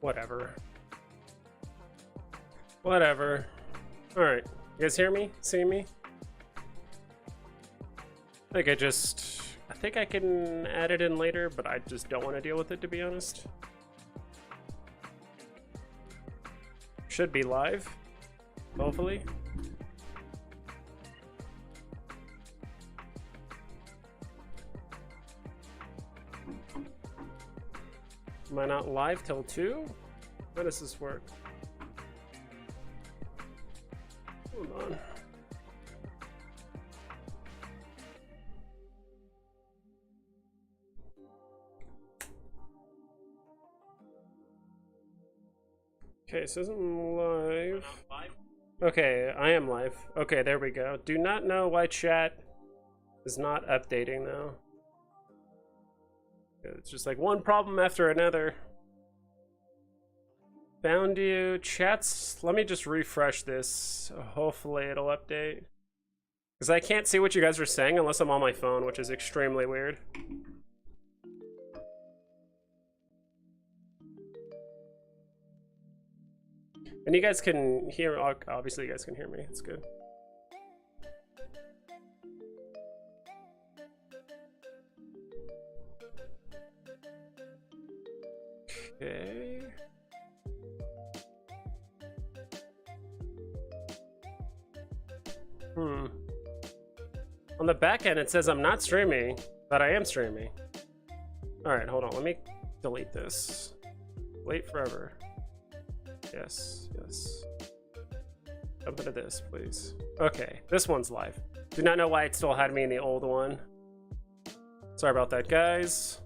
Whatever. Whatever. All right, you guys hear me? See me? I think I can add it in later, but I just don't want to deal with it, to be honest. Should be live, hopefully. Am I not live till 2? How does this work? Hold on. Okay, so I'm live. Okay, I am live. Okay, there we go. Do not know why chat is not updating now. It's just like one problem after another. Found you. Chats. Let me just refresh this. Hopefully it'll update. Because I can't see what you guys are saying unless I'm on my phone, which is extremely weird. And you guys can hear, obviously you guys can hear me, it's good. Okay. On the back end it says I'm not streaming, but I am streaming. Alright, hold on, let me delete this. Wait forever. Yes, yes. Jump into this, please. Okay, this one's live. Do not know why it still had me in the old one. Sorry about that, guys.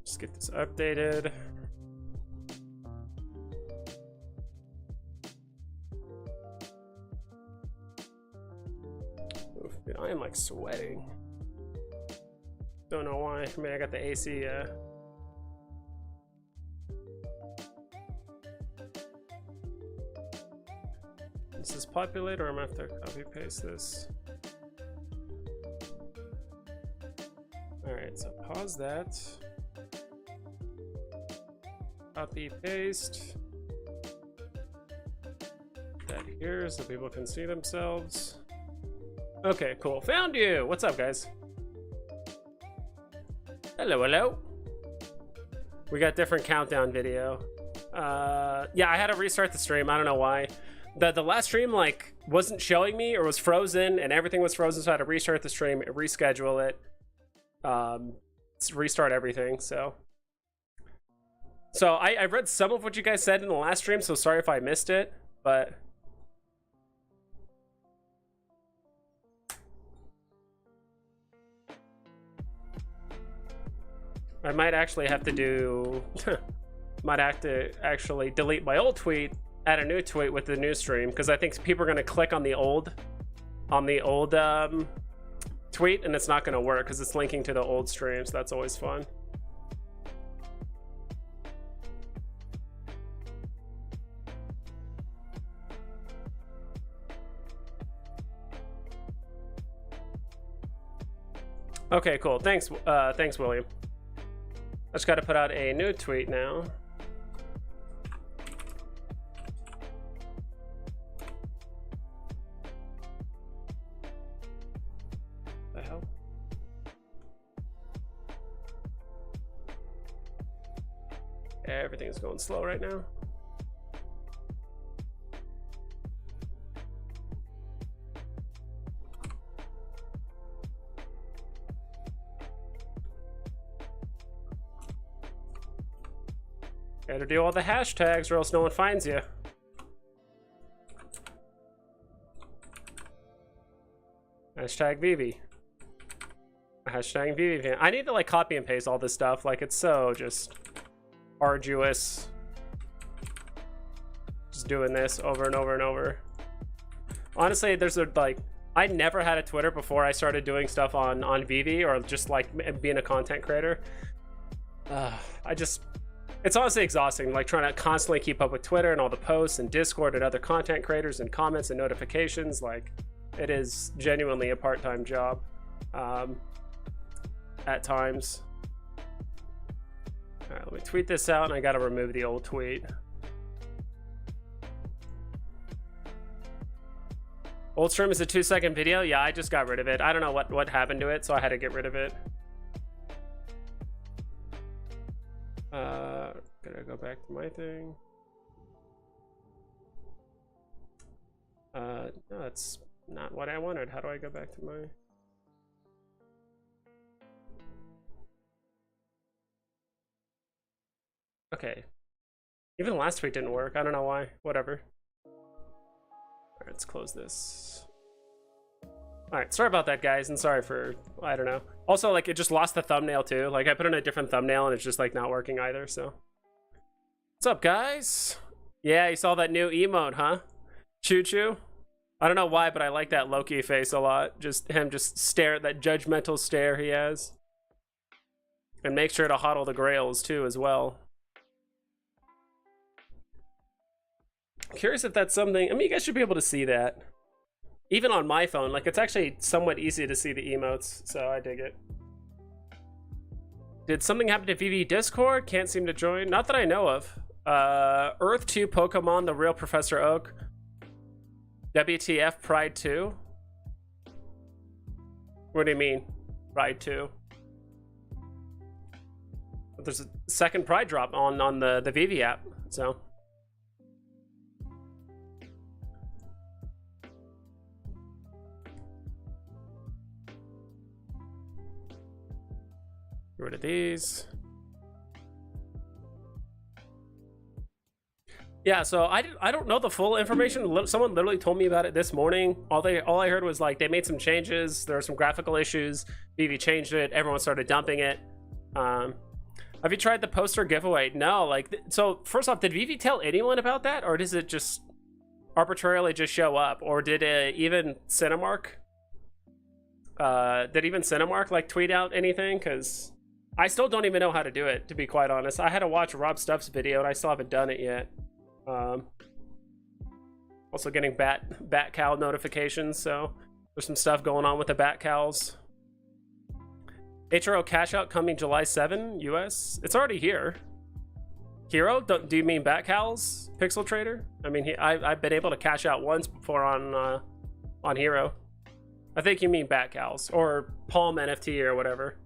Just get this updated. Oof, dude, I am like sweating. Don't know why. I mean, I got the AC, Does this populate, or am I have to copy paste this? Alright, so pause that. Copy paste. That here so people can see themselves. Okay, cool. Found you! What's up, guys? Hello, hello. We got different countdown video. Yeah, I had to restart the stream. I don't know why. The last stream like wasn't showing me or was frozen and everything was frozen, so I had to restart the stream, reschedule it, restart everything. So I read some of what you guys said in the last stream, so sorry if I missed it, but I might actually have to do might have to actually delete my old tweet, add a new tweet with the new stream, because I think people are going to click on the old tweet and it's not going to work because it's linking to the old stream, so that's always fun. Okay, cool. Thanks, thanks, William. I just got to put out a new tweet now. The hell? Everything's going slow right now. Gotta do all the hashtags or else no one finds you. Hashtag Veve. Hashtag Veve. I need to like copy and paste all this stuff. Like it's so just arduous. Just doing this over and over and over. Honestly, there's a like, I never had a Twitter before I started doing stuff on Veve or just like being a content creator. It's honestly exhausting, like trying to constantly keep up with Twitter and all the posts and Discord and other content creators and comments and notifications. Like, it is genuinely a part-time job at times. All right, let me tweet this out, and I gotta remove the old tweet. Old stream is a 2-second video. Yeah, I just got rid of it. I don't know what happened to it, so I had to get rid of it. Gotta go back to my thing. No, that's not what I wanted. How do I go back to my... Okay. Even the last tweet didn't work. I don't know why. Whatever. Alright, let's close this. Alright, sorry about that, guys, and sorry for... I don't know. Also, like, it just lost the thumbnail, too. Like, I put in a different thumbnail, and it's just, like, not working either, so... What's up, guys? Yeah, you saw that new emote, huh? Choo-choo? I don't know why, but I like that Loki face a lot. Just him just stare, that judgmental stare he has. And make sure to hodl the grails, too, as well. Curious if that's something... I mean, you guys should be able to see that. Even on my phone, like, it's actually somewhat easy to see the emotes, so I dig it. Did something happen to Veve Discord? Can't seem to join. Not that I know of. Earth 2 Pokemon, the real Professor Oak. WTF Pride 2? What do you mean, Pride 2? There's a second Pride drop on the Veve app, so... Get rid of these. Yeah, so I don't know the full information. Someone literally told me about it this morning. All I heard was like they made some changes. There were some graphical issues. Veve changed it. Everyone started dumping it. Have you tried the poster giveaway? No. Like, so first off, did Veve tell anyone about that, or does it just arbitrarily just show up, or did even Cinemark? Did even Cinemark like tweet out anything? Because I still don't even know how to do it, to be quite honest. I had to watch Rob Stuff's video, and I still haven't done it yet. Also getting bat cow notifications, so there's some stuff going on with the bat cows. HRO cash out coming July 7 US. It's already here. Hero, do you mean bat cows, Pixel Trader? I mean, I've been able to cash out once before on Hero. I think you mean bat cows or Palm NFT or whatever.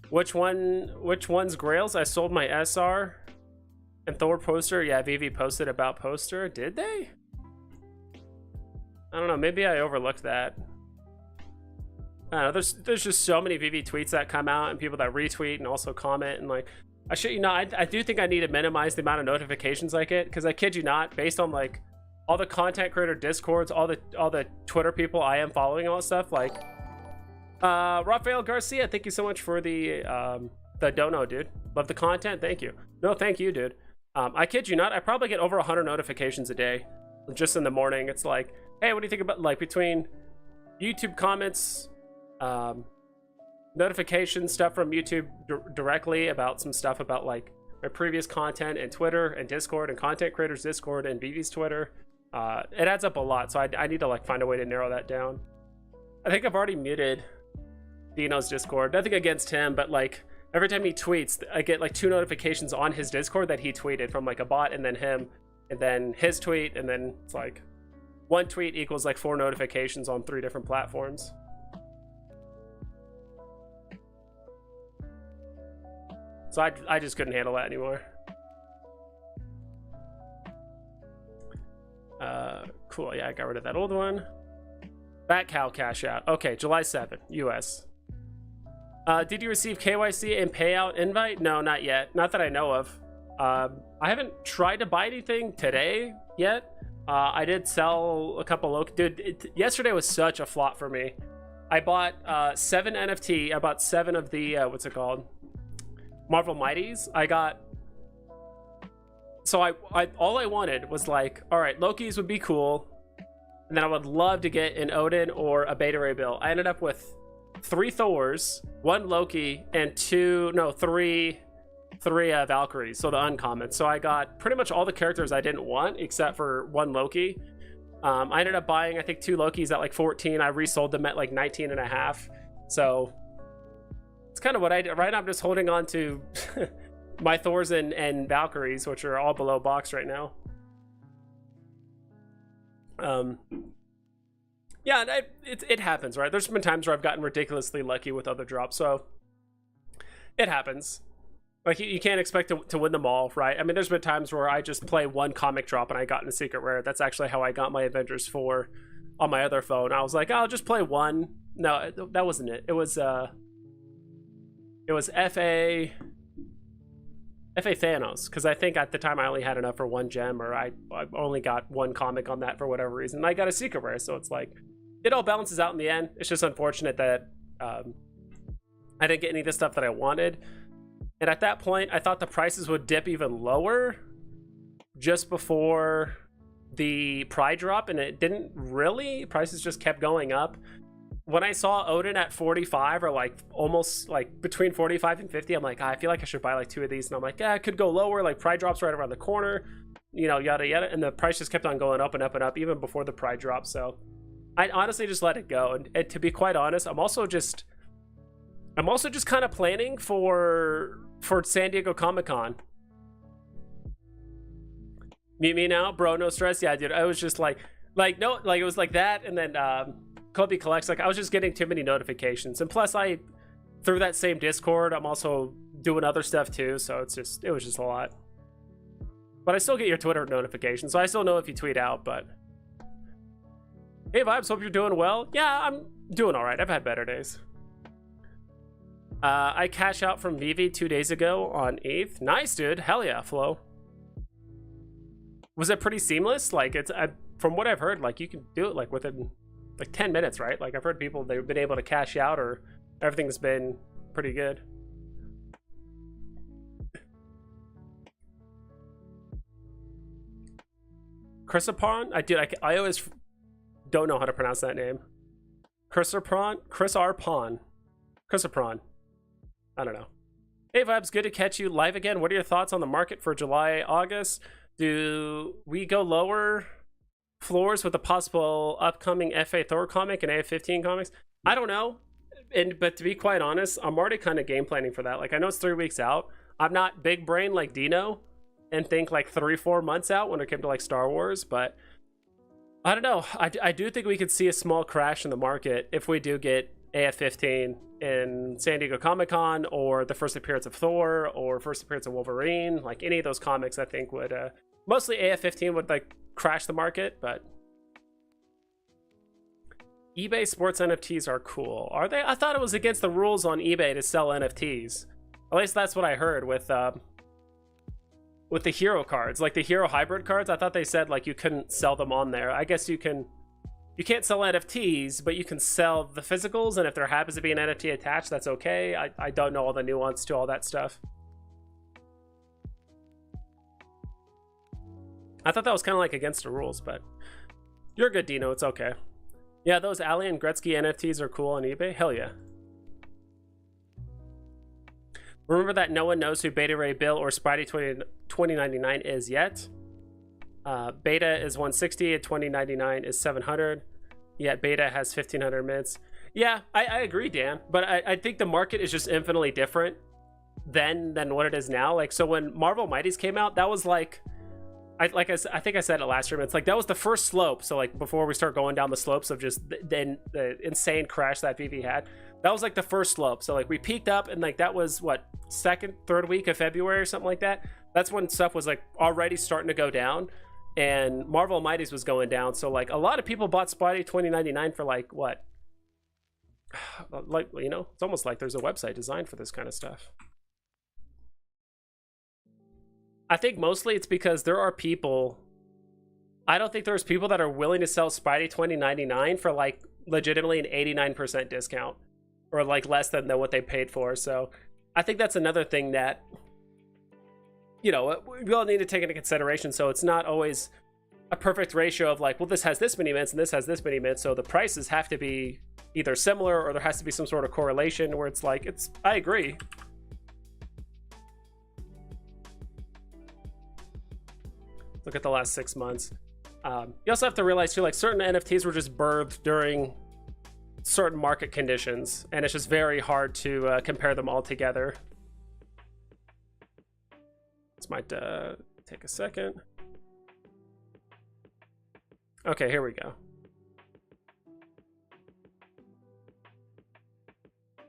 Which one's Grails? I sold my SR and Thor poster. Yeah, Veve posted about poster. Did they? I don't know. Maybe I overlooked that. I don't know. There's just so many Veve tweets that come out and people that retweet and also comment, and like, I should, you know, I do think I need to minimize the amount of notifications I get, because I kid you not, based on like all the content creator discords, all the Twitter people I am following, all that stuff, like. Rafael Garcia, thank you so much for the dono, dude. Love the content, thank you. No, thank you, dude. I kid you not, I probably get over 100 notifications a day, just in the morning. It's like, hey, what do you think about, like, between YouTube comments, notification stuff from YouTube directly about some stuff about like my previous content, and Twitter and Discord and content creators Discord and Veve's Twitter. It adds up a lot, so I need to like find a way to narrow that down. I think I've already muted Dino's Discord. Nothing against him, but like every time he tweets, I get like 2 notifications on his Discord that he tweeted from like a bot, and then him, and then his tweet, and then it's like 1 tweet equals like 4 notifications on 3 different platforms. So I just couldn't handle that anymore. Cool, yeah, I got rid of that old one. Bat cow cash out. Okay, July 7th, US. Did you receive KYC and payout invite? No, not yet. Not that I know of. I haven't tried to buy anything today yet. I did sell a couple dude, yesterday was such a flop for me. I bought 7 NFT. I bought 7 of the what's it called? Marvel Mighties. I got, so I all I wanted was like, all right, Loki's would be cool, and then I would love to get an Odin or a Beta Ray Bill. I ended up with 3 Thors, 1 Loki, and 3 Valkyries, so the uncommon. So I got pretty much all the characters I didn't want except for 1 Loki. I ended up buying, I think, 2 Lokis at like 14. I resold them at like 19 and a half. So It's kind of what I did. Right now I'm just holding on to my Thors and Valkyries, which are all below box right now. Yeah, it happens, right? There's been times where I've gotten ridiculously lucky with other drops, so it happens. Like, you can't expect to win them all, right? I mean, there's been times where I just play one comic drop and I got in a secret rare. That's actually how I got my Avengers 4 on my other phone. I was like, oh, I'll just play one. No, that wasn't it. It was FA Thanos, because I think at the time I only had enough for one gem, or I only got one comic on that for whatever reason. And I got a secret rare, so it's like, it all balances out in the end. It's just unfortunate that I didn't get any of the stuff that I wanted. And at that point, I thought the prices would dip even lower just before the Pride drop, and it didn't really. Prices just kept going up. When I saw Odin at 45, or like almost like between 45 and 50, I'm like, I feel like I should buy like 2 of these. And I'm like, yeah, it could go lower. Like, Pride drop's right around the corner, you know, yada yada. And the price just kept on going up and up and up, even before the Pride drop. So I honestly just let it go. And to be quite honest, I'm also just kind of planning for San Diego Comic-Con. Meet me now, bro, no stress. Yeah, dude, I was just like no, like it was like that. And then Kobe Collects, like I was just getting too many notifications. And plus, through that same Discord, I'm also doing other stuff too, so it was just a lot. But I still get your Twitter notifications, so I still know if you tweet out. But hey Vibes, hope you're doing well. Yeah, I'm doing all right. I've had better days. I cash out from Veve 2 days ago on 8th. Nice, dude. Hell yeah, Flo. Was it pretty seamless? Like, from what I've heard, like, you can do it like within like 10 minutes, right? Like, I've heard people, they've been able to cash out, or everything's been pretty good. Chrysopon? I always don't know how to pronounce that name. Chrysopon? Chrysopon. I don't know. Hey Vibes, good to catch you live again. What are your thoughts on the market for July, August? Do we go lower floors with a possible upcoming FA Thor comic and AF15 comics? I don't know. But to be quite honest, I'm already kind of game planning for that. Like, I know it's 3 weeks out. I'm not big brain like Dino and think like 3-4 months out when it came to like Star Wars, but I don't know. I do think we could see a small crash in the market if we do get AF15 in San Diego Comic-Con, or the first appearance of Thor, or first appearance of Wolverine. Like, any of those comics I think would mostly AF15 would like crash the market. But eBay sports NFTs are cool. Are they? I thought it was against the rules on eBay to sell NFTs. At least that's what I heard with the hero cards, like the hero hybrid cards. I thought they said like you couldn't sell them on there. I guess you can't sell NFTs, but you can sell the physicals, and if there happens to be an NFT attached, that's okay. I don't know all the nuance to all that stuff. I thought that was kind of like against the rules, but you're good, Dino. It's okay. Yeah, those Ali and Gretzky NFTs are cool on eBay. Hell yeah. Remember that no one knows who Beta Ray Bill or Spidey 2099 is yet. Beta is 160 and 2099 is 700. Yet Beta has 1500 mints. Yeah, I agree, Dan. But I think the market is just infinitely different than what it is now. Like, so when Marvel Mighties came out, that was like, I think I said it last year. It's like that was the first slope. So like before we start going down the slopes of just the insane crash that Veve had, that was like the first slope. So like we peaked up, and like that was what, third week of February or something like that. That's when stuff was like already starting to go down, and Marvel Mighties was going down. So like a lot of people bought Spidey 2099 for like what, like, you know, it's almost like there's a website designed for this kind of stuff. I think mostly it's because there are people, I don't think there's people that are willing to sell Spidey 2099 for like legitimately an 89% discount, or like less than what they paid for. So I think that's another thing that, you know, we all need to take into consideration. So it's not always a perfect ratio of like, well, this has this many mints and this has this many mints, so the prices have to be either similar, or there has to be some sort of correlation where it's like, I agree. Look at the last 6 months. You also have to realize too, like certain NFTs were just birthed during certain market conditions, and it's just very hard to compare them all together. This might take a second. Okay, here we go.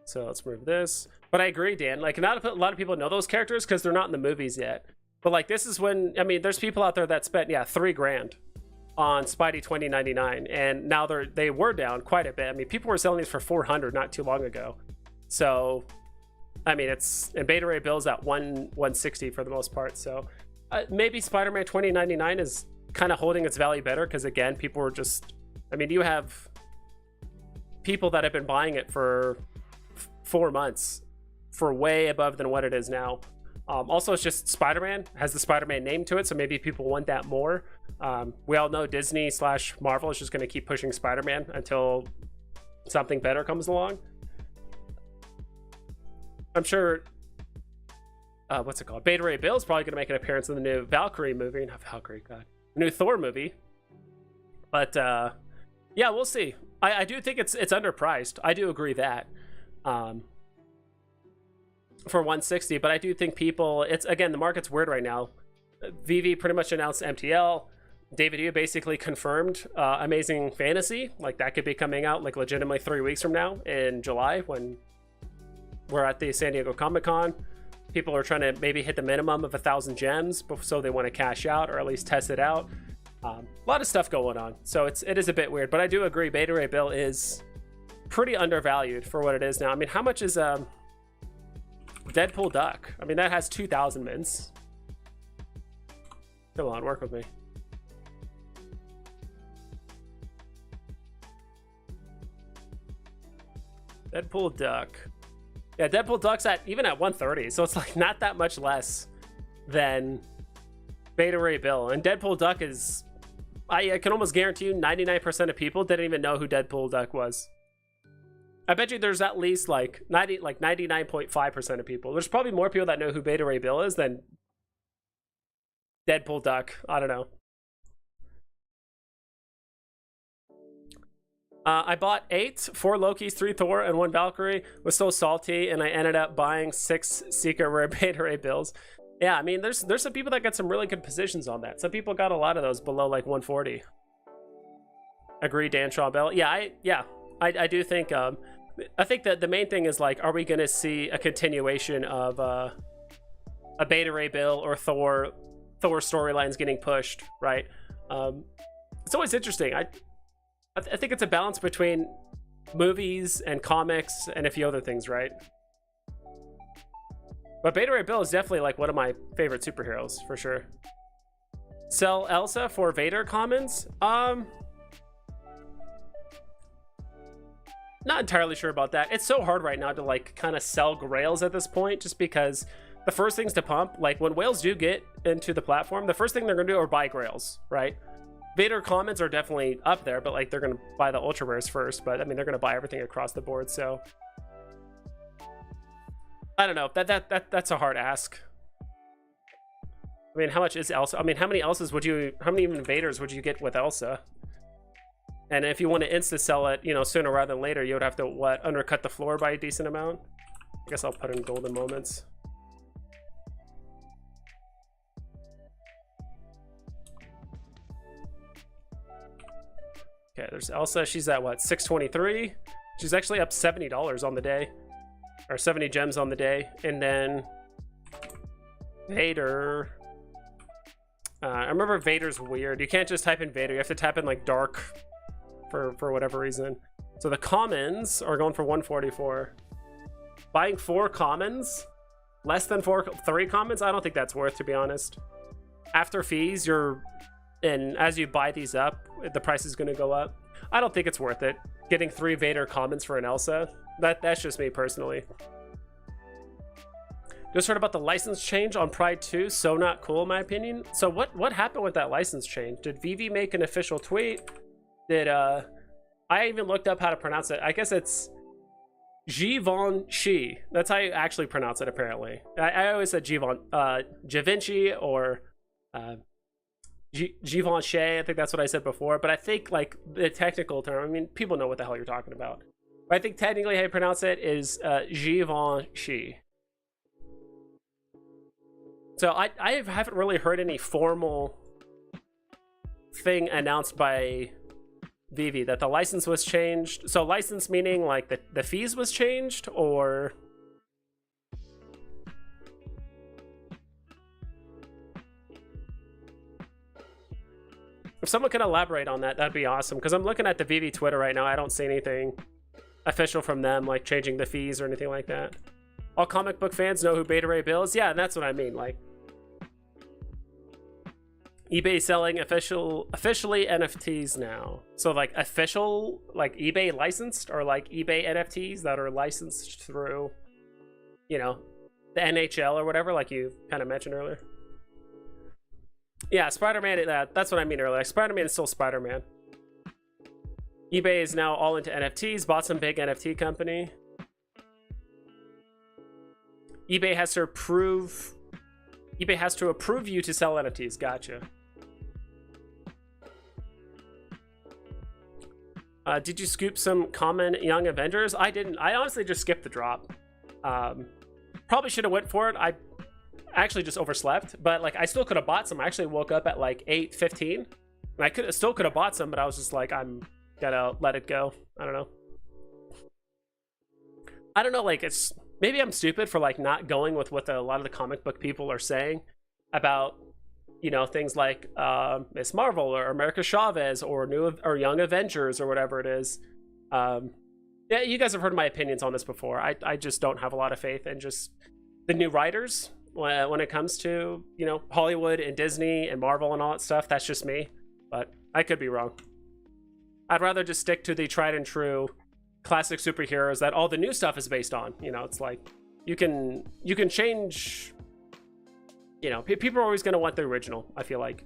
So let's move this. But I agree, Dan. Like, not a lot of people know those characters because they're not in the movies yet. But like, this is when, I mean, there's people out there that spent, yeah, $3 grand on Spidey 2099, and now they were down quite a bit. I mean, people were selling these for 400 not too long ago. So, I mean, and Beta Ray Bill's at 160 for the most part. So maybe Spider-Man 2099 is kind of holding its value better because, again, people were just, I mean, you have people that have been buying it for 4 months for way above than what it is now. Also, it's just Spider-Man has the Spider-Man name to it, so maybe people want that more. We all know Disney/Marvel is just going to keep pushing Spider-Man until something better comes along. I'm sure, what's it called? Beta Ray Bill is probably going to make an appearance in the new Valkyrie movie. Not Valkyrie, God. New Thor movie. But, yeah, we'll see. I do think it's underpriced. I do agree that. For 160, but I do think people, it's, again, the market's weird right now. Veve pretty much announced MTL. David Yu basically confirmed Amazing Fantasy. Like, that could be coming out like legitimately 3 weeks from now in July when we're at the San Diego Comic-Con. People are trying to maybe hit the minimum of 1,000 gems, so they want to cash out or at least test it out. A lot of stuff going on, so it is a bit weird, but I do agree Beta Ray Bill is pretty undervalued for what it is now. I mean, how much is Deadpool Duck? I mean, that has 2,000 mints. Come on, work with me. Deadpool Duck. Yeah, Deadpool Duck's even at 130, so it's like not that much less than Beta Ray Bill. And Deadpool Duck is, I can almost guarantee you 99% of people didn't even know who Deadpool Duck was. I bet you there's at least like 99.5% of people. There's probably more people that know who Beta Ray Bill is than Deadpool Duck. I don't know. I bought 8, 4 Lokis, 3 Thor, and 1 Valkyrie. Was so salty, and I ended up buying 6 Secret Rare Beta Ray Bills. Yeah, I mean, there's some people that got some really good positions on that. Some people got a lot of those below like 140. Agree, Dan Shaw Bell. Yeah, I do think. I think that the main thing is like, are we going to see a continuation of a Beta Ray Bill or Thor storylines getting pushed, right? It's always interesting. I think it's a balance between movies and comics and a few other things, right? But Beta Ray Bill is definitely like one of my favorite superheroes for sure. Sell Elsa for Vader commons? Not entirely sure about that. It's so hard right now to like kind of sell grails at this point, just because the first things to pump, like when whales do get into the platform, the first thing they're gonna do are buy grails, right? Vader commons are definitely up there, but like they're gonna buy the ultra rares first. But I mean, they're gonna buy everything across the board. So I don't know. That's a hard ask. I mean, how much is Elsa? I mean, how many Elsas would you? How many even Vaders would you get with Elsa? And if you want to insta sell it, you know, sooner rather than later, you would have to what, undercut the floor by a decent amount. I guess I'll put in golden moments. Okay, there's Elsa. She's at what, 623? She's actually up $70 on the day, or 70 gems on the day. And then Vader. I remember Vader's weird. You can't just type in Vader. You have to type in like dark for whatever reason. So the commons are going for 144. Buying 4 commons, less than 3 commons, I don't think that's worth, to be honest. After fees, and as you buy these up, the price is going to go up. I don't think it's worth it. Getting 3 Vader commons for an Elsa, that's just me personally. Just heard about the license change on Pride 2, so not cool in my opinion. So what happened with that license change? Did Veve make an official tweet? Did I even looked up how to pronounce it. I guess it's Givenchy. That's how you actually pronounce it, apparently. I always said Givenchy or Givenchy. I think that's what I said before. But I think like the technical term, I mean, people know what the hell you're talking about. I think technically how you pronounce it is Givenchy. So I haven't really heard any formal thing announced by Veve that the license was changed. So license meaning like the fees was changed, or if someone can elaborate on that, that'd be awesome. Because I'm looking at the Veve Twitter right now, I don't see anything official from them like changing the fees or anything like that. All comic book fans know who Beta Ray Bill is. Yeah, and that's what I mean. Like eBay selling officially NFTs now. So like official, like eBay licensed, or like eBay NFTs that are licensed through, you know, the NHL or whatever, like you kind of mentioned earlier. Yeah, Spider-Man, that's what I mean earlier. Like, Spider-Man is still Spider-Man. eBay is now all into NFTs, bought some big NFT company. eBay has to approve you to sell NFTs. Gotcha. Did you scoop some common Young Avengers? I didn't. I honestly just skipped the drop. Probably should have went for it. I actually just overslept, but like I still could have bought some. I actually woke up at like 8:15, and I still could have bought some, but I was just like, I'm gonna let it go. I don't know. Like it's maybe I'm stupid for like not going with what a lot of the comic book people are saying about, you know, things like Miss Marvel or America Chavez or Young Avengers or whatever it is. Yeah, you guys have heard my opinions on this before. I just don't have a lot of faith in just the new writers when it comes to, you know, Hollywood and Disney and Marvel and all that stuff. That's just me, but I could be wrong. I'd rather just stick to the tried and true classic superheroes that all the new stuff is based on. You know, it's like you can change. You know, people are always going to want the original. I feel like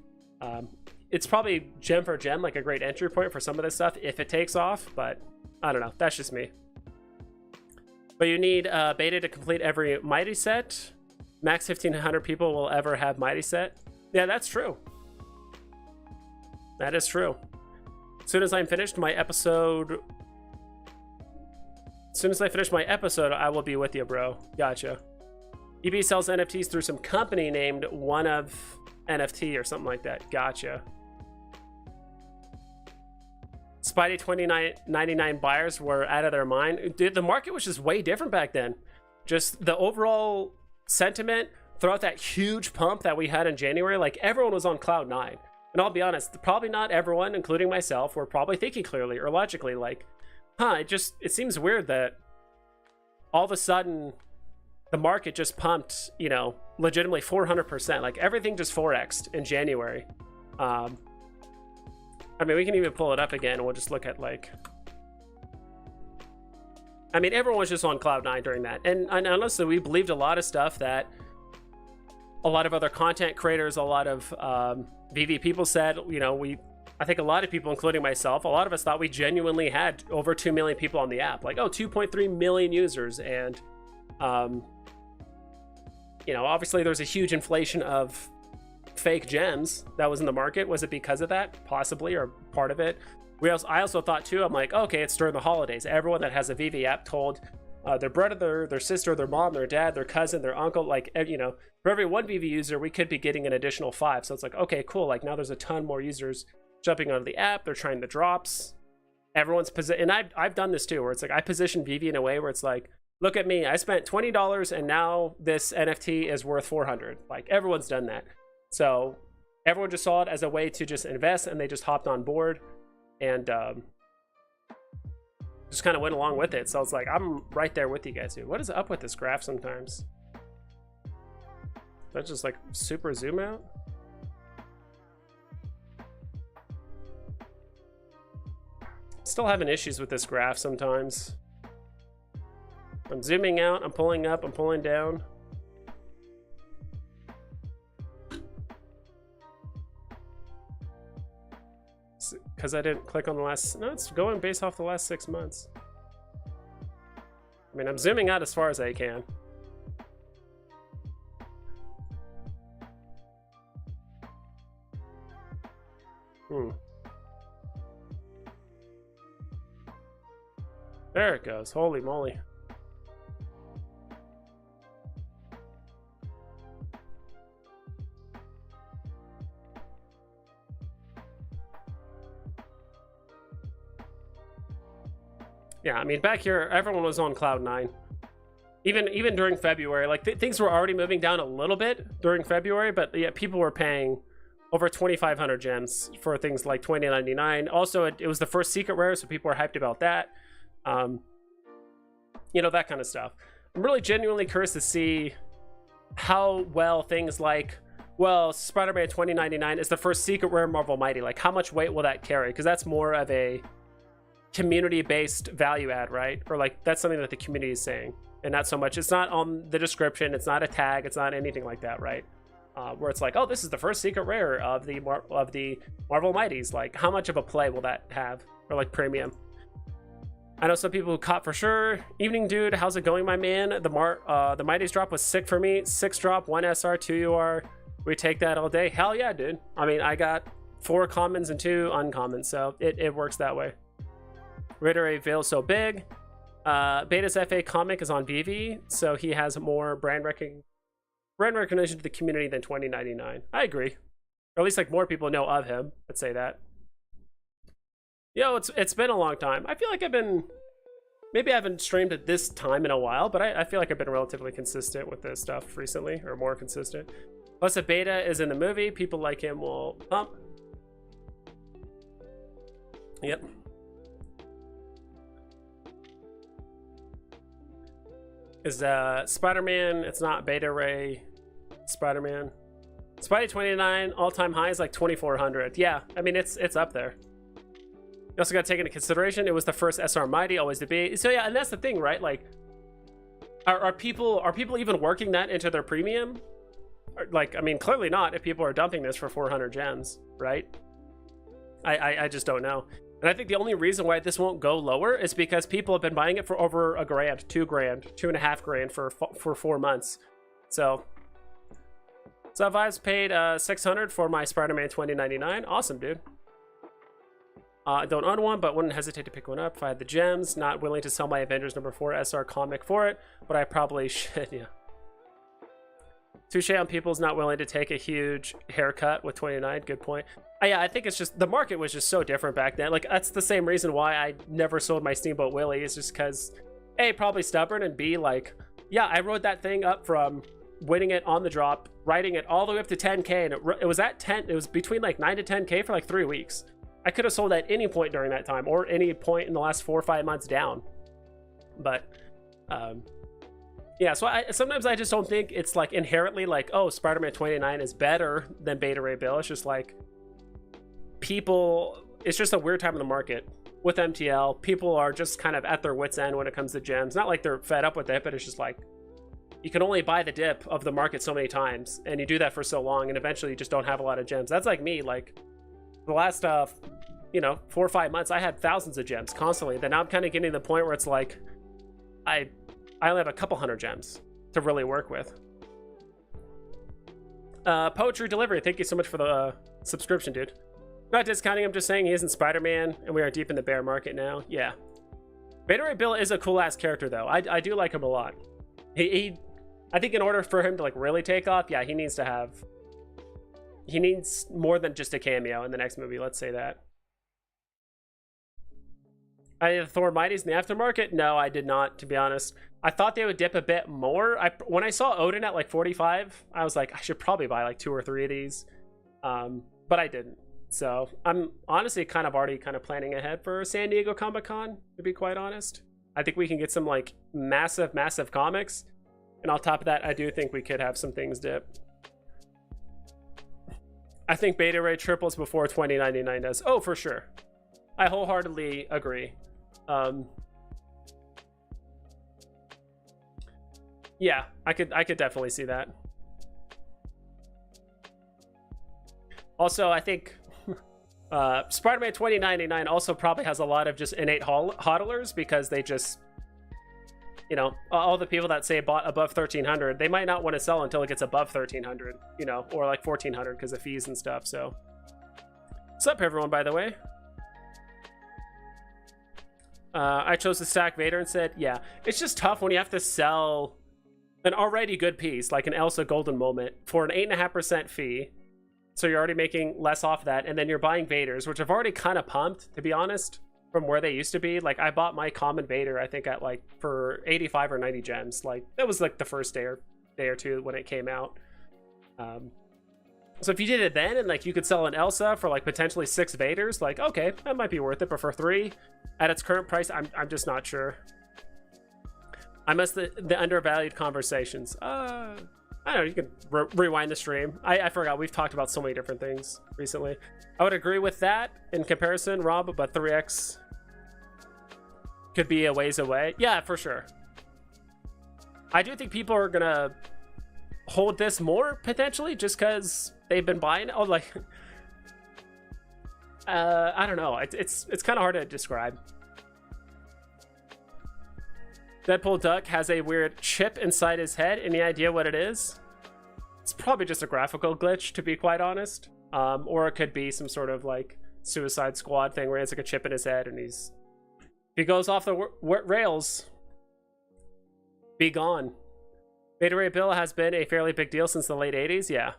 it's probably gem for gem, like a great entry point for some of this stuff if it takes off. But I don't know. That's just me. But you need beta to complete every Mighty set. Max 1,500 people will ever have Mighty set. Yeah, that's true. That is true. As soon as I'm finished my episode, I will be with you, bro. Gotcha. eBay sells NFTs through some company named One of NFT or something like that. Gotcha. Spidey 29.99 buyers were out of their mind. Dude, the market was just way different back then. Just the overall sentiment throughout that huge pump that we had in January, like everyone was on cloud nine. And I'll be honest, probably not everyone, including myself, were probably thinking clearly or logically, like, it seems weird that all of a sudden the market just pumped, you know, legitimately 400%. Like everything just 4x'd in January. I mean, we can even pull it up again and we'll just look at like, I mean, everyone was just on cloud nine during that. And honestly, we believed a lot of stuff that a lot of other content creators, a lot of Veve people said. You know, I think a lot of people, including myself, a lot of us thought we genuinely had over 2 million people on the app. Like, 2.3 million users. And, you know, obviously there's a huge inflation of fake gems that was in the market. Was it because of that? Possibly, or part of it. I also thought too, I'm like, okay, it's during the holidays. Everyone that has a Veve app told their brother, their sister, their mom, their dad, their cousin, their uncle, like, you know, for every one Veve user, we could be getting an additional 5. So it's like, okay, cool. Like now there's a ton more users jumping onto the app. They're trying the drops. Everyone's and I've done this too, where it's like I position Veve in a way where it's like, look at me, I spent $20 and now this NFT is worth 400. Like everyone's done that. So everyone just saw it as a way to just invest, and they just hopped on board and just kind of went along with it. So it's like, I'm right there with you guys, dude. What is up with this graph sometimes? That's just like super zoom out. Still having issues with this graph sometimes. I'm zooming out, I'm pulling up, I'm pulling down. Because I didn't click on the last, no, it's going based off the last 6 months. I mean, I'm zooming out as far as I can. There it goes. Holy moly. Yeah, I mean, back here, everyone was on cloud 9. Even during February, like things were already moving down a little bit during February, but yeah, people were paying over 2,500 gems for things like 2099. Also, it was the first secret rare, so people were hyped about that. You know, that kind of stuff. I'm really genuinely curious to see how well things like, well, Spider-Man 2099 is the first secret rare Marvel Mighty. Like, how much weight will that carry? Because that's more of a community-based value add, right? Or like, that's something that the community is saying. And not so much, it's not on the description, it's not a tag, it's not anything like that, right? Where it's like, oh, this is the first secret rare of the Marvel Mighties. Like, how much of a play will that have? Or like premium? I know some people who caught for sure. Evening, dude. How's it going, my man? The Mighties drop was sick for me. 6 drop, 1 SR, 2 UR. We take that all day. Hell yeah, dude. I mean, I got 4 commons and 2 uncommons, so it works that way. Ritter Veil's so big. Beta's FA comic is on Veve, so he has more brand recognition to the community than 2099. I agree. Or at least like more people know of him. Let's say that. Yo, it's been a long time. I feel like maybe I haven't streamed at this time in a while, but I feel like I've been relatively consistent with this stuff recently, or more consistent. Plus, if Beta is in the movie, people like him will pump. Yep. Is Spider-Man, it's not Beta Ray Spider-Man. Spidey 29 all-time high is like 2,400. Yeah, I mean, it's up there. You also got to take into consideration it was the first SR Mighty, always to be. So yeah, and that's the thing, right? Like, are people even working that into their premium? Like, I mean, clearly not if people are dumping this for 400 gems, right? I just don't know. And I think the only reason why this won't go lower is because people have been buying it for over $1 grand, $2 grand, $2.5 grand for 4 months. So Vibes paid $600 for my Spider-Man 2099. Awesome, dude. I don't own one, but wouldn't hesitate to pick one up if I had the gems. Not willing to sell my Avengers #4 SR comic for it, but I probably should. Yeah. Touche on people's not willing to take a huge haircut with 29. Good point. Yeah, I think it's just the market was just so different back then. Like, that's the same reason why I never sold my Steamboat Willie. It's just because A, probably stubborn, and B, like, yeah, I rode that thing up from winning it on the drop, riding it all the way up to 10K, and it was at 10. It was between like 9 to 10K for like 3 weeks. I could have sold at any point during that time, or any point in the last 4 or 5 months down. But yeah, so sometimes I just don't think it's like inherently like, oh, Spider-Man 29 is better than Beta Ray Bill. It's just like people, it's just a weird time in the market with MTL. People are just kind of at their wits' end when it comes to gems. Not like they're fed up with it, but it's just like you can only buy the dip of the market so many times, and you do that for so long, and eventually you just don't have a lot of gems. That's like me. Like the last 4 or 5 months, I had thousands of gems constantly. Then now I'm kind of getting to the point where it's like I only have a couple hundred gems to really work with. Poetry Delivery, thank you so much for the subscription, dude. Not discounting him, just saying he isn't Spider-Man, and we are deep in the bear market now. Yeah. Beta Ray Bill is a cool-ass character, though. I do like him a lot. I think in order for him to like really take off, yeah, he needs more than just a cameo in the next movie, let's say that. I did Thor Mighties in the aftermarket? No, I did not, to be honest. I thought they would dip a bit more. When I saw Odin at like 45, I was like, I should probably buy like 2 or 3 of these. But I didn't. So I'm honestly kind of already planning ahead for San Diego Comic-Con, to be quite honest. I think we can get some like massive comics. And on top of that, I do think we could have some things dip. I think Beta Ray triples before 2099 does. Oh, for sure. I wholeheartedly agree. Yeah, I could definitely see that. Also, I think Spider-Man 2099 also probably has a lot of just innate hodlers, because they just, all the people that say bought above 1300, they might not want to sell until it gets above 1300, or like 1400 because of fees and stuff. So what's up, everyone, by the way? I chose to stack Vader and said, yeah, it's just tough when you have to sell an already good piece, like an Elsa Golden Moment, for an 8.5% fee. So you're already making less off that, and then you're buying Vaders, which I've already kind of pumped, to be honest, from where they used to be. Like, I bought my common Vader, I think, at like for 85 or 90 gems. Like, that was like the first day or two when it came out. So if you did it then, and like you could sell an Elsa for like potentially 6 Vaders, like, okay, that might be worth it. But for 3 at its current price, I'm just not sure. I missed the undervalued conversations. I don't know, you can rewind the stream. I forgot, we've talked about so many different things recently. I would agree with that in comparison, Rob, but 3x could be a ways away. Yeah, for sure. I do think people are gonna hold this more, potentially, just because they've been buying it. Oh, like, I don't know. It's kind of hard to describe. Deadpool Duck has a weird chip inside his head. Any idea what it is? It's probably just a graphical glitch, to be quite honest. Or it could be some sort of like Suicide Squad thing where he has like a chip in his head and if he goes off the rails, be gone. Beta Ray Bill has been a fairly big deal since the late 80s. Yeah.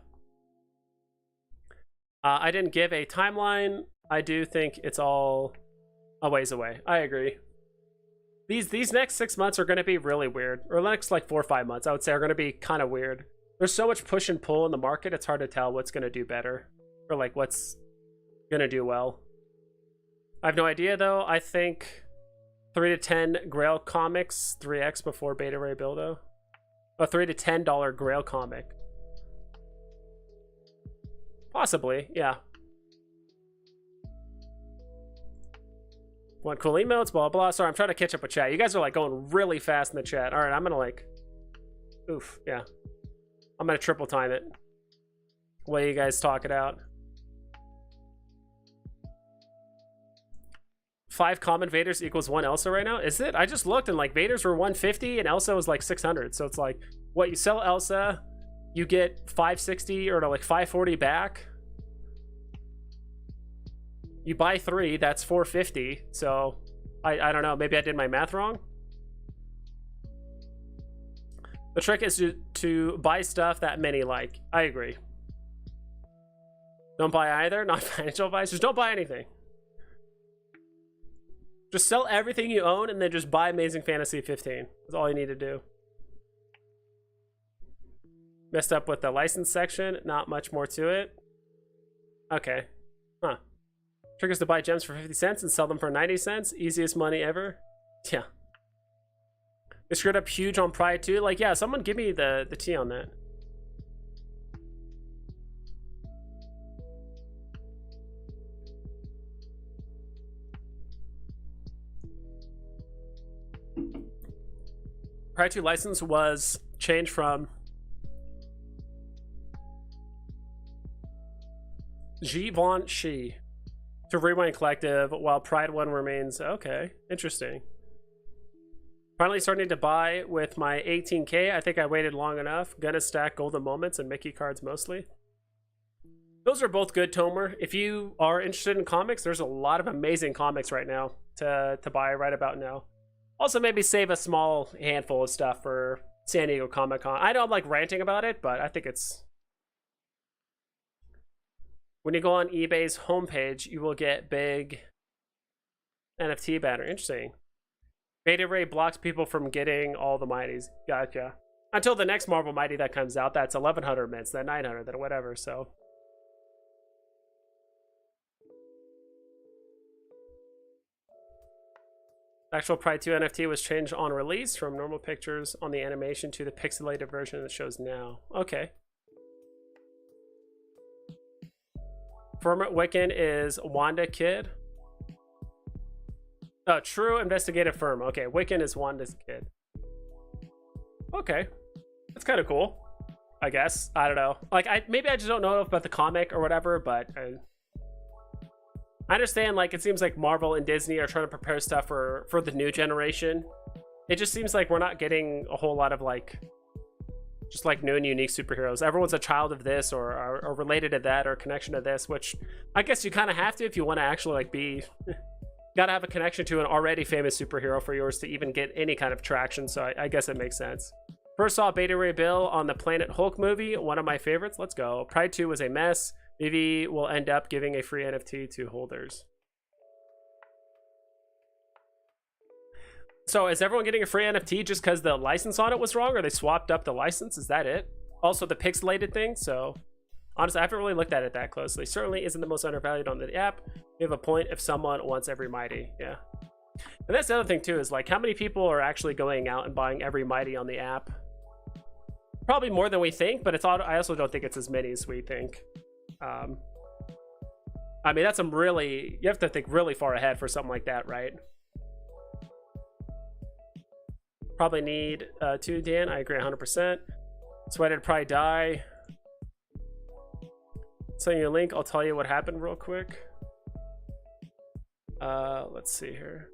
I didn't give a timeline. I do think it's all a ways away. I agree. These next 6 months are going to be really weird. Or the next like 4 or 5 months, I would say, are going to be kind of weird. There's so much push and pull in the market, it's hard to tell what's going to do better. Or like what's going to do well. I have no idea though. I think 3 to 10 Grail comics, 3x before Beta Ray Buildo. A $3 to $10 Grail comic. Possibly, yeah. Want cool emotes, blah, blah. Sorry, I'm trying to catch up with chat. You guys are like going really fast in the chat. All right, I'm going to like... Oof, yeah. I'm going to triple time it. Way you guys talk it out. 5 common Vaders equals 1 Elsa right now? Is it? I just looked and like Vaders were 150 and Elsa was like 600. So it's like, what, you sell Elsa, you get 560 or like 540 back. You buy 3, that's 450. So I don't know, maybe I did my math wrong. The trick is to buy stuff that many like. I agree. Don't buy either, not financial advice. Just don't buy anything. Just sell everything you own and then just buy Amazing Fantasy 15. That's all you need to do. Messed up with the license section. Not much more to it. Okay. Huh. Trick is to buy gems for 50 cents and sell them for 90 cents. Easiest money ever. Yeah. They screwed up huge on Pride too. Like, yeah, someone give me the tea on that. Pride 2 license was changed from Givenchy to Rewind Collective, while Pride 1 remains. Okay, interesting. Finally starting to buy with my 18k. I think I waited long enough. Gonna stack Golden Moments and Mickey cards mostly. Those are both good, Tomer. If you are interested in comics, there's a lot of amazing comics right now to buy right about now. Also, maybe save a small handful of stuff for San Diego Comic-Con. I know I'm like ranting about it, but I think it's... When you go on eBay's homepage, you will get big NFT banner. Interesting. Beta Ray blocks people from getting all the Mighties. Gotcha. Until the next Marvel Mighty that comes out, that's 1100 mints, then 900, then whatever, so... Actual Pride 2 NFT was changed on release from normal pictures on the animation to the pixelated version that shows now. Okay. Firm Wiccan is Wanda Kid. Oh, True Investigative Firm. Okay, Wiccan is Wanda's kid. Okay. That's kind of cool, I guess. I don't know. Like, maybe I just don't know about the comic or whatever, but... I understand, like, it seems like Marvel and Disney are trying to prepare stuff for the new generation. It just seems like we're not getting a whole lot of, like, just, like, new and unique superheroes. Everyone's a child of this or related to that or connection to this, which I guess you kind of have to if you want to actually, like, be gotta have a connection to an already famous superhero for yours to even get any kind of traction, so I guess it makes sense. First saw Beta Ray Bill on the Planet Hulk movie, one of my favorites. Let's go. Pride 2 was a mess. Veve will end up giving a free NFT to holders. So is everyone getting a free NFT just because the license on it was wrong, or they swapped up the license? Is that it? Also the pixelated thing, so honestly, I haven't really looked at it that closely. Certainly isn't the most undervalued on the app. You have a point if someone wants every Mighty, yeah. And that's the other thing too, is like how many people are actually going out and buying every Mighty on the app? Probably more than we think, but I also don't think it's as many as we think. I mean, that's some really, you have to think really far ahead for something like that, right? Probably need 2, Dan. I agree 100%. Sweated probably die. Send you a link. I'll tell you what happened real quick. Let's see here.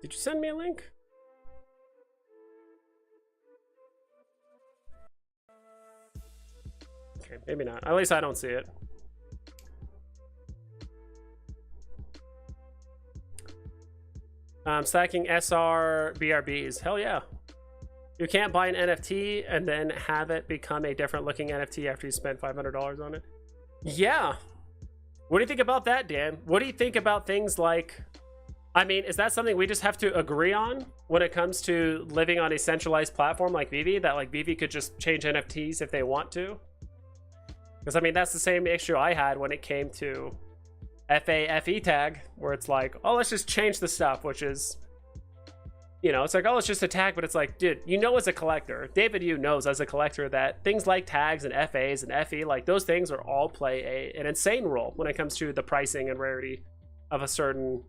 Did you send me a link? Okay, maybe not. At least I don't see it. Stacking SR BRBs. Hell yeah. You can't buy an NFT and then have it become a different looking NFT after you spend $500 on it. Yeah. What do you think about that, Dan? What do you think about things like... I mean, is that something we just have to agree on when it comes to living on a centralized platform like Veve? That like Veve could just change NFTs if they want to? Because I mean, that's the same issue I had when it came to FE tag, where it's like, oh, let's just change the stuff, which is, you know, it's like, oh, it's just a tag, but it's like, dude, you know, as a collector, David, you knows as a collector that things like tags and FAs and FE, like those things are all play an insane role when it comes to the pricing and rarity of a certain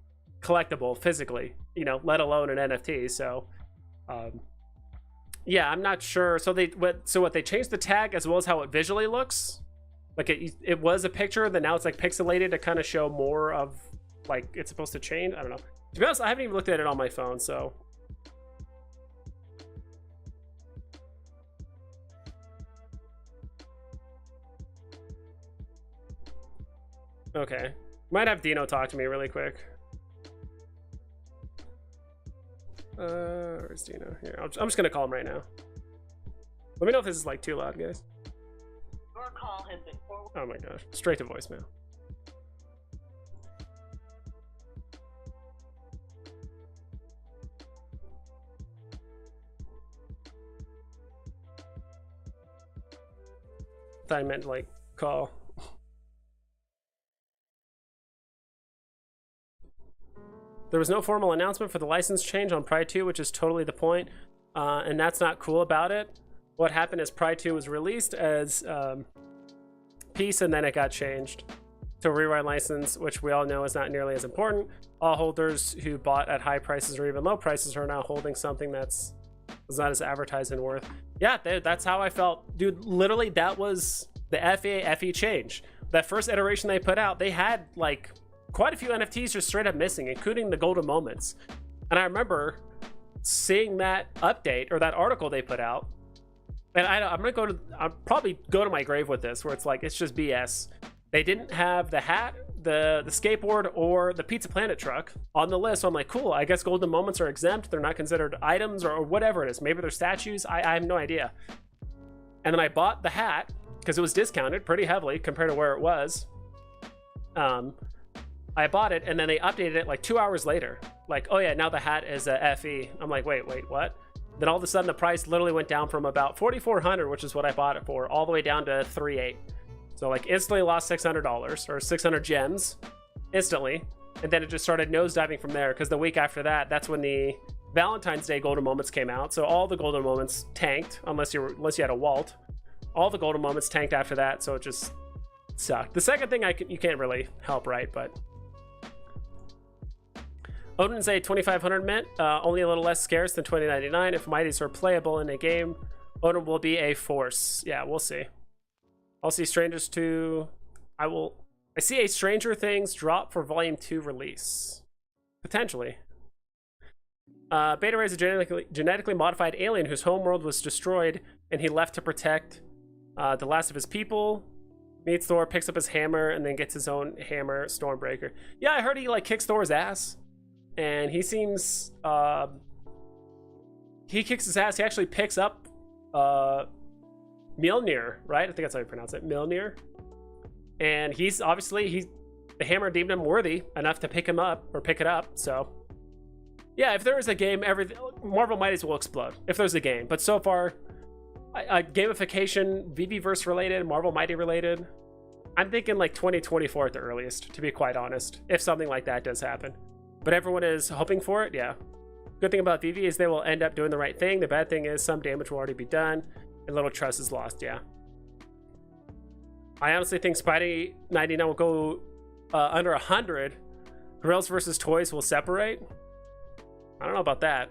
collectible physically, you know, let alone an NFT. So yeah, I'm not sure. So what they changed the tag as well as how it visually looks. Like it was a picture, then now it's like pixelated to kind of show more of like it's supposed to change. I don't know. To be honest, I haven't even looked at it on my phone, so. Okay. Might have Dino talk to me really quick. Where's Dino? Here, I'm just gonna call him right now. Let me know if this is like too loud, guys. Your call has been forwarded. Oh my gosh, straight to voicemail. Thought I meant like call. There was no formal announcement for the license change on Pride 2, which is totally the point, and that's not cool about it. What happened is Pride 2 was released as piece, and then it got changed to a rewrite license, which we all know is not nearly as important. All holders who bought at high prices or even low prices are now holding something that's not as advertised and worth. Yeah, that's how I felt. Dude, literally, that was the FE change. That first iteration they put out, they had like quite a few NFTs just straight up missing, including the golden moments. And I remember seeing that update or that article they put out, and I'll probably go to my grave with this, where it's like, it's just BS. They didn't have the hat, the skateboard, or the Pizza Planet truck on the list. So I'm like, cool, I guess golden moments are exempt. They're not considered items or whatever it is. Maybe they're statues. I have no idea. And then I bought the hat because it was discounted pretty heavily compared to where it was. I bought it, and then they updated it like 2 hours later. Like, oh yeah, now the hat is a FE. I'm like, wait, what? Then all of a sudden the price literally went down from about $4,400, which is what I bought it for, all the way down to $3,800. So like instantly lost $600 or 600 gems instantly. And then it just started nosediving from there, because the week after that, that's when the Valentine's Day golden moments came out. So all the golden moments tanked, unless you had a Walt. All the golden moments tanked after that, so it just sucked. The second thing you can't really help, right? But Odin's a 2500 mint, only a little less scarce than 2099. If Mighties are playable in a game, Odin will be a force. Yeah, we'll see. I'll see Strangers 2. I see a Stranger Things drop for Volume 2 release. Potentially. Beta Ray is a genetically modified alien whose homeworld was destroyed, and he left to protect the last of his people. Meets Thor, picks up his hammer, and then gets his own hammer, Stormbreaker. Yeah, I heard he like kicks Thor's ass, and he seems he kicks his ass. He actually picks up Mjolnir, right? I think that's how you pronounce it, Mjolnir. And he's obviously the hammer deemed him worthy enough to pick it up. So yeah, if there is a game, Marvel might as well explode if there's a game. But so far, gamification, VVverse related, Marvel Mighty related, I'm thinking like 2024 at the earliest, to be quite honest, if something like that does happen. But everyone is hoping for it, yeah. Good thing about VV is they will end up doing the right thing. The bad thing is some damage will already be done, and little trust is lost, yeah. I honestly think Spidey 99 will go under 100. Grills versus toys will separate. I don't know about that.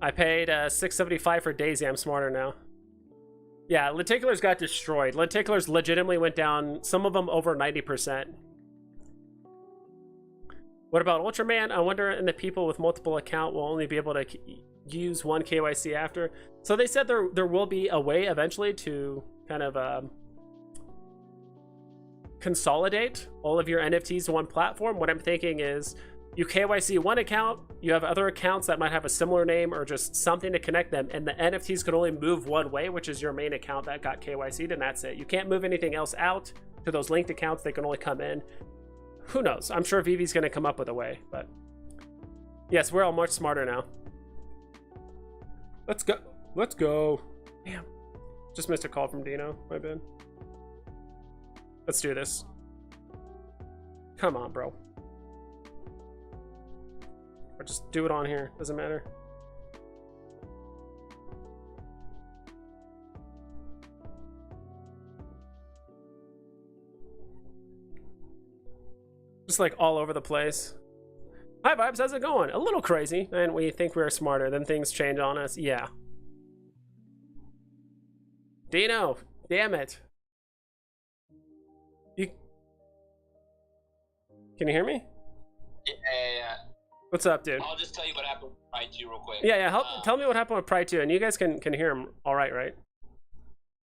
I paid $6.75 for Daisy. I'm smarter now. Yeah, lenticulars got destroyed. Lenticulars legitimately went down, some of them over 90%. What about Ultraman? I wonder if the people with multiple account will only be able to use one KYC after. So they said there will be a way eventually to kind of consolidate all of your NFTs to one platform. What I'm thinking is you KYC one account, you have other accounts that might have a similar name or just something to connect them, and the NFTs can only move one way, which is your main account that got KYC'd, and that's it. You can't move anything else out to those linked accounts. They can only come in. Who knows? I'm sure Vivi's going to come up with a way, but yes, we're all much smarter now. Let's go. Let's go. Damn. Just missed a call from Dino. My bad. Let's do this. Come on, bro. Or just do it on here. Doesn't matter. Just like all over the place. Hi, Vibes. How's it going? A little crazy. And we think we're smarter. Then things change on us. Yeah. Dino. Damn it. Can you hear me? Yeah. What's up, dude? I'll just tell you what happened with Pride 2 real quick. Yeah. Tell me what happened with Pride 2, and you guys can hear him all right, right?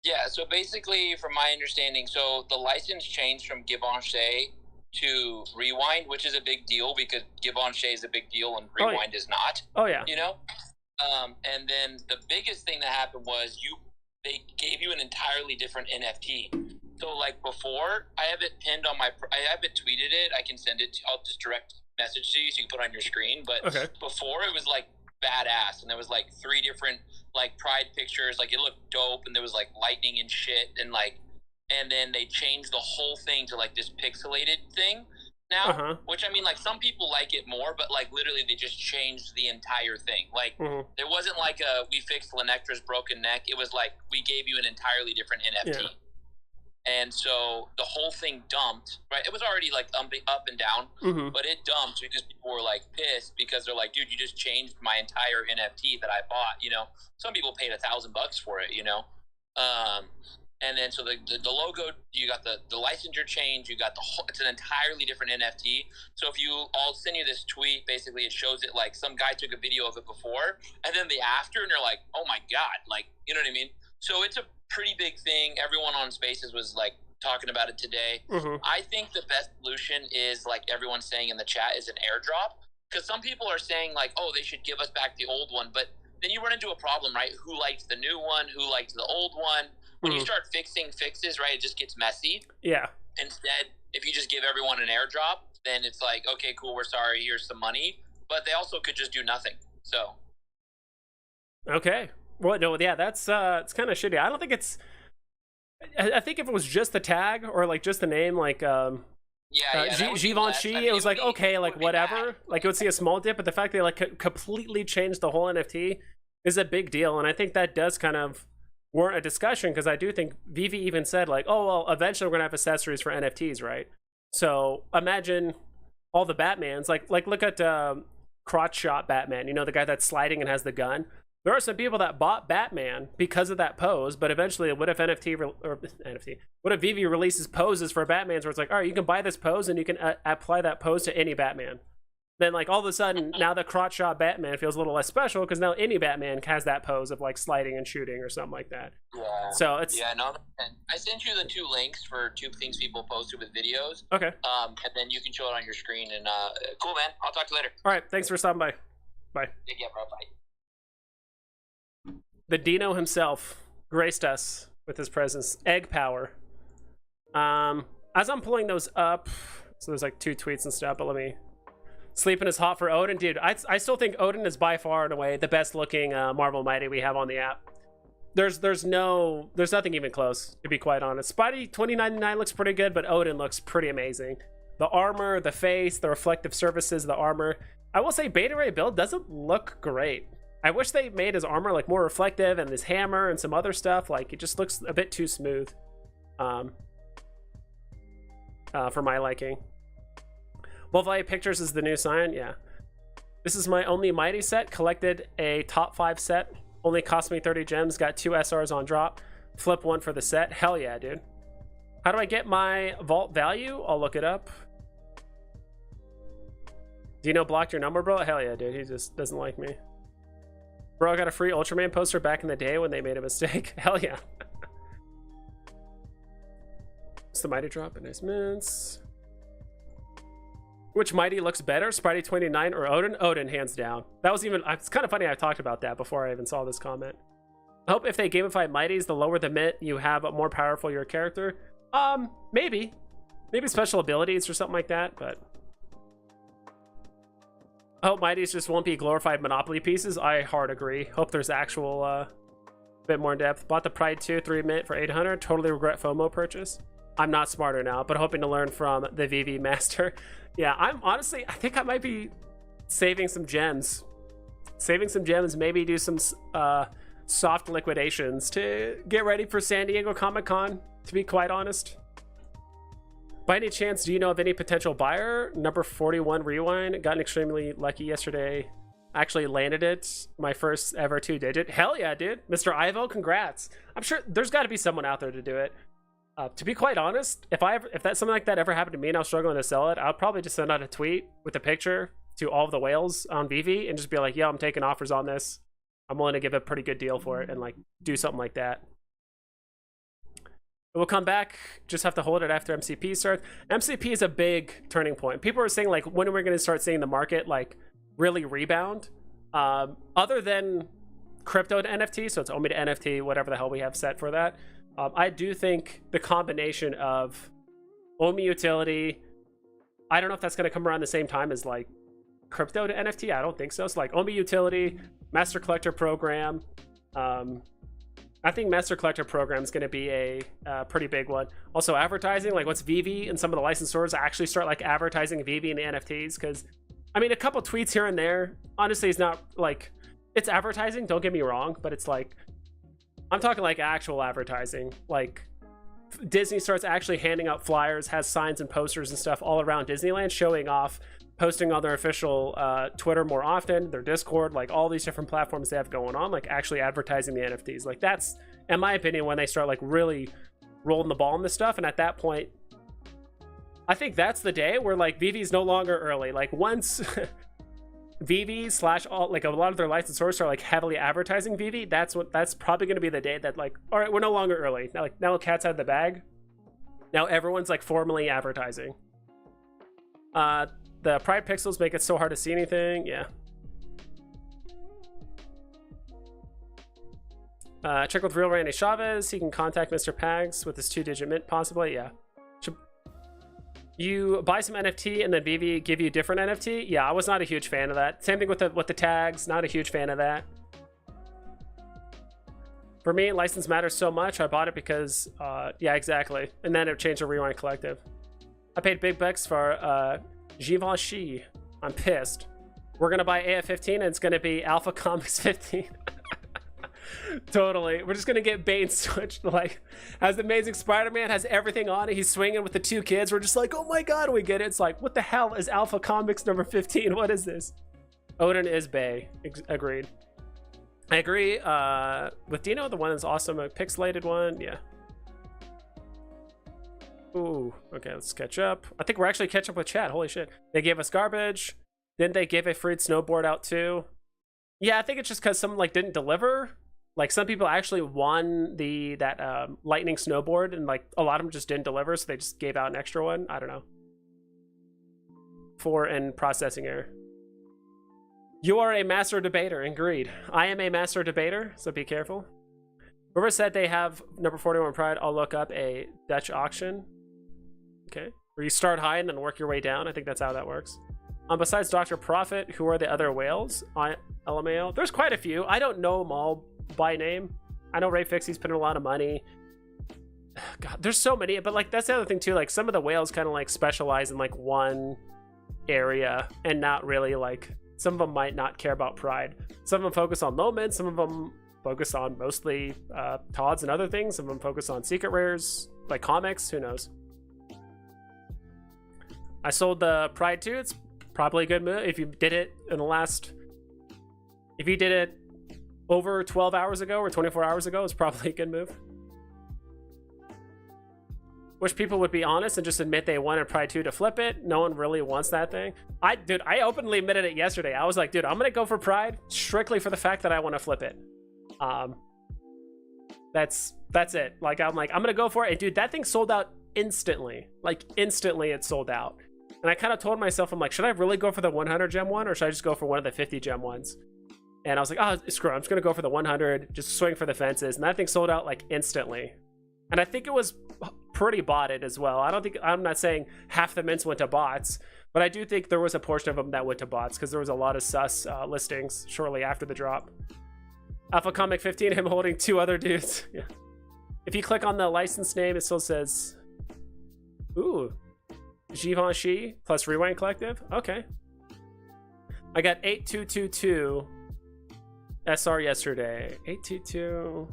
Yeah, so basically, from my understanding, so the license changed from Givenchy to Rewind, which is a big deal because Givenchy is a big deal and Rewind is not. Oh, yeah. You know? And then the biggest thing that happened was they gave you an entirely different NFT. So, like, before, I have it pinned on I haven't tweeted it. I can send it I'll just direct message to you so you can put it on your screen. But okay. Before, it was, like, badass. And there was, like, 3 different, like, Pride pictures. Like, it looked dope. And there was, like, lightning and shit. And, like, and then they changed the whole thing to, like, this pixelated thing now. Which, I mean, like, some people like it more. But, like, literally, they just changed the entire thing. Like, there wasn't, like, we fixed Lenectra's broken neck. It was, like, we gave you an entirely different NFT. Yeah. And so the whole thing dumped, right? It was already like up and down, but it dumped because people were like pissed because they're like, dude, you just changed my entire NFT that I bought, you know? Some people paid $1,000 for it, you know? And then so the logo, you got the licensure change, you got the whole, it's an entirely different NFT. So if I'll send you this tweet, basically it shows it like some guy took a video of it before and then the after, and you're like, oh my God, like, you know what I mean? So it's a pretty big thing. Everyone on Spaces was like talking about it today. I think the best solution is, like everyone's saying in the chat, is an airdrop. Because some people are saying like, oh, they should give us back the old one. But then you run into a problem, right? Who likes the new one? Who likes the old one? When you start fixing fixes, right, it just gets messy. Yeah. Instead, if you just give everyone an airdrop, then it's like, okay, cool, we're sorry, here's some money. But they also could just do nothing. So. Okay. Well, no, yeah, that's it's kind of shitty. I don't think it's. I think if it was just the tag or like just the name, like Givenchy, it was like okay, like whatever, like it would see a small dip. But the fact they like completely changed the whole NFT is a big deal, and I think that does kind of warrant a discussion because I do think Vivi even said like, oh well, eventually we're gonna have accessories for NFTs, right? So imagine all the Batmans, like look at crotch shot Batman, you know, the guy that's sliding and has the gun. There are some people that bought Batman because of that pose, but eventually, what if NFT? What if Veve releases poses for Batmans where it's like, all right, you can buy this pose and you can apply that pose to any Batman. Then, like, all of a sudden, now the crotch shot Batman feels a little less special because now any Batman has that pose of, like, sliding and shooting or something like that. Yeah. So it's... Yeah, no, I sent you the 2 links for 2 things people posted with videos. Okay. And then you can show it on your screen. And cool, man. I'll talk to you later. All right. Thanks for stopping by. Bye. Yeah, bro. Bye. The Dino himself graced us with his presence. Egg power. As I'm pulling those up, so there's, like, 2 tweets and stuff, but let me... Sleeping is hot for Odin. Dude, I still think Odin is by far and away the best looking Marvel Mighty we have on the app. There's nothing even close, to be quite honest. Spidey 2099 looks pretty good, but Odin looks pretty amazing. The armor, the face, the reflective surfaces of the armor. I will say Beta Ray build doesn't look great. I wish they made his armor like more reflective and his hammer and some other stuff. Like, it just looks a bit too smooth for my liking. Wolfeye Pictures is the new sign. Yeah. This is my only Mighty set. Collected a top 5 set. Only cost me 30 gems. Got 2 SRs on drop. Flip 1 for the set. Hell yeah, dude. How do I get my vault value? I'll look it up. Dino blocked your number, bro? Hell yeah, dude. He just doesn't like me. Bro, I got a free Ultraman poster back in the day when they made a mistake. Hell yeah. It's the Mighty drop. Nice mints. Which Mighty looks better, Spidey 29 or Odin? Odin, hands down. That was even... It's kind of funny I talked about that before I even saw this comment. I hope if they gamify Mighties, the lower the mint, you have a more powerful your character. Maybe. Maybe special abilities or something like that, but... I hope Mighties just won't be glorified Monopoly pieces. I hard agree. Hope there's actual bit more in depth. Bought the Pride 2 3 mint for 800. Totally regret FOMO purchase. I'm not smarter now, but hoping to learn from the Veve master. Yeah, I'm honestly, I think I might be saving some gems. Maybe do some soft liquidations to get ready for San Diego Comic-Con, to be quite honest. By any chance, do you know of any potential buyer? Number 41 Rewind. Got extremely lucky yesterday. Actually landed it. My first ever 2-digit. Hell yeah, dude. Mr. Ivo, congrats. I'm sure there's got to be someone out there to do it. To be quite honest, if that something like that ever happened to me and I was struggling to sell it, I'll probably just send out a tweet with a picture to all of the whales on Veve and just be like, "Yo, I'm taking offers on this. I'm willing to give a pretty good deal for it," and like do something like that. We'll come back. Just have to hold it after MCP starts. MCP is a big turning point. People are saying like, when are we going to start seeing the market like really rebound? Other than crypto to NFT, so it's OMI to NFT, whatever the hell we have set for that. I do think the combination of OMI utility, I don't know if that's going to come around the same time as like crypto to NFT. I don't think so. So like OMI utility, master collector program. I think master collector program is going to be a pretty big one. Also advertising, like what's Veve and some of the licensors actually start like advertising Veve and the NFTs. Because I mean, a couple tweets here and there, honestly, is not like, it's advertising. Don't get me wrong, but it's like, I'm talking like actual advertising. Like Disney starts actually handing out flyers, has signs and posters and stuff all around Disneyland, showing off, posting on their official Twitter more often, their Discord, like all these different platforms they have going on, like actually advertising the NFTs. Like that's, in my opinion, when they start like really rolling the ball on this stuff. And at that point, I think that's the day where like Veve's no longer early. Like once Veve / all, like a lot of their licensors are like heavily advertising Veve, that's probably going to be the day that like, all right, we're no longer early. Now, like now the cat's out of the bag. Now everyone's like formally advertising. The Pride pixels make it so hard to see anything. Yeah. Check with real Randy Chavez. He can contact Mr. Pags with his 2-digit mint, possibly. Yeah. You buy some NFT and then Veve give you different NFT. Yeah, I was not a huge fan of that. Same thing with the tags. Not a huge fan of that. For me, license matters so much. I bought it because, yeah, exactly. And then it changed to Rewind Collective. I paid big bucks for Givenchy. I'm pissed. We're gonna buy AF15 and it's gonna be Alpha Comics 15. Totally. We're just gonna get bait and switched. Like, has the Amazing Spider-Man, has everything on it. He's swinging with the 2 kids. We're just like, oh my god, we get it. It's like, what the hell is Alpha Comics number 15? What is this? Odin is Bay. Agreed. I agree with Dino. The one that's awesome, a pixelated one. Yeah. Ooh, okay, let's catch up. I think we're actually catching up with chat. Holy shit. They gave us garbage. Then they gave a free snowboard out too. Yeah, I think it's just because some like didn't deliver. Like some people actually won that lightning snowboard, and like a lot of them just didn't deliver, so they just gave out an extra one. I don't know. For in processing error. You are a master debater. Agreed. I am a master debater, so be careful. Whoever said they have number 41 Pride, I'll look up a Dutch auction. Okay. Where you start high and then work your way down. I think that's how that works. Besides Dr. Prophet, who are the other whales? LMAO. There's quite a few. I don't know them all by name. I know Ray Fixie's put in a lot of money. God, there's so many. But like that's the other thing too. Like some of the whales kind of like specialize in like one area and not really like. Some of them might not care about Pride. Some of them focus on moments. Some of them focus on mostly TODs and other things. Some of them focus on secret rares, like comics. Who knows? I sold the Pride 2. It's probably a good move. If you did it in the last... If you did it over 12 hours ago or 24 hours ago, it's probably a good move. Wish people would be honest and just admit they wanted Pride 2 to flip it. No one really wants that thing. Dude, I openly admitted it yesterday. I was like, dude, I'm gonna go for Pride strictly for the fact that I want to flip it. That's it. Like, I'm gonna go for it. And dude, that thing sold out instantly. Like, instantly it sold out. And I kind of told myself, I'm like, should I really go for the 100 gem one or should I just go for one of the 50 gem ones? And I was like, oh, screw it. I'm just gonna go for the 100, just swing for the fences. And that thing sold out like instantly. And I think it was pretty botted as well. I'm not saying half the mints went to bots, but I do think there was a portion of them that went to bots because there was a lot of sus listings shortly after the drop. Alpha Comic 15, him holding two other dudes. Yeah. If you click on the license name, it still says, ooh, Givenchy plus Rewind Collective. Okay. I got 8222 SR yesterday. 822.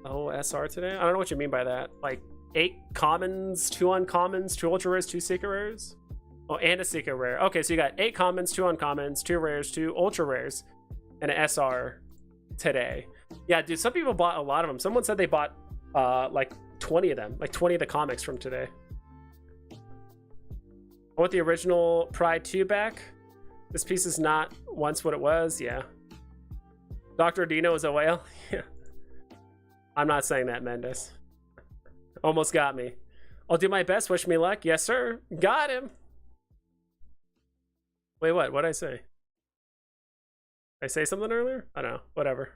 Oh, SR today? I don't know what you mean by that. Like 8 commons, 2 uncommons, 2 ultra rares, 2 secret rares? Oh, and a secret rare. Okay, so you got 8 commons, 2 uncommons, 2 rares, 2 ultra rares, and an SR today. Yeah, dude, some people bought a lot of them. Someone said they bought like 20 of them, like 20 of the comics from today. I want the original Pride 2 back. This piece is not once what it was. Yeah. Dr. Dino is a whale. Yeah. I'm not saying that, Mendes. Almost got me. I'll do my best. Wish me luck. Yes, sir. Got him. Wait, what? What'd I say? Did I say something earlier? I don't know. Whatever.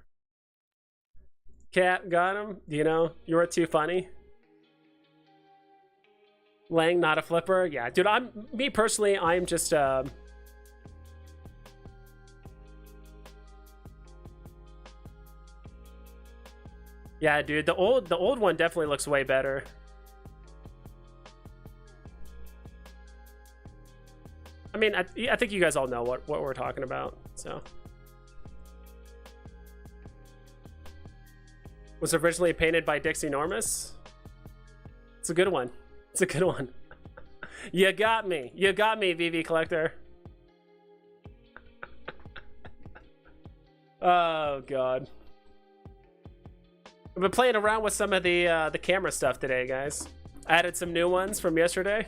Cat, got him. You know, you were too funny. Lang, not a flipper. Yeah, dude, me personally, I'm just, yeah, dude, the old one definitely looks way better. I mean, I think you guys all know what we're talking about, so. Was originally painted by Dixie Normus. It's a good one. It's a good one. You got me. You got me, VV Collector. Oh, God. I've been playing around with some of the camera stuff today, guys. I added some new ones from yesterday.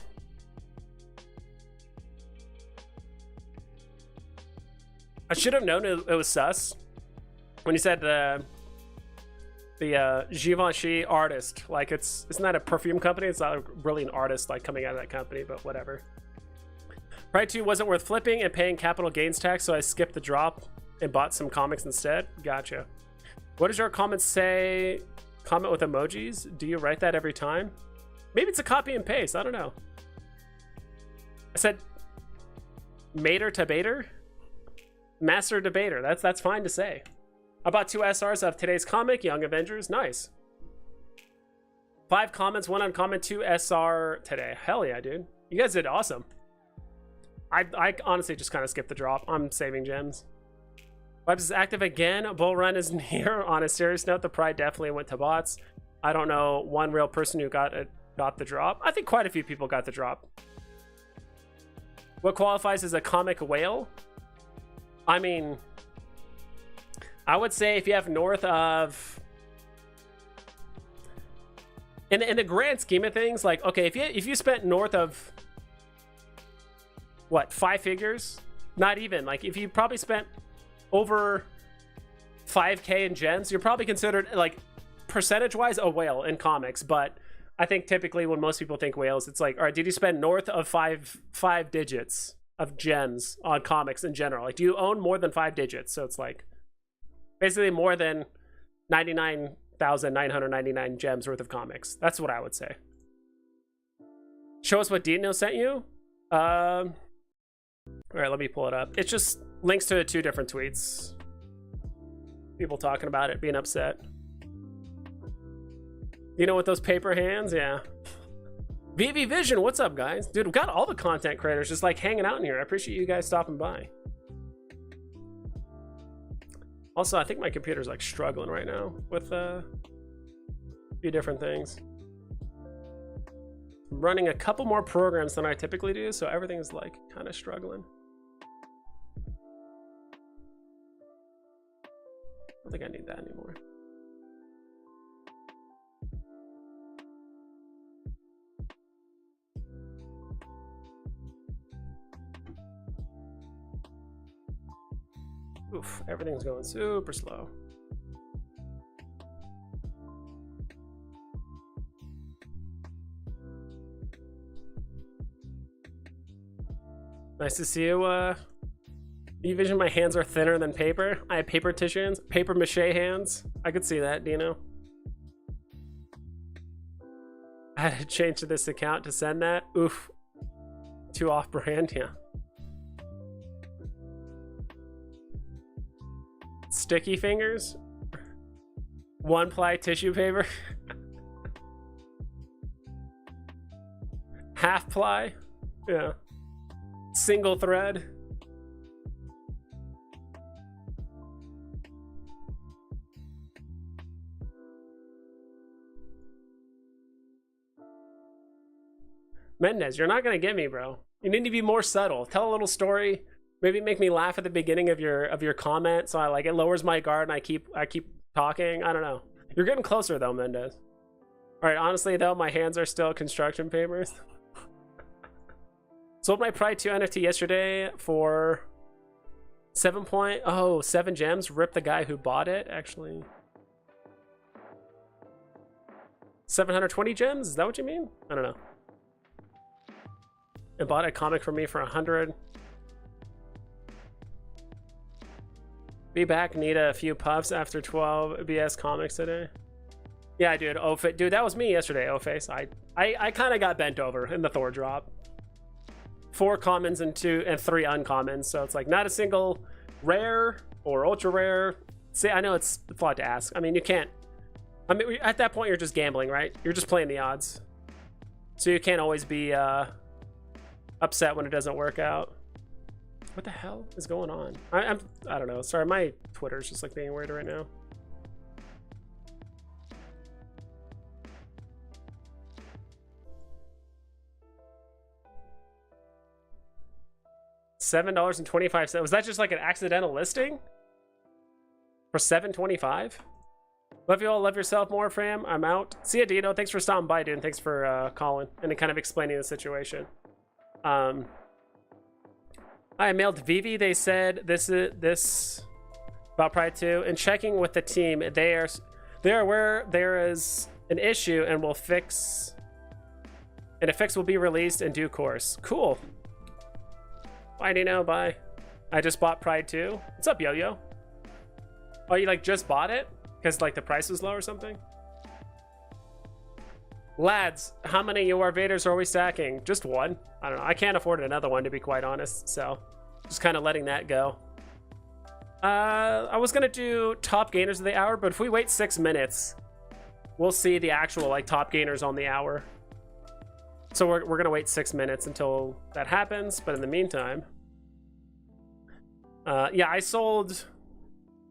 I should have known it was sus when you said the Givenchy artist. Like, isn't that a perfume company? It's not really an artist like coming out of that company, but whatever. Pride 2 wasn't worth flipping and paying capital gains tax, so I skipped the drop and bought some comics instead. Gotcha. What does your comment say? Comment with emojis? Do you write that every time? Maybe it's a copy and paste. I don't know. I said mater to baiter? Master debater. That's fine to say. I bought 2 SRs of today's comic, Young Avengers. Nice. 5 comments, 1 uncommon, 2 SR today. Hell yeah, dude. You guys did awesome. I honestly just kind of skipped the drop. I'm saving gems. Webs is active again. Bull run is near. On a serious note, the Pride definitely went to bots. I don't know one real person who got the drop. I think quite a few people got the drop. What qualifies as a comic whale? I mean, I would say if you have north of, in the grand scheme of things, like, okay, if you spent north of what, 5 figures, not even, like, if you probably spent over 5K in gems, you're probably considered, like, percentage wise a whale in comics. But I think typically when most people think whales, it's like, all right, did you spend north of five digits of gems on comics in general? Like, do you own more than 5 digits? So it's like basically more than 99,999 gems worth of comics. That's what I would say. Show us what Dino sent you. All right, let me pull it up. It's just links to 2 different tweets. People talking about it, being upset. You know, with those paper hands, yeah. Veve Vision, what's up, guys? Dude, we've got all the content creators just like hanging out in here. I appreciate you guys stopping by. Also, I think my computer's like struggling right now with a few different things. I'm running a couple more programs than I typically do, so everything's like kind of struggling. I don't think I need that anymore. Oof, everything's going super slow. Nice to see you, you vision my hands are thinner than paper. I have paper tissue hands, paper mache hands. I could see that, Dino. I had to change to this account to send that. Oof. Too off-brand, yeah. Sticky fingers. 1-ply tissue paper. Half-ply. Yeah. Single thread. Mendez, you're not gonna get me, bro. You need to be more subtle. Tell a little story. Maybe make me laugh at the beginning of your comment, so I like it lowers my guard and I keep talking. I don't know. You're getting closer though, Mendez. All right, honestly though, my hands are still construction papers. Sold my Pride 2 NFT yesterday for 7 gems. Rip the guy who bought it. Actually, 720 gems. Is that what you mean? I don't know. It bought a comic for me for 100. Be back. Need a few puffs after 12 BS comics today. Yeah, dude. Dude, that was me yesterday. O-Face. I kind of got bent over in the Thor drop. 4 commons and 3 uncommons. So it's like not a single rare or ultra rare. See, I know it's a lot to ask. I mean, you can't. I mean, at that point, you're just gambling, right? You're just playing the odds. So you can't always be upset when it doesn't work out. What the hell is going on? I don't know. Sorry, my Twitter's just like being weird right now. $7.25. Was that just like an accidental listing? For $7.25? Love you all. Love yourself more, fam. I'm out. See ya, Dino. Thanks for stopping by, dude. And thanks for calling and kind of explaining the situation. I mailed Veve. They said this about Pride 2. And checking with the team, they are aware there is an issue and will fix. And a fix will be released in due course. Cool. Bye, Dino. Bye. I just bought Pride 2. What's up, Yo-Yo? Oh, you like just bought it? Because like the price was low or something? Lads, how many UR Vaders are we stacking? Just one. I don't know. I can't afford another one, to be quite honest. So just kind of letting that go. I was going to do top gainers of the hour, but if we wait 6 minutes, we'll see the actual like top gainers on the hour. So we're going to wait 6 minutes until that happens. But in the meantime, yeah, I sold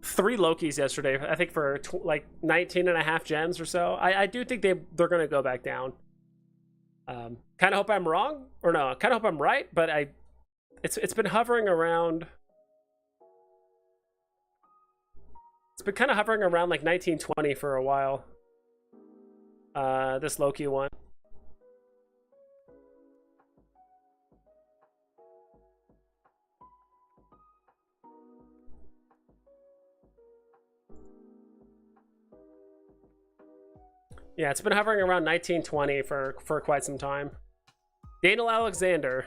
3 Lokis yesterday, I think for like 19.5 gems or so. I do think they're going to go back down. Kind of hope I'm wrong, or no, kind of hope I'm right, but it's been hovering around It's been kind of hovering around like 1920 for a while. This Loki one. Yeah, it's been hovering around 1920 for quite some time. Daniel Alexander.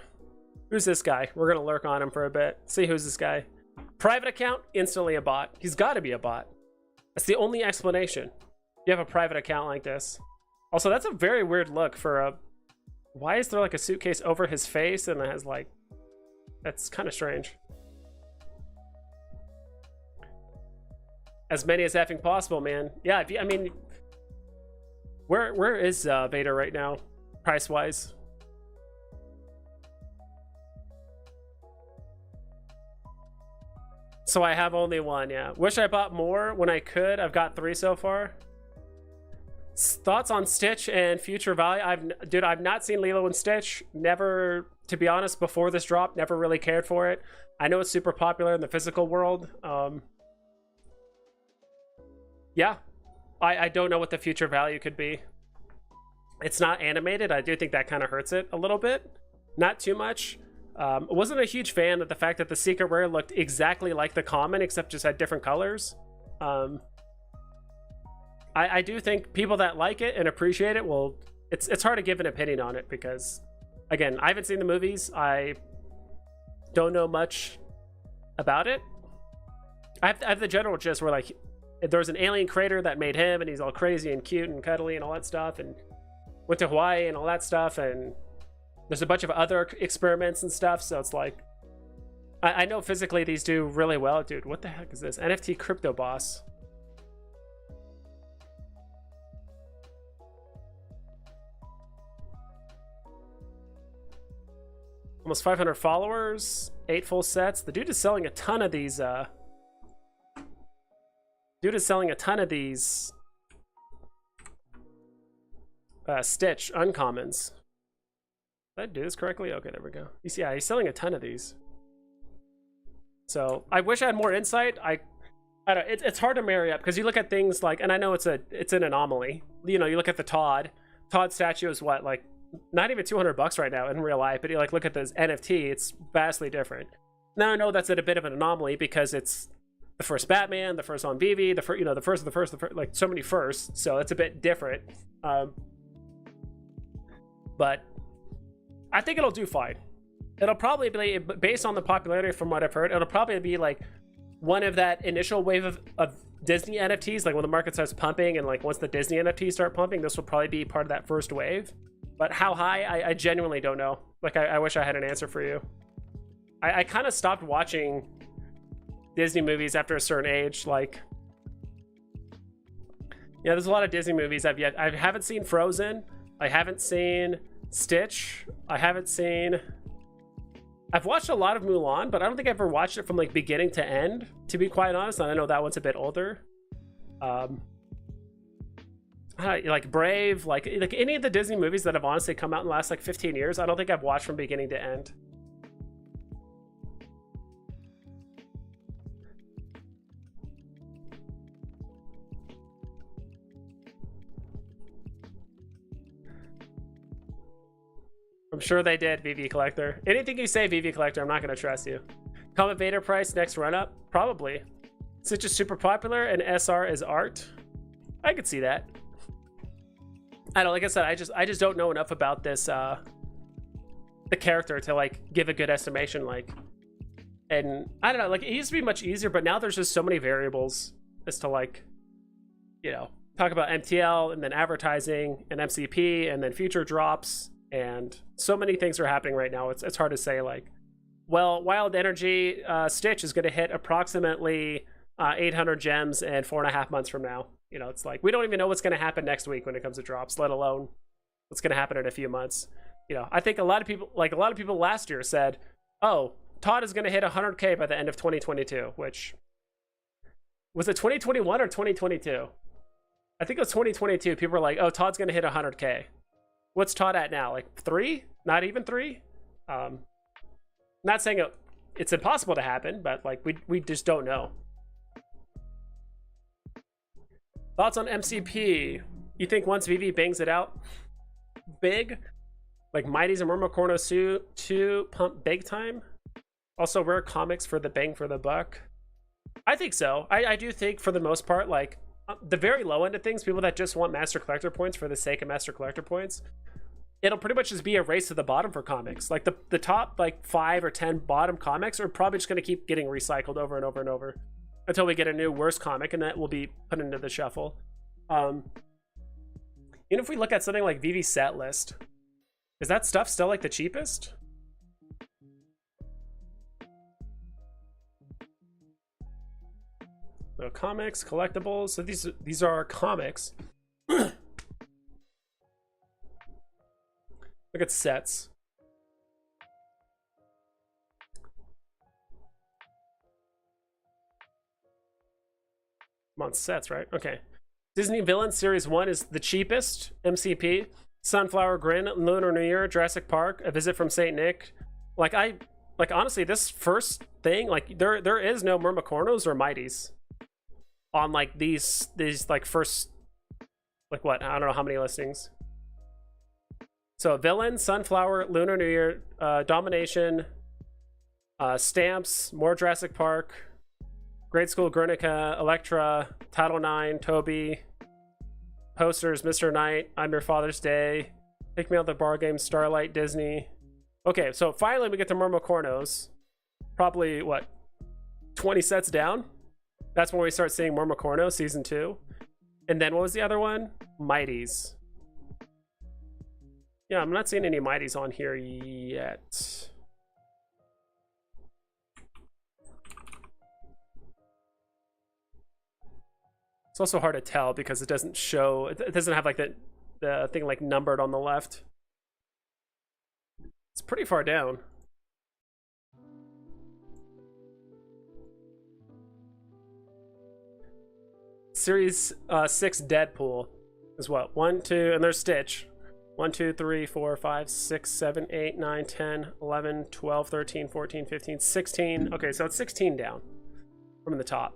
Who's this guy? We're going to lurk on him for a bit. See who's this guy. Private account, instantly a bot. He's got to be a bot. That's the only explanation. You have a private account like this. Also, that's a very weird look for a... Why is there like a suitcase over his face and it has like... That's kind of strange. As many as effing possible, man. Yeah, if you, I mean... Where is Vader right now, price-wise? So I have only one, yeah. Wish I bought more when I could. I've got 3 so far. Thoughts on Stitch and future value? Dude, I've not seen Lilo and Stitch. Never, to be honest, before this drop, never really cared for it. I know it's super popular in the physical world. Yeah. I don't know what the future value could be. It's not animated. I do think that kind of hurts it a little bit. Not too much. I wasn't a huge fan of the fact that the secret rare looked exactly like the common, except just had different colors. I do think people that like it and appreciate it will... It's hard to give an opinion on it because, again, I haven't seen the movies. I don't know much about it. I have the general gist where, like, there's an alien creator that made him and he's all crazy and cute and cuddly and all that stuff and went to Hawaii and all that stuff, and there's a bunch of other experiments and stuff, so it's like I know physically these do really well. Dude, what the heck is this? NFT crypto boss. Almost 500 followers, 8 full sets. The dude is selling a ton of these Stitch uncommons. Did I do this correctly? Okay, there we go. Yeah, he's selling a ton of these. So I wish I had more insight. I don't know, it's hard to marry up because you look at things like, and I know it's an anomaly. You know, you look at the Todd statue is what, like not even $200 right now in real life, but you like look at this NFT, it's vastly different. Now I know that's a bit of an anomaly because it's the first Batman, the first on Veve, the first, like so many firsts, so it's a bit different. But I think it'll do fine. It'll probably be, based on the popularity from what I've heard, it'll probably be like one of that initial wave of Disney NFTs, like when the market starts pumping and like once the Disney NFTs start pumping, this will probably be part of that first wave. But how high, I genuinely don't know. Like I wish I had an answer for you. I kind of stopped watching Disney movies after a certain age. Like, yeah, there's a lot of Disney movies I haven't seen. Frozen. I haven't seen Stitch. I've watched a lot of Mulan, but I don't think I've ever watched it from like beginning to end, to be quite honest. And I know that one's a bit older. Like Brave, like any of the Disney movies that have honestly come out in the last like 15 years, I don't think I've watched from beginning to end. I'm sure they did, VV Collector. Anything you say, VV Collector, I'm not going to trust you. Comment Vader price next run up? Probably. Stitch is super popular and SR is art. I could see that. I don't know, like I said, I just don't know enough about this the character to like give a good estimation. Like, and I don't know, like it used to be much easier, but now there's just so many variables as to like, you know, talk about MTL and then advertising and MCP and then future drops. And so many things are happening right now. It's hard to say like, well, Wild Energy Stitch is going to hit approximately 800 gems in 4.5 months from now. You know, it's like we don't even know what's going to happen next week when it comes to drops, let alone what's going to happen in a few months. You know, I think a lot of people last year said, "Oh, Todd is going to hit 100K by the end of 2022." Which was it 2021 or 2022? I think it was 2022. People were like, "Oh, Todd's going to hit 100K." What's Todd at now? Like 3? Not even 3? Not saying it's impossible to happen, but like we just don't know. Thoughts on MCP? You think once Veve bangs it out big, like Mighty's and Murmucorno 2 pump big time? Also rare comics for the bang for the buck? I think so. I do think for the most part, like the very low end of things, people that just want Master Collector points for the sake of Master Collector points, it'll pretty much just be a race to the bottom for comics. Like the top like 5 or 10 bottom comics are probably just going to keep getting recycled over and over and over until we get a new worse comic, and that will be put into the shuffle. Even if we look at something like Veve set list, is that stuff still like the cheapest? So comics, collectibles. So these are our comics. Look at sets. I'm on sets, right? Okay. Disney Villain Series 1 is the cheapest MCP. Sunflower Grin, Lunar New Year, Jurassic Park, A Visit from St. Nick. Like honestly, this first thing, like there is no Murmucornos or Mighties on like these like first, like what, I don't know how many listings. So Villain, Sunflower, Lunar New Year, Domination, Stamps, more Jurassic Park, Grade School Guernica, Electra, Title IX, Toby, posters, Mr. Knight, I'm Your Father's Day, Take Me Out the Bar Game, Starlight, Disney. Okay, so finally we get to Murmucornos. Probably, what, 20 sets down? That's when we start seeing Murmucorno Season 2. And then what was the other one? Mighties. Yeah, I'm not seeing any Mighties on here yet. It's also hard to tell because it doesn't show, it doesn't have like the thing like numbered on the left. It's pretty far down. Series 6 Deadpool is what? 1, 2, and there's Stitch. 1, 2, 3, 4, 5, 6, 7, 8, 9, 10, 11, 12, 13, 14, 15, 16. Okay, so it's 16 down from the top.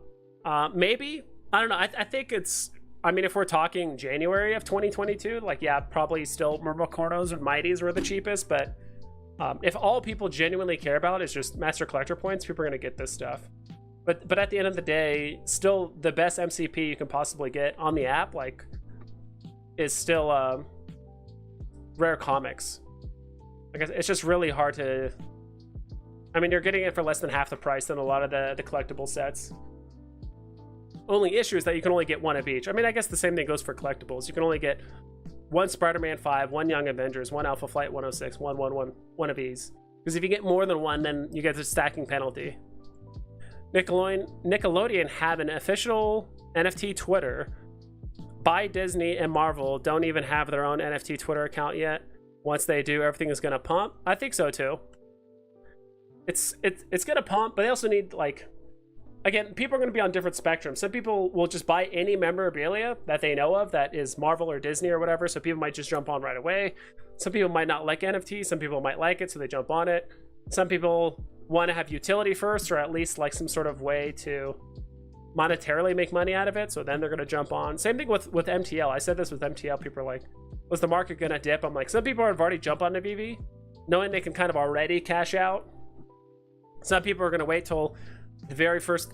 Maybe, I don't know. I think it's, I mean, if we're talking January of 2022, like, yeah, probably still Murmucornos or Mighties were the cheapest, but if all people genuinely care about is just Master Collector points, people are going to get this stuff. But at the end of the day, still the best MCP you can possibly get on the app, like, is still rare comics. I guess it's just really hard to, I mean, you're getting it for less than half the price than a lot of the collectible sets. Only issue is that you can only get one of each. I mean, I guess the same thing goes for collectibles. You can only get one Spider-Man 5, one Young Avengers, one Alpha Flight 106, one of these. Because if you get more than one, then you get the stacking penalty. Nickelodeon have an official NFT Twitter. By Disney and Marvel don't even have their own NFT Twitter account yet. Once they do, everything is gonna pump. I think so too. It's gonna pump, but they also need, like, again, people are gonna be on different spectrums. Some people will just buy any memorabilia that they know of that is Marvel or Disney or whatever, so people might just jump on right away. Some people might not like NFT, some people might like it, so they jump on it. Some people want to have utility first, or at least like some sort of way to monetarily make money out of it, so then they're going to jump on. Same thing with MTL. I said this with MTL. People are like, was the market going to dip? I'm like, some people have already jumped onto Veve knowing they can kind of already cash out. Some people are going to wait till the very first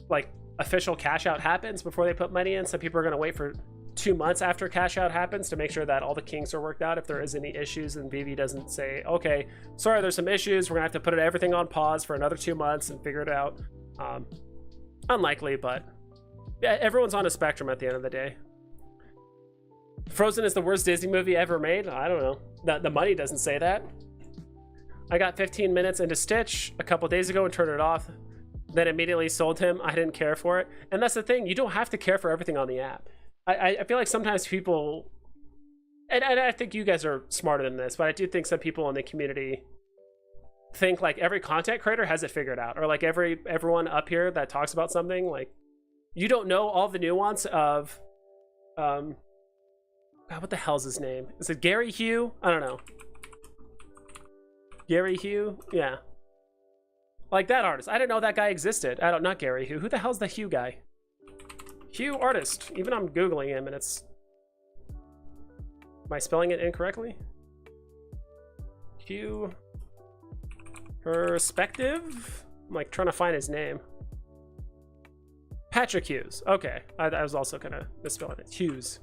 like official cash out happens before they put money in. Some people are going to wait for 2 months after cash out happens to make sure that all the kinks are worked out if there is any issues, and Veve doesn't say, okay, sorry, there's some issues, we're gonna have to put everything on pause for another 2 months and figure it out. Unlikely, but yeah, everyone's on a spectrum at the end of the day. Frozen is the worst Disney movie ever made. I don't know, the money doesn't say that. I got 15 minutes into Stitch a couple days ago and turned it off, then immediately sold him. I didn't care for it. And that's the thing, you don't have to care for everything on the app. I feel like sometimes people, and I think you guys are smarter than this, but I do think some people in the community think like every content creator has it figured out, or like everyone up here that talks about something, like, you don't know all the nuance of God, what the hell's his name? Is it Gary Hugh? I don't know. Gary Hugh? Yeah. Like that artist. I didn't know that guy existed. Not Gary Hugh. Who the hell's the Hugh guy? Hugh Artist. Even I'm Googling him and it's... Am I spelling it incorrectly? Hugh... Perspective? I'm like trying to find his name. Patrick Hughes. Okay. I was also kind of misspelling it. Hughes.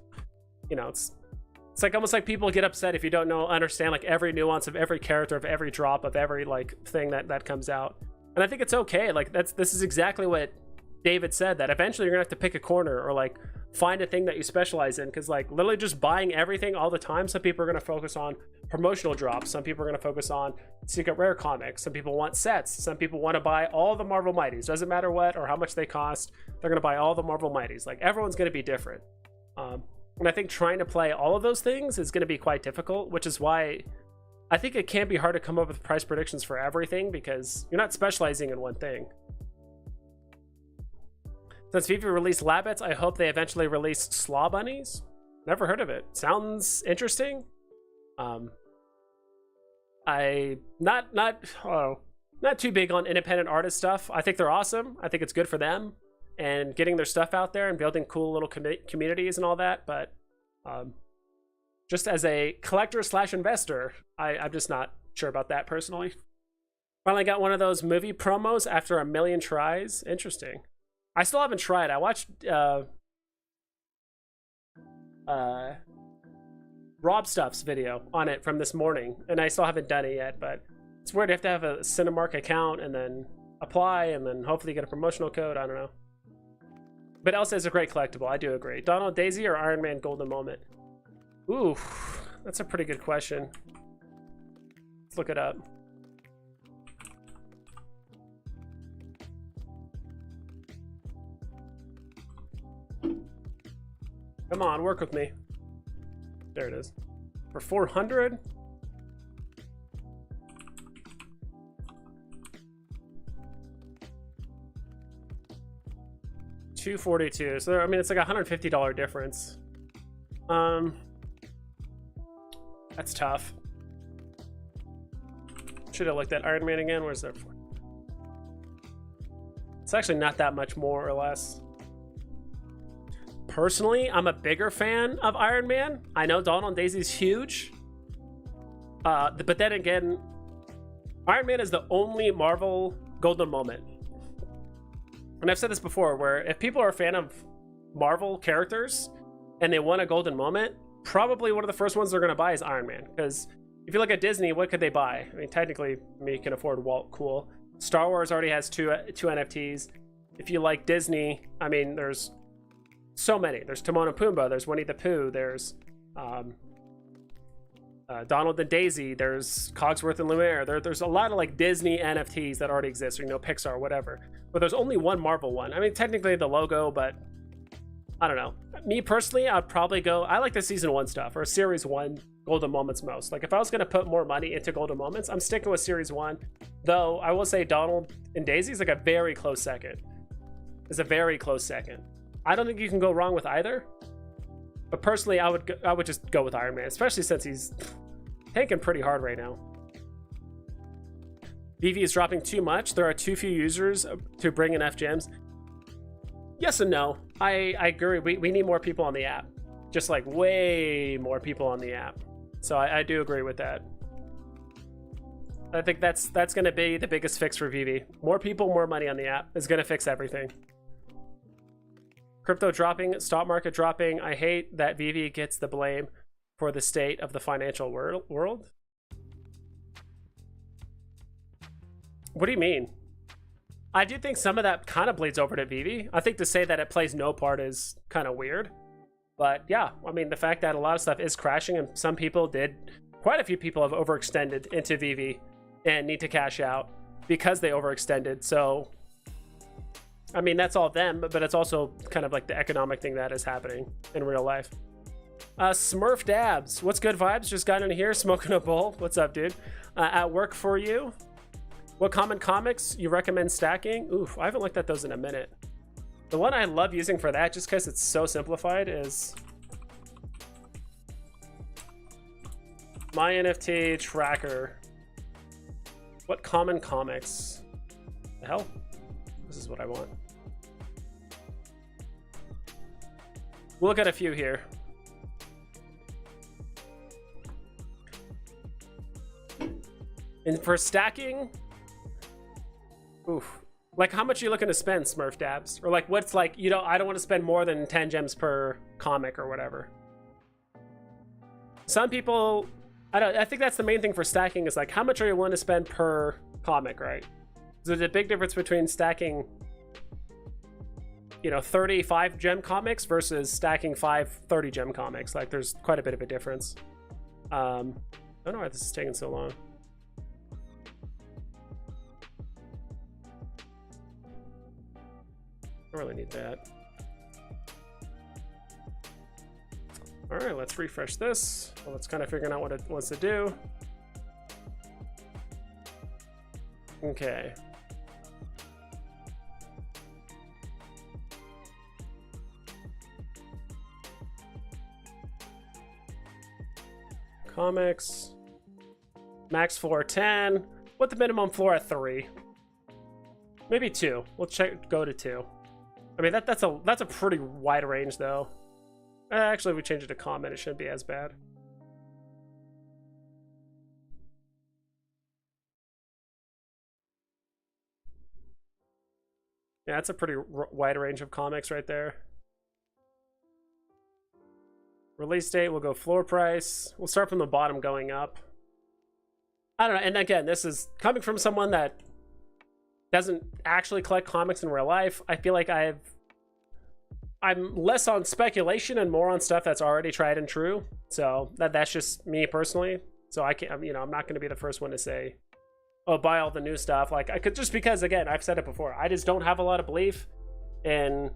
You know, it's like almost like people get upset if you don't understand like every nuance of every character, of every drop, of every like thing that comes out. And I think it's okay. Like this is exactly what David said, that eventually you're gonna have to pick a corner or like find a thing that you specialize in, because like literally just buying everything all the time, some people are going to focus on promotional drops, some people are going to focus on secret rare comics, some people want sets, some people want to buy all the Marvel Mighties, doesn't matter what or how much they cost, they're going to buy all the Marvel Mighties. Like everyone's going to be different, and I think trying to play all of those things is going to be quite difficult, which is why I think it can be hard to come up with price predictions for everything, because you're not specializing in one thing. Since Veve released Labbits, I hope they eventually release Slaw Bunnies. Never heard of it. Sounds interesting. I not too big on independent artist stuff. I think they're awesome. I think it's good for them and getting their stuff out there and building cool little communities and all that. But just as a collector / investor, I'm just not sure about that personally. Finally got one of those movie promos after a million tries. Interesting. I still haven't tried. I watched Rob Stuff's video on it from this morning, and I still haven't done it yet, but it's weird. You have to have a Cinemark account and then apply and then hopefully get a promotional code. I don't know. But Elsa is a great collectible. I do agree. Donald Daisy or Iron Man Golden Moment? Ooh, that's a pretty good question. Let's look it up. Come on, work with me. There it is. For 400? $242. So I mean, it's like a $150 difference. That's tough. Should have looked at Iron Man again. Where's that for? It's actually not that much more or less. Personally, I'm a bigger fan of Iron Man. I know Donald Daisy's huge. But then again, Iron Man is the only Marvel Golden Moment. And I've said this before, where if people are a fan of Marvel characters and they want a Golden Moment, probably one of the first ones they're going to buy is Iron Man. Because if you look at Disney, what could they buy? I mean, technically, you can afford Walt, cool. Star Wars already has two NFTs. If you like Disney, I mean, there's so many. There's Timon and Pumbaa, there's Winnie the Pooh, there's Donald and Daisy, there's Cogsworth and Lumiere. There's a lot of like Disney NFTs that already exist, or Pixar, whatever. But there's only one Marvel one. I mean, technically the logo, but I don't know. Me personally, I'd probably go, I like the season 1 stuff, or series 1 Golden Moments most. Like if I was going to put more money into Golden Moments, I'm sticking with series 1. Though I will say Donald and Daisy is like a very close second. It's a very close second. I don't think you can go wrong with either. But personally, I would just go with Iron Man, especially since he's tanking pretty hard right now. Veve is dropping too much. There are too few users to bring in F gems. Yes and no. I agree. We need more people on the app. Just like way more people on the app. So I do agree with that. I think that's going to be the biggest fix for Veve. More people, more money on the app is going to fix everything. Crypto dropping, stock market dropping. I hate that Veve gets the blame for the state of the financial world. What do you mean? I do think some of that kind of bleeds over to Veve. I think to say that it plays no part is kind of weird. But yeah, I mean, the fact that a lot of stuff is crashing and some people quite a few people have overextended into Veve and need to cash out because they overextended. So I mean, that's all them, but it's also kind of like the economic thing that is happening in real life. Smurf Dabs, what's good vibes? Just got in here smoking a bowl. What's up, dude? At work for you. What common comics you recommend stacking? Oof, I haven't looked at those in a minute. The one I love using for that, just because it's so simplified, is my NFT tracker. What common comics? The hell? This is what I want. We'll look at a few here. And for stacking, oof. Like, how much are you looking to spend, Smurf Dabs? Or like, what's like, you know, I don't want to spend more than 10 gems per comic or whatever. Some people, I think that's the main thing for stacking is like, how much are you willing to spend per comic, right? There's a big difference between stacking, you know, 35 gem comics versus stacking 5 30 gem comics. Like, there's quite a bit of a difference. I don't know why this is taking so long. I don't really need that. All right, let's refresh this. Well, it's kind of figuring out what it wants to do. Okay. Comics. Max floor 10. Put the minimum floor at 3. Maybe 2. We'll check. Go to 2. I mean, that's a pretty wide range, though. Actually, if we change it to common, it shouldn't be as bad. Yeah, that's a pretty wide range of comics right there. Release date, we'll go floor price. We'll start from the bottom going up. I don't know, and again, this is coming from someone that doesn't actually collect comics in real life. I feel like I'm less on speculation and more on stuff that's already tried and true. So that's just me personally. So I can't, you know, I'm not going to be the first one to say, oh, buy all the new stuff. Like, I could, just because, again, I've said it before, I just don't have a lot of belief in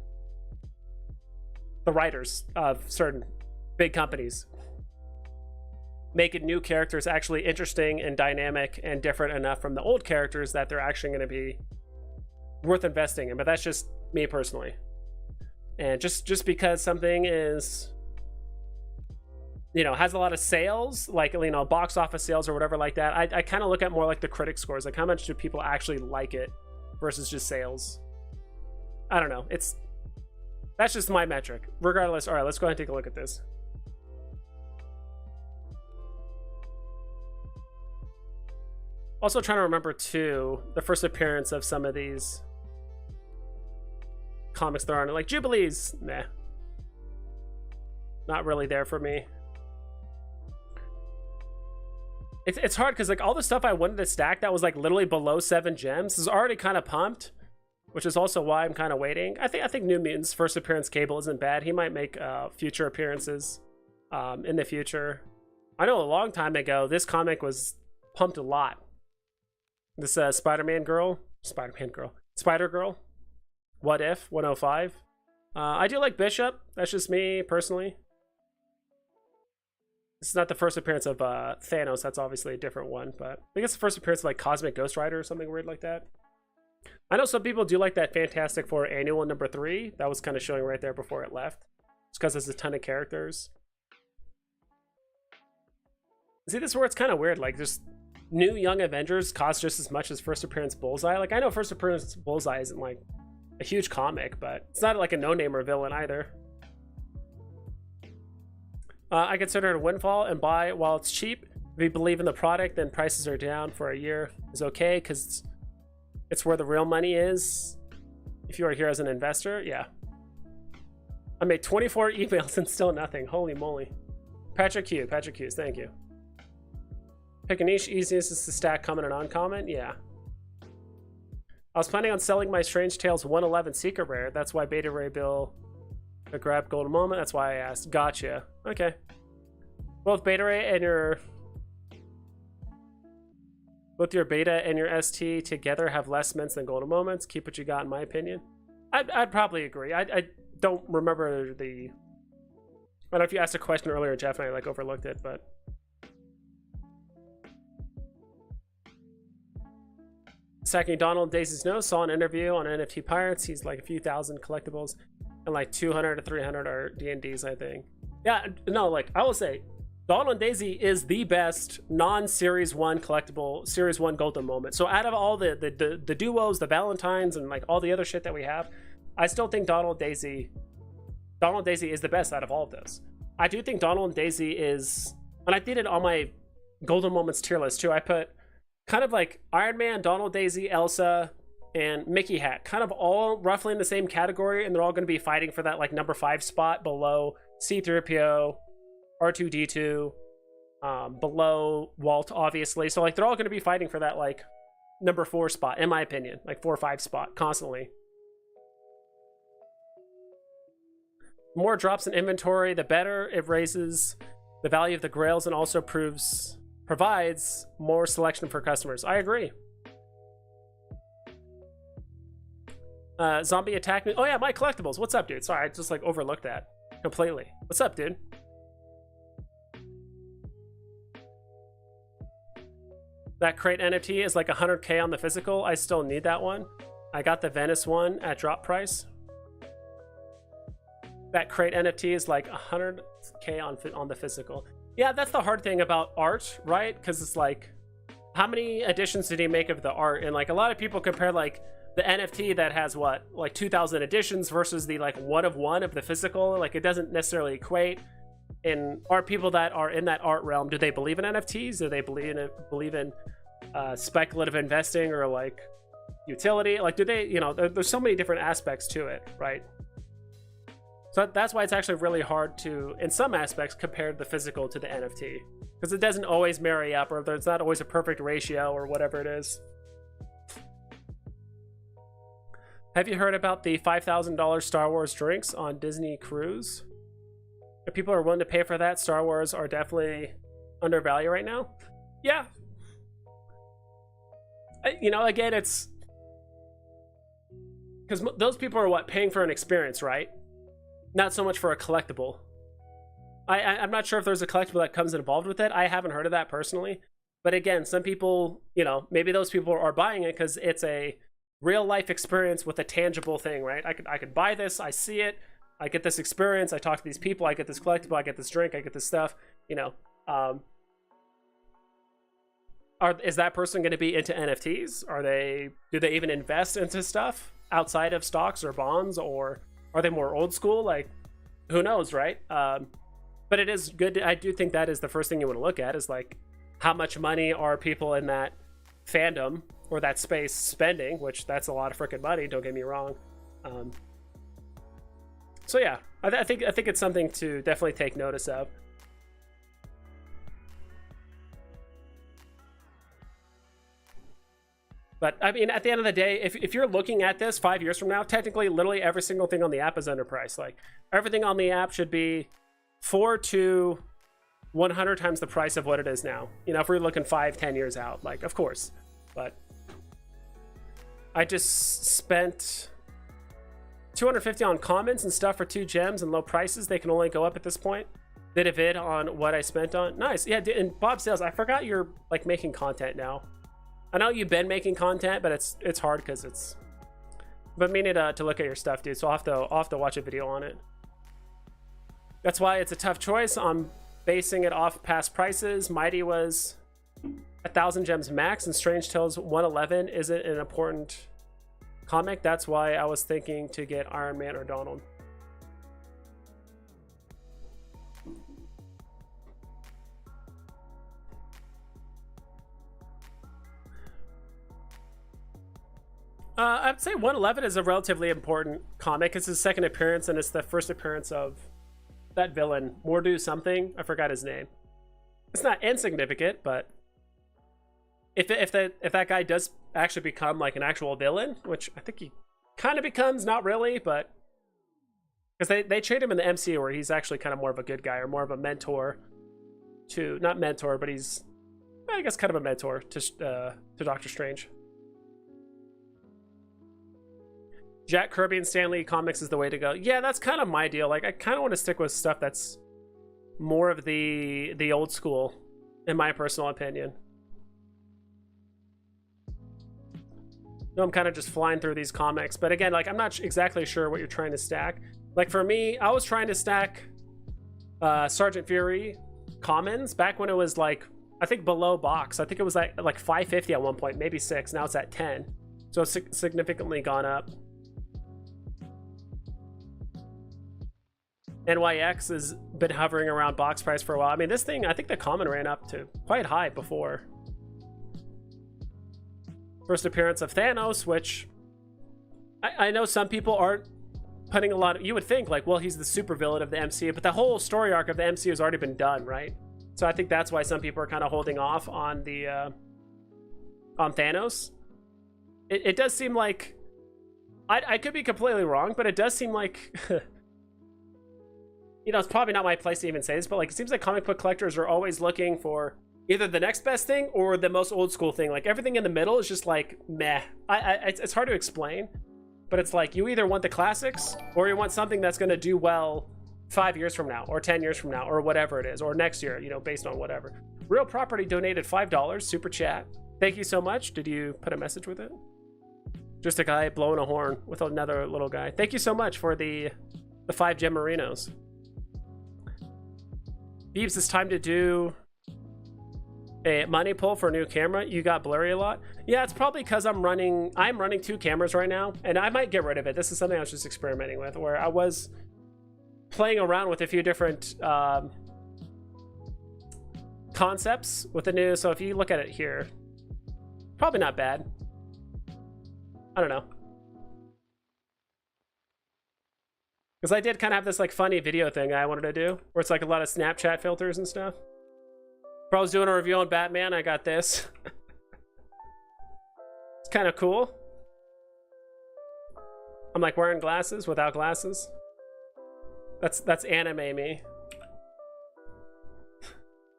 the writers of certain big companies making new characters actually interesting and dynamic and different enough from the old characters that they're actually going to be worth investing in. But that's just me personally. And just because something is, you know, has a lot of sales, like, you know, box office sales or whatever like that, I kind of look at more like the critic scores, like how much do people actually like it versus just sales. I don't know. That's just my metric. Regardless, all right, let's go ahead and take a look at this. Also trying to remember too, the first appearance of some of these comics that are on it, like Jubilees, nah, not really there for me. It's hard because like all the stuff I wanted to stack that was like literally below 7 gems is already kind of pumped, which is also why I'm kind of waiting. I think New Mutants first appearance Cable isn't bad. He might make future appearances in the future. I know a long time ago this comic was pumped a lot. This Spider Girl, What If 105. I do like Bishop. That's just me personally. This is not the first appearance of Thanos. That's obviously a different one, but I think it's the first appearance of like Cosmic Ghost Rider or something weird like that. I know some people do like that Fantastic Four annual number 3. That was kind of showing right there before it left. It's because there's a ton of characters. See, this is where it's kind of weird. Like, just new Young Avengers cost just as much as first appearance Bullseye. Like, I know first appearance Bullseye isn't like a huge comic, but it's not like a no-name or villain either. I consider it a windfall and buy while it's cheap. If you believe in the product, then prices are down for a year is okay, because it's where the real money is. If you are here as an investor, yeah. I made 24 emails and still nothing. Holy moly. Patrick Hughes, thank you. Pick a niche, easiest is to stack common and uncommon, yeah. I was planning on selling my Strange Tales 111 Secret Rare. That's why Beta Ray Bill grabbed Golden Moment. That's why I asked. Gotcha. Okay. Both Beta Ray and your Beta and your ST together have less mints than Golden Moments. Keep what you got, in my opinion. I'd probably agree. I don't remember the... I don't know if you asked a question earlier, Jeff, and I like overlooked it, but... Stacking Donald Daisy's nose. Saw an interview on NFT Pirates. He's like a few thousand collectibles, and like 200 to 300 are D&Ds, I think. Yeah, no, like I will say, Donald and Daisy is the best non-Series 1 collectible, Series 1 Golden Moment. So out of all the duos, the Valentines, and like all the other shit that we have, I still think Donald Daisy Donald and Daisy is the best out of all of those. I do think Donald and Daisy is, and I did it on my Golden Moments tier list too. I put kind of like Iron Man, Donald, Daisy, Elsa, and Mickey Hat, kind of all roughly in the same category, and they're all going to be fighting for that like number 5 spot below C-3PO, R2-D2, below Walt, obviously. So like they're all going to be fighting for that like number 4 spot, in my opinion, like 4 or 5 spot constantly. More drops in inventory, the better. It raises the value of the grails and also provides more selection for customers. I agree. Zombie attack me. Oh yeah, my collectibles. What's up, dude? Sorry, I just like overlooked that completely. What's up, dude? That crate NFT is like 100k on the physical. I still need that one. I got the Venice one at drop price. That crate NFT is like 100k on the physical. Yeah, that's the hard thing about art, right? Because it's like, how many editions did he make of the art? And like a lot of people compare like the NFT that has what, like 2,000 editions versus the like 1 of 1 of the physical. Like it doesn't necessarily equate. And are people that are in that art realm, do they believe in NFTs? Do they believe in speculative investing or like utility? Like do they, you know, there's so many different aspects to it, right? So that's why it's actually really hard to, in some aspects, compare the physical to the NFT. Because it doesn't always marry up, or there's not always a perfect ratio, or whatever it is. Have you heard about the $5,000 Star Wars drinks on Disney Cruise? If people are willing to pay for that, Star Wars are definitely undervalued right now. Yeah. You know, again, it's... because those people are what, paying for an experience, right? Not so much for a collectible. I'm not sure if there's a collectible that comes involved with it. I haven't heard of that personally. But again, some people, you know, maybe those people are buying it because it's a real life experience with a tangible thing, right? I could buy this, I see it, I get this experience, I talk to these people, I get this collectible, I get this drink, I get this stuff, you know. Is that person going to be into NFTs? Do they even invest into stuff outside of stocks or bonds, or are they more old school? Like, who knows, right? But it is good. I do think that is the first thing you want to look at, is like, how much money are people in that fandom or that space spending, which that's a lot of freaking money, don't get me wrong. So yeah, I think it's something to definitely take notice of. But I mean, at the end of the day, if you're looking at this 5 years from now, technically literally every single thing on the app is underpriced. Like everything on the app should be 4 to 100 times the price of what it is now. You know, if we're looking 5-10 years out, like, of course. But I just spent 250 on commons and stuff for 2 gems and low prices. They can only go up at this point. Did a vid on what I spent on. Nice. Yeah, and Bob Sales, I forgot you're like making content now. I know you've been making content, but it's hard because it's... But meaning to look at your stuff, dude. So I'll have to watch a video on it. That's why it's a tough choice. I'm basing it off past prices. Mighty was 1,000 gems max, and Strange Tales 111 isn't an important comic. That's why I was thinking to get Iron Man or Donald. I'd say 111 is a relatively important comic. It's his second appearance, and it's the first appearance of that villain, Mordu something. I forgot his name. It's not insignificant, but if that guy does actually become like an actual villain, which I think he kind of becomes, not really, but because they trade him in the MCU where he's actually kind of more of a good guy, or more of a mentor to, not mentor, but he's, I guess, kind of a mentor to Doctor Strange. Jack Kirby and Stan Lee comics is the way to go. Yeah, that's kind of my deal. Like, I kind of want to stick with stuff that's more of the old school, in my personal opinion. No, I'm kind of just flying through these comics, but again, like, I'm not exactly sure what you're trying to stack. Like for me, I was trying to stack Sergeant Fury commons back when it was like, I think below box. I think it was like 550 at one point, maybe 6. Now it's at 10, so it's significantly gone up. NYX has been hovering around box price for a while. I mean, this thing, I think the common ran up to quite high before. First appearance of Thanos, which I know some people aren't putting a lot of, you would think like, well, he's the supervillain of the MCU, but the whole story arc of the MCU has already been done, right? So I think that's why some people are kind of holding off on the on Thanos. It does seem like, I could be completely wrong, but it does seem like you know, it's probably not my place to even say this, but like, it seems like comic book collectors are always looking for either the next best thing or the most old school thing. Like everything in the middle is just like meh. It's hard to explain, but it's like you either want the classics or you want something that's going to do well 5 years from now or 10 years from now or whatever it is, or next year, you know, based on whatever. Real Property donated $5 super chat. Thank you so much. Did you put a message with it? Just a guy blowing a horn with another little guy. Thank you so much for the 5 gem merinos. Beebs, it's time to do a money pull for a new camera. You got blurry a lot. Yeah, it's probably because I'm running 2 cameras right now, and I might get rid of it. This is something I was just experimenting with, where I was playing around with a few different concepts with the new. So if you look at it here, probably not bad. I don't know, because I did kind of have this like funny video thing I wanted to do where it's like a lot of Snapchat filters and stuff. If I was doing a review on Batman, I got this. It's kind of cool. I'm like wearing glasses without glasses. That's anime me.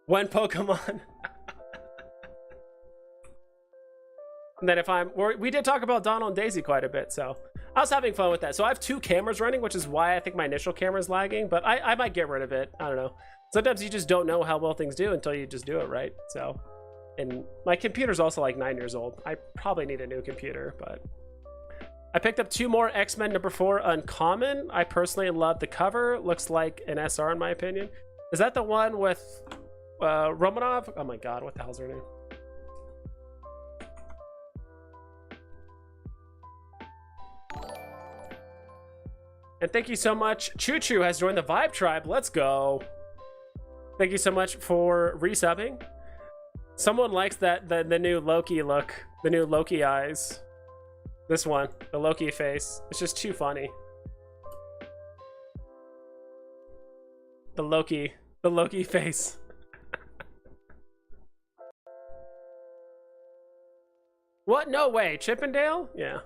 One Pokemon. And then if we did talk about Donald and Daisy quite a bit, so I was having fun with that. So I have 2 cameras running, which is why I think my initial camera is lagging, but I might get rid of it. I don't know. Sometimes you just don't know how well things do until you just do it, right? So, and my computer's also like 9 years old. I probably need a new computer, but I picked up 2 more X-Men #4 Uncommon. I personally love the cover. Looks like an SR in my opinion. Is that the one with Romanov? Oh my god, what the hell's her name? And thank you so much. Choo Choo has joined the Vibe Tribe. Let's go. Thank you so much for resubbing. Someone likes that the new Loki look, the new Loki eyes. This one, the Loki face. It's just too funny. The Loki face. What? No way. Chippendale? Yeah.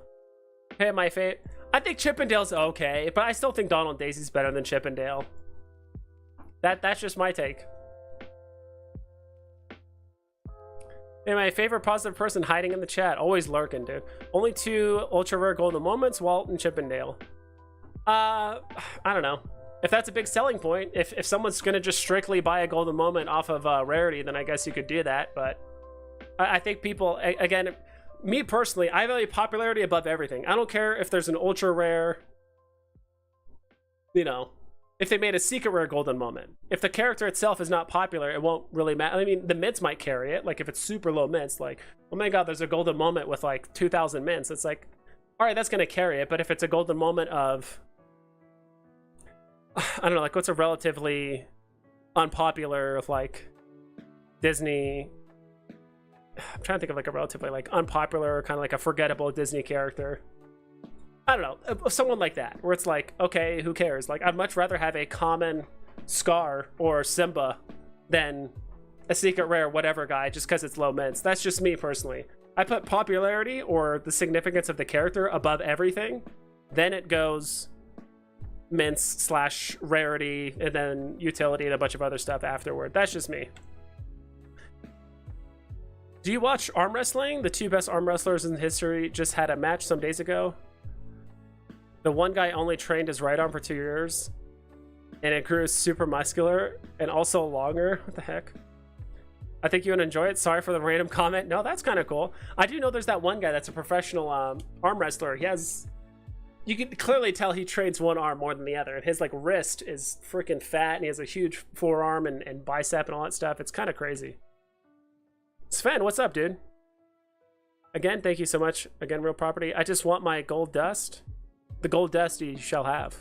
Hey, my fate. I think Chippendale's okay, but I still think Donald and Daisy's better than Chippendale. That's just my take. Hey, my favorite positive person hiding in the chat. Always lurking, dude. Only 2 ultra rare golden moments, Walt and Chippendale. I don't know. If that's a big selling point, if someone's gonna just strictly buy a golden moment off of rarity, then I guess you could do that. But I think people, again, me personally, I value popularity above everything. I don't care if there's an ultra rare, you know, if they made a secret rare golden moment. If the character itself is not popular, it won't really matter. I mean, the mints might carry it. Like if it's super low mints, like, oh my god, there's a golden moment with like 2,000 mints. It's like, all right, that's going to carry it. But if it's a golden moment of, I don't know, like what's a relatively unpopular, like Disney, I'm trying to think of like a relatively like unpopular, kind of like a forgettable Disney character. I don't know, someone like that, where it's like, okay, who cares? Like, I'd much rather have a common Scar or Simba than a secret rare whatever guy just because it's low mints. That's just me personally. I put popularity or the significance of the character above everything. Then it goes mints / rarity and then utility and a bunch of other stuff afterward. That's just me. Do you watch arm wrestling? The 2 best arm wrestlers in history just had a match some days ago. The one guy only trained his right arm for 2 years, and it grew super muscular and also longer. What the heck? I think you would enjoy it. Sorry for the random comment. No, that's kind of cool. I do know there's that one guy that's a professional arm wrestler. He has, you can clearly tell he trains one arm more than the other. And his like wrist is freaking fat, and he has a huge forearm and bicep and all that stuff. It's kind of crazy. Sven, what's up, dude? Again, thank you so much. Again, Real Property. I just want my gold dust. The gold dust you shall have,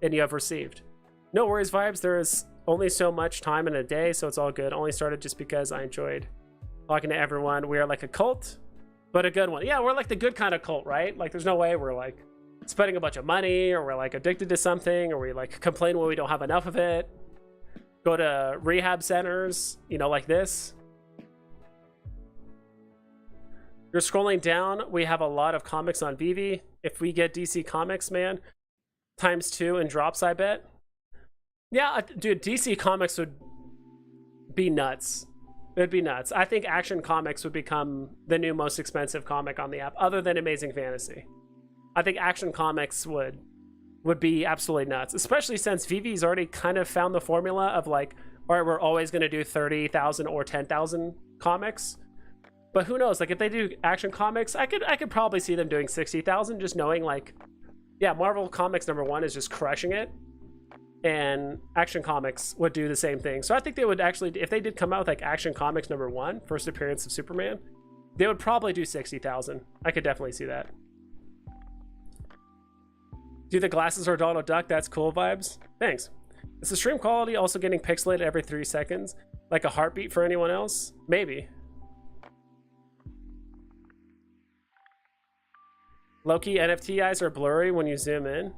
and you have received. No worries, Vibes. There is only so much time in a day, so it's all good. Only started just because I enjoyed talking to everyone. We are like a cult, but a good one. Yeah, we're like the good kind of cult, right? Like, there's no way we're like spending a bunch of money, or we're like addicted to something, or we like complain when we don't have enough of it. Go to rehab centers, you know, like this. You're scrolling down. We have a lot of comics on Veve. If we get DC Comics, man, ×2 in drops, I bet. Yeah, dude, DC Comics would be nuts. It'd be nuts. I think Action Comics would become the new most expensive comic on the app, other than Amazing Fantasy. I think Action Comics would be absolutely nuts, especially since Vivi's already kind of found the formula of like, all right, we're always going to do 30,000 or 10,000 comics. But who knows? Like, if they do Action Comics, I could probably see them doing 60,000, just knowing like, yeah, Marvel Comics #1 is just crushing it, and Action Comics would do the same thing. So I think they would actually, if they did come out with like Action Comics #1, first appearance of Superman, they would probably do 60,000. I could definitely see that. Do the glasses are Donald Duck? That's cool, Vibes. Thanks. Is the stream quality also getting pixelated every 3 seconds? Like a heartbeat for anyone else? Maybe. Loki NFT eyes are blurry when you zoom in.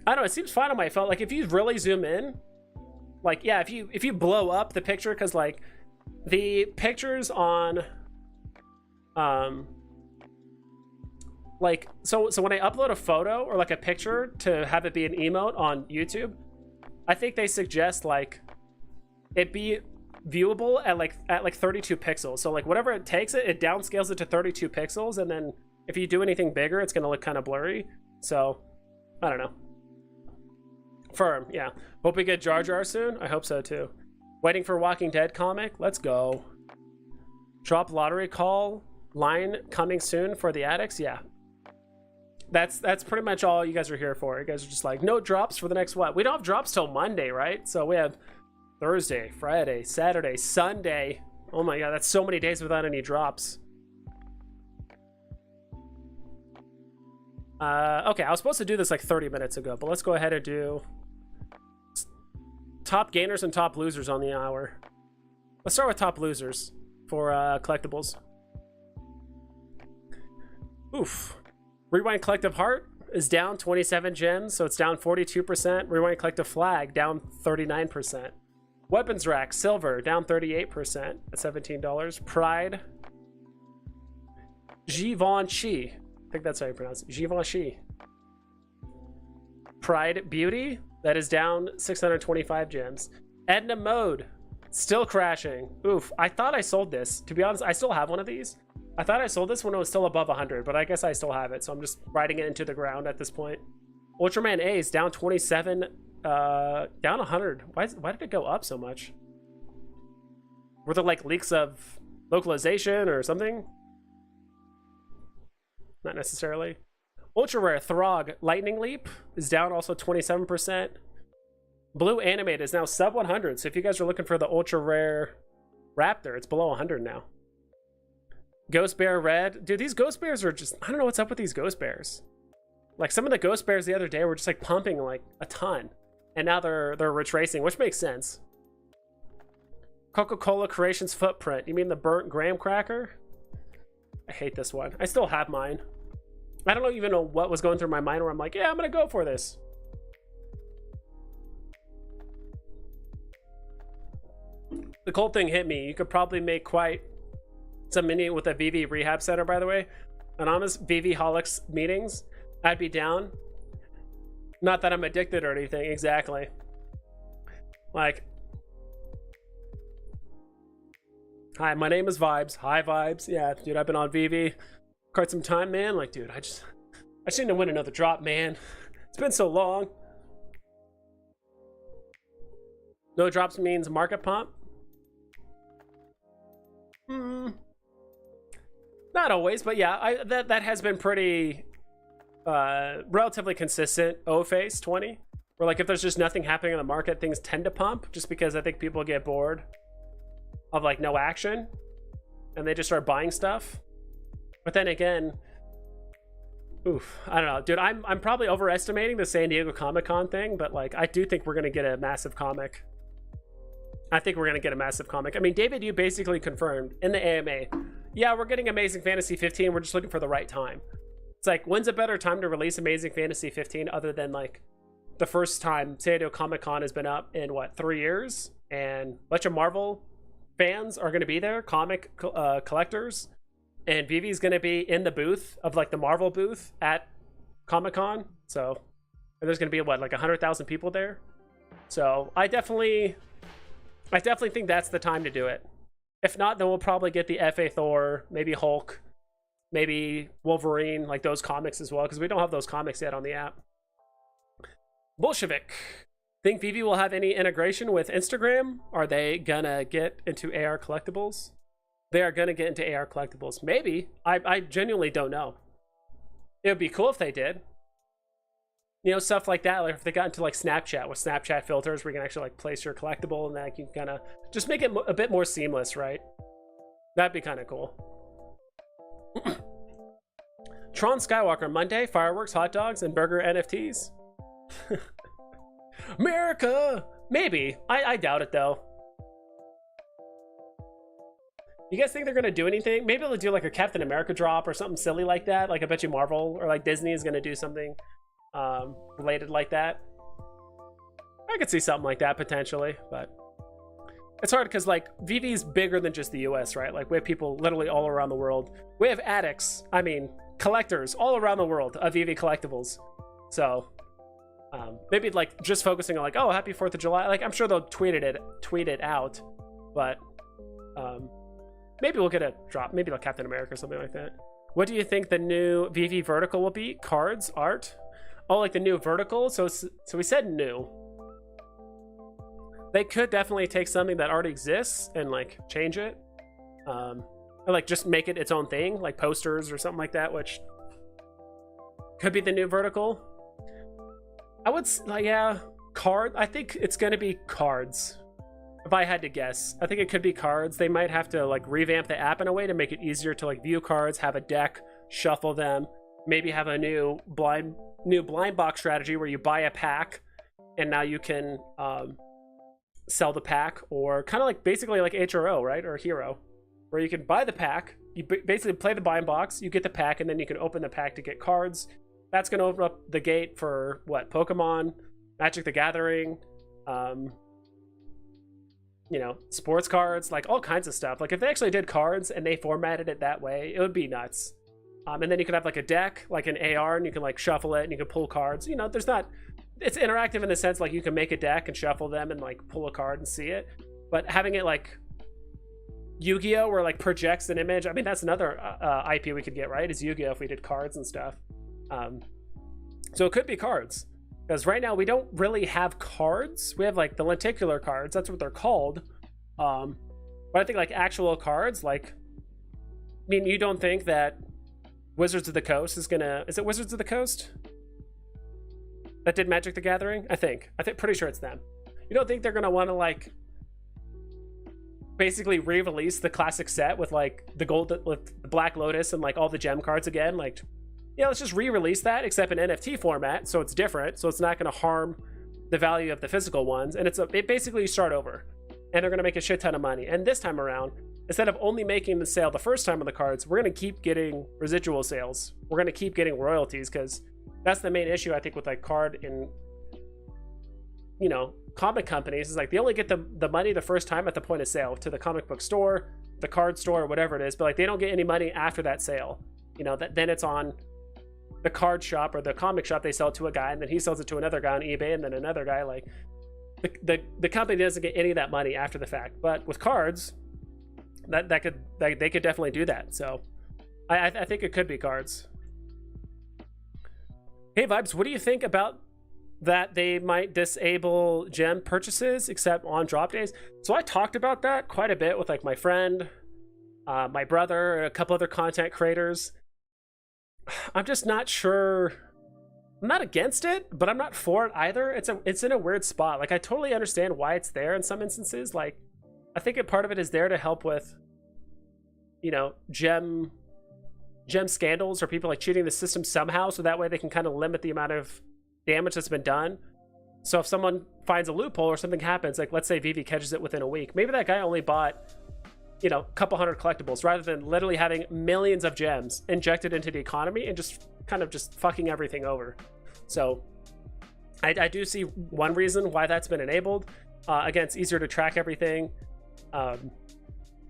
I don't know, it seems fine on my phone. Like, if you really zoom in, like, yeah, if you blow up the picture, because like the pictures on like, so when I upload a photo or like a picture to have it be an emote on YouTube, I think they suggest like it be viewable at like 32 pixels. So like whatever it takes, it downscales it to 32 pixels, and then if you do anything bigger, it's gonna look kind of blurry. So I don't know. Firm, yeah. Hope we get Jar Jar soon. I hope so too. Waiting for Walking Dead comic. Let's go. Drop lottery call line coming soon for the addicts. Yeah. That's pretty much all you guys are here for. You guys are just like, no drops for the next what? We don't have drops till Monday, right? So we have Thursday, Friday, Saturday, Sunday. Oh my god, that's so many days without any drops. Okay, I was supposed to do this like 30 minutes ago, but let's go ahead and do top gainers and top losers on the hour. Let's start with top losers for collectibles. Oof. Rewind Collective Heart is down 27 gems, so it's down 42%. Rewind Collective Flag down 39%. Weapons Rack Silver down 38% at $17. Pride Givenchy, I think that's how you pronounce it. Givenchy. Pride Beauty, that is down 625 gems. Edna Mode, still crashing. Oof, I thought I sold this. To be honest, I still have one of these. I thought I sold this when it was still above 100, but I guess I still have it, so I'm just riding it into the ground at this point. Ultraman A's down 27, down 100. Why did it go up so much? Were there like leaks of localization or something? Not necessarily. Ultra Rare Throg Lightning Leap is down also 27%. Blue Animate is now sub 100, so if you guys are looking for the Ultra Rare Raptor, it's below 100 now. Ghost Bear Red. Dude, these Ghost Bears are just, I don't know what's up with these Ghost Bears. Like, some of the Ghost Bears the other day were just like pumping like a ton, and now they're retracing, which makes sense. Coca-Cola Creations Footprint. You mean the burnt graham cracker? I hate this one. I still have mine. I don't even know what was going through my mind where I'm like, yeah, I'm gonna go for this. The cold thing hit me. You could probably make quite some mini with a Veve rehab center, by the way. Anonymous Veve Holics meetings. I'd be down. Not that I'm addicted or anything, exactly. Like, hi, my name is Vibes. Hi, Vibes. Yeah, dude, I've been on Veve quite some time, man. Like, dude, I just need to win another drop, man. It's been so long. No drops means market pump. Not always, but yeah, that has been pretty relatively consistent. O-Face 20, where like if there's just nothing happening in the market, things tend to pump, just because I think people get bored of like no action and they just start buying stuff. But then again, Oof, I don't know, dude. I'm probably overestimating the San Diego Comic-Con thing, but like I do think we're gonna get a massive comic. I think we're gonna get a massive comic. I mean, David, you basically confirmed in the AMA, yeah, we're getting Amazing Fantasy 15. We're just looking for the right time. It's like, when's a better time to release Amazing Fantasy 15 other than like the first time San Diego Comic-Con has been up in what, 3 years, and a bunch of Marvel fans are gonna be there, comic collectors. And Vivi's going to be in the booth of like the Marvel booth at Comic-Con. So there's going to be what, like 100,000 people there. So I definitely think that's the time to do it. If not, then we'll probably get the FA Thor, maybe Hulk, maybe Wolverine, like those comics as well, because we don't have those comics yet on the app. Bolshevik. Think Vivi will have any integration with Instagram? Are they gonna get into AR collectibles? They are going to get into AR collectibles. Maybe. I genuinely don't know. It would be cool if they did. You know, stuff like that. Like if they got into like Snapchat with Snapchat filters where you can actually like place your collectible and then you can kind of just make it a bit more seamless, right? That'd be kind of cool. Tron Skywalker Monday, fireworks, hot dogs, and burger NFTs. America! Maybe. I doubt it though. You guys think they're going to do anything? Maybe they'll do like a Captain America drop or something silly like that. Like I bet you Marvel or like Disney is going to do something related like that. I could see something like that potentially, but it's hard because like Vivi's bigger than just the US, right? Like we have people literally all around the world. We have addicts, I mean collectors all around the world of Vivi collectibles. So maybe like just focusing on like, oh, happy 4th of July. Like I'm sure they'll tweet it out, but maybe we'll get a drop, maybe like Captain America or something like that. What do you think the new Vivi vertical will be? Cards, art? Oh, like the new vertical? So we said new. They could definitely take something that already exists and like change it. Or like just make it its own thing, like posters or something like that, which could be the new vertical. I would, yeah, card. I think it's going to be cards. If I had to guess, I think it could be cards. They might have to like revamp the app in a way to make it easier to like view cards, have a deck, shuffle them, maybe have a new blind box strategy where you buy a pack and now you can sell the pack, or kind of like basically like HRO, right? Or Hero, where you can buy the pack, you basically play the blind box, you get the pack, and then you can open the pack to get cards. That's going to open up the gate for what? Pokemon, Magic the Gathering, you know, sports cards, like all kinds of stuff. Like if they actually did cards and they formatted it that way, it would be nuts. And then you could have like a deck, like an AR, and you can like shuffle it and you can pull cards. You know, it's interactive in the sense like you can make a deck and shuffle them and like pull a card and see it. But having it like Yu-Gi-Oh, where like projects an image, I mean, that's another IP we could get, right? Is Yu-Gi-Oh if we did cards and stuff. So it could be cards. Because right now we don't really have cards. We have like the lenticular cards. That's what they're called. But I think like actual cards, like, I mean, you don't think that Wizards of the Coast is it Wizards of the Coast that did Magic the Gathering? I think pretty sure it's them. You don't think they're gonna want to like basically re-release the classic set with like the gold, with the Black Lotus and like all the gem cards again? Like, yeah, let's just re-release that, except in NFT format, so it's different, so it's not going to harm the value of the physical ones, and it basically you start over, and they're going to make a shit ton of money. And this time around, instead of only making the sale the first time on the cards, we're going to keep getting residual sales. We're going to keep getting royalties, because that's the main issue I think with like card and, you know, comic companies, is like they only get the money the first time at the point of sale to the comic book store, the card store, or whatever it is, but like they don't get any money after that sale. You know, then it's on the card shop or the comic shop. They sell it to a guy, and then he sells it to another guy on eBay, and then another guy. Like the company doesn't get any of that money after the fact. But with cards, they could definitely do that. So I think it could be cards. Hey Vibes, what do you think about that they might disable gem purchases except on drop days? So I talked about that quite a bit with like my friend, my brother, and a couple other content creators. I'm just not sure. I'm not against it, but I'm not for it either. It's in a weird spot. Like I totally understand why it's there in some instances. Like I think part of it is there to help with, you know, gem gem scandals or people like cheating the system somehow, so that way they can kind of limit the amount of damage that's been done. So if someone finds a loophole or something happens, like let's say Veve catches it within a week, maybe that guy only bought, you know, a couple hundred collectibles rather than literally having millions of gems injected into the economy and just kind of just fucking everything over. So I do see one reason why that's been enabled. Again, it's easier to track everything. I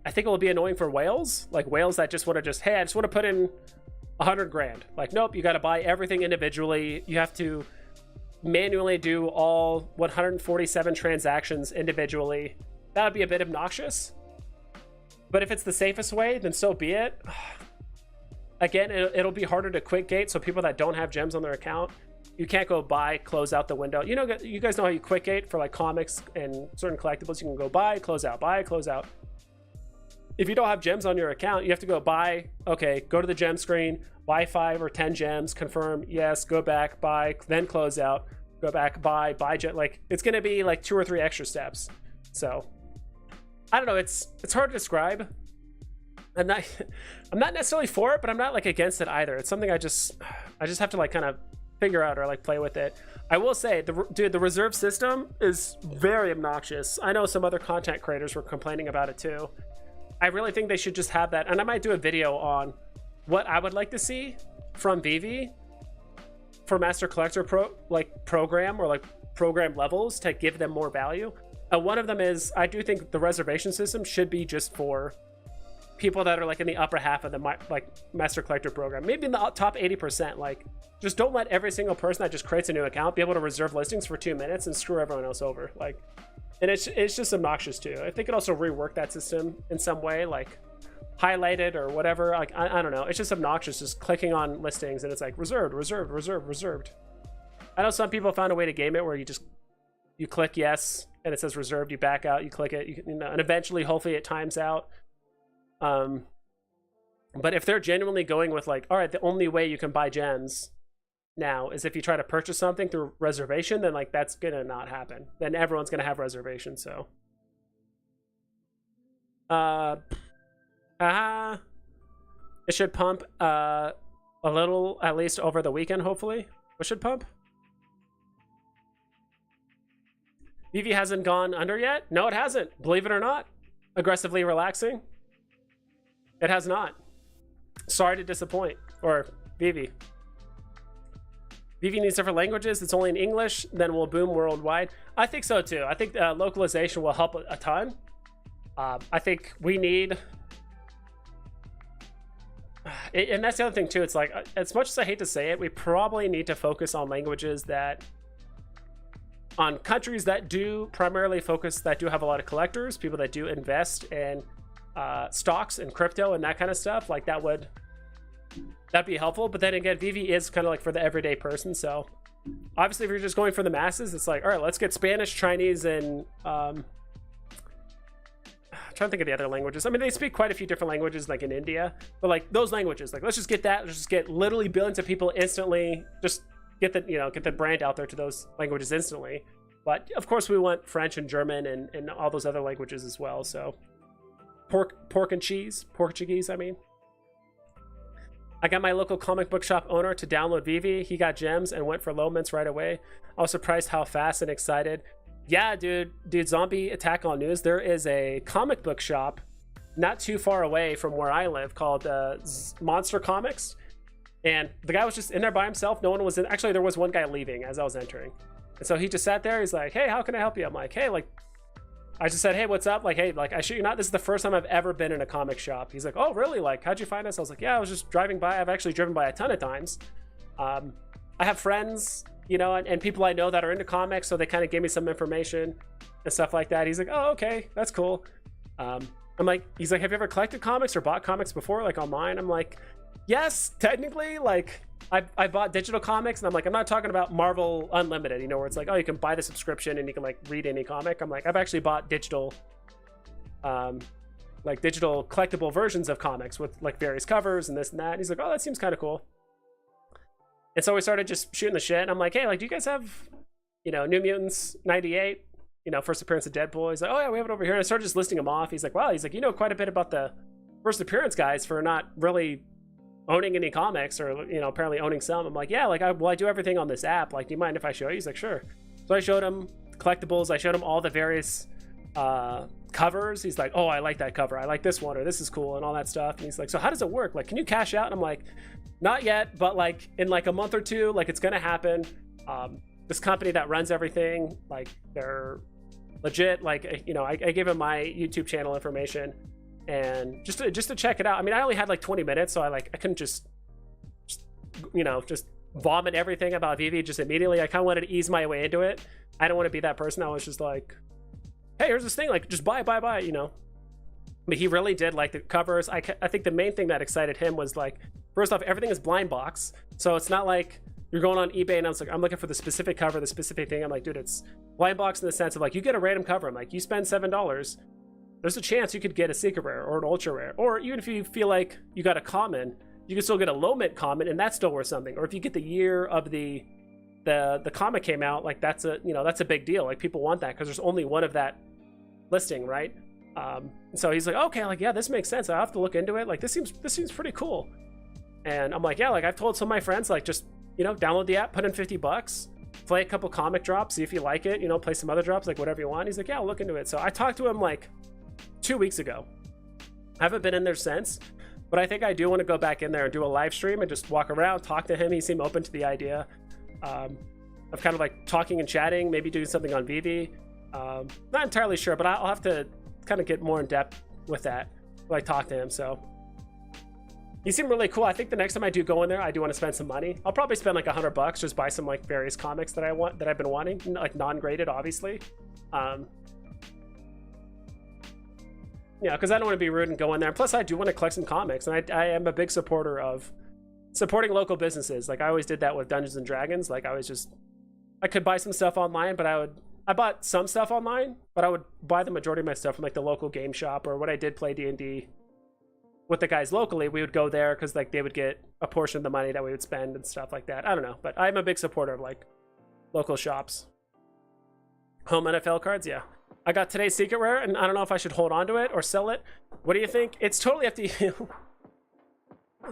think it will be annoying for whales, like whales that just want to just, hey, I just want to put in 100 grand. Like, nope, you got to buy everything individually. You have to manually do all 147 transactions individually. That would be a bit obnoxious. But if it's the safest way, then so be it. Again, it'll be harder to quick gate, so people that don't have gems on their account, you can't go buy, close out the window. You know, you guys know how you quick gate for like comics and certain collectibles. You can go buy, close out, buy, close out. If you don't have gems on your account, you have to go buy, okay, go to the gem screen, buy 5 or 10 gems, confirm, yes, go back, buy, then close out, go back, buy gem. Like, it's going to be like 2 or 3 extra steps. So I don't know, it's hard to describe. I'm not necessarily for it, but I'm not like against it either. It's something I just have to like kind of figure out or like play with it. I will say, the reserve system is very obnoxious. I know some other content creators were complaining about it too. I really think they should just have that, and I might do a video on what I would like to see from Veve for Master Collector program or like program levels to give them more value. And one of them is, I do think the reservation system should be just for people that are like in the upper half of the like Master Collector program, maybe in the top 80%. Like, just don't let every single person that just creates a new account be able to reserve listings for 2 minutes and screw everyone else over. Like, and it's just obnoxious too. If they could also rework that system in some way, like highlight it or whatever, like I don't know, it's just obnoxious just clicking on listings and it's like reserved, reserved, reserved, reserved. I know some people found a way to game it where you click yes and it says reserved, you back out, you click it, you know, and eventually hopefully it times out. But if they're genuinely going with like, all right, the only way you can buy gems now is if you try to purchase something through reservation, then like that's gonna not happen. Then everyone's gonna have reservations. So it should pump a little, at least over the weekend, hopefully. What should pump? Veve hasn't gone under yet? No, it hasn't. Believe it or not. Aggressively relaxing. It has not. Sorry to disappoint. Or Veve. Veve needs different languages. It's only in English, then we'll boom worldwide. I think so too. I think localization will help a ton. I think we need, and that's the other thing too. It's like, as much as I hate to say it, we probably need to focus on languages on countries that do primarily focus, that do have a lot of collectors, people that do invest in stocks and crypto and that kind of stuff. Like that'd be helpful. But then again, Veve is kind of like for the everyday person. So obviously if you're just going for the masses, it's like, all right, let's get Spanish, Chinese, and I'm trying to think of the other languages. I mean, they speak quite a few different languages like in India, but like those languages, like let's just get that, let's just get literally billions of people instantly, just get the brand out there to those languages instantly. But of course we want French and German and all those other languages as well. So Portuguese, I mean. I got my local comic book shop owner to download Veve. He got gems and went for low mints right away. I was surprised how fast and excited. Yeah, dude, Zombie Attack on News. There is a comic book shop not too far away from where I live called Monster Comics. And the guy was just in there by himself. No one was in. Actually, there was one guy leaving as I was entering. And so he just sat there. He's like, hey, how can I help you? I'm like, hey, like, I just said, hey, what's up? Like, hey, like, I shit you not, this is the first time I've ever been in a comic shop. He's like, oh, really? Like, how'd you find us? I was like, yeah, I was just driving by. I've actually driven by a ton of times. I have friends, you know, and people I know that are into comics, so they kind of gave me some information and stuff like that. He's like, oh, okay, that's cool. I'm like, he's like, have you ever collected comics or bought comics before, like online? I'm like, yes, technically. Like, I bought digital comics, and I'm like, I'm not talking about Marvel Unlimited, you know, where it's like, oh, you can buy the subscription and you can like read any comic. I'm like, I've actually bought digital collectible versions of comics with like various covers and this and that. And he's like, oh, that seems kind of cool. And so we started just shooting the shit. And I'm like, hey, like, do you guys have, you know, New Mutants 98, you know, first appearance of Deadpool? He's like, oh yeah, we have it over here. And I started just listing them off. He's like, wow, he's like, you know quite a bit about the first appearance guys for not really owning any comics or, you know, apparently owning some. I'm like, yeah, like I do everything on this app. Like, do you mind if I show you? He's like, sure. So I showed him collectibles. I showed him all the various covers. He's like, oh, I like that cover. I like this one, or this is cool, and all that stuff. And he's like, so how does it work? Like, can you cash out? And I'm like, not yet, but like in like a month or two, like it's gonna happen. This company that runs everything, like they're legit. Like, you know, I gave him my YouTube channel information, and just to check it out. I mean, I only had like 20 minutes, so I couldn't just you know, just vomit everything about Veve just immediately. I kind of wanted to ease my way into it. I don't want to be that person. I was just like, hey, here's this thing, like just buy, you know. But he really did like the covers. I think the main thing that excited him was like, first off, everything is blind box, so it's not like you're going on eBay and I was like, I'm looking for the specific cover, the specific thing. I'm like, dude, it's blind box in the sense of like, you get a random cover. I'm like, you spend $7, there's a chance you could get a secret rare or an ultra rare, or even if you feel like you got a common, you can still get a low mint common, and that's still worth something. Or if you get the year of the comic came out, like that's a, you know, that's a big deal. Like people want that because there's only one of that listing, right? So he's like, okay, like, yeah, this makes sense. I have to look into it. Like this seems pretty cool. And I'm like, yeah, like I've told some of my friends, like just, you know, download the app, put in $50, play a couple comic drops, see if you like it, you know, play some other drops, like whatever you want. He's like, yeah, I'll look into it. So I talked to him like 2 weeks ago. I haven't been in there since, but I think I do want to go back in there and do a live stream and just walk around, talk to him. He seemed open to the idea of kind of like talking and chatting, maybe doing something on Veve. Not entirely sure, but I'll have to kind of get more in depth with that, like talk to him. So he seemed really cool. I think the next time I do go in there, I do want to spend some money. I'll probably spend like $100, just buy some like various comics that I've been wanting, like non-graded, obviously. Yeah, because I don't want to be rude and go in there. Plus, I do want to collect some comics, and I am a big supporter of supporting local businesses. Like I always did that with Dungeons and Dragons. Like I could buy some stuff online, but I bought some stuff online, but I would buy the majority of my stuff from like the local game shop, or when I did play D&D with the guys locally, we would go there because like they would get a portion of the money that we would spend and stuff like that. I don't know, but I'm a big supporter of like local shops. Home NFL cards, yeah. I got today's secret rare, and I don't know if I should hold on to it or sell it. What do you think? It's totally up to you.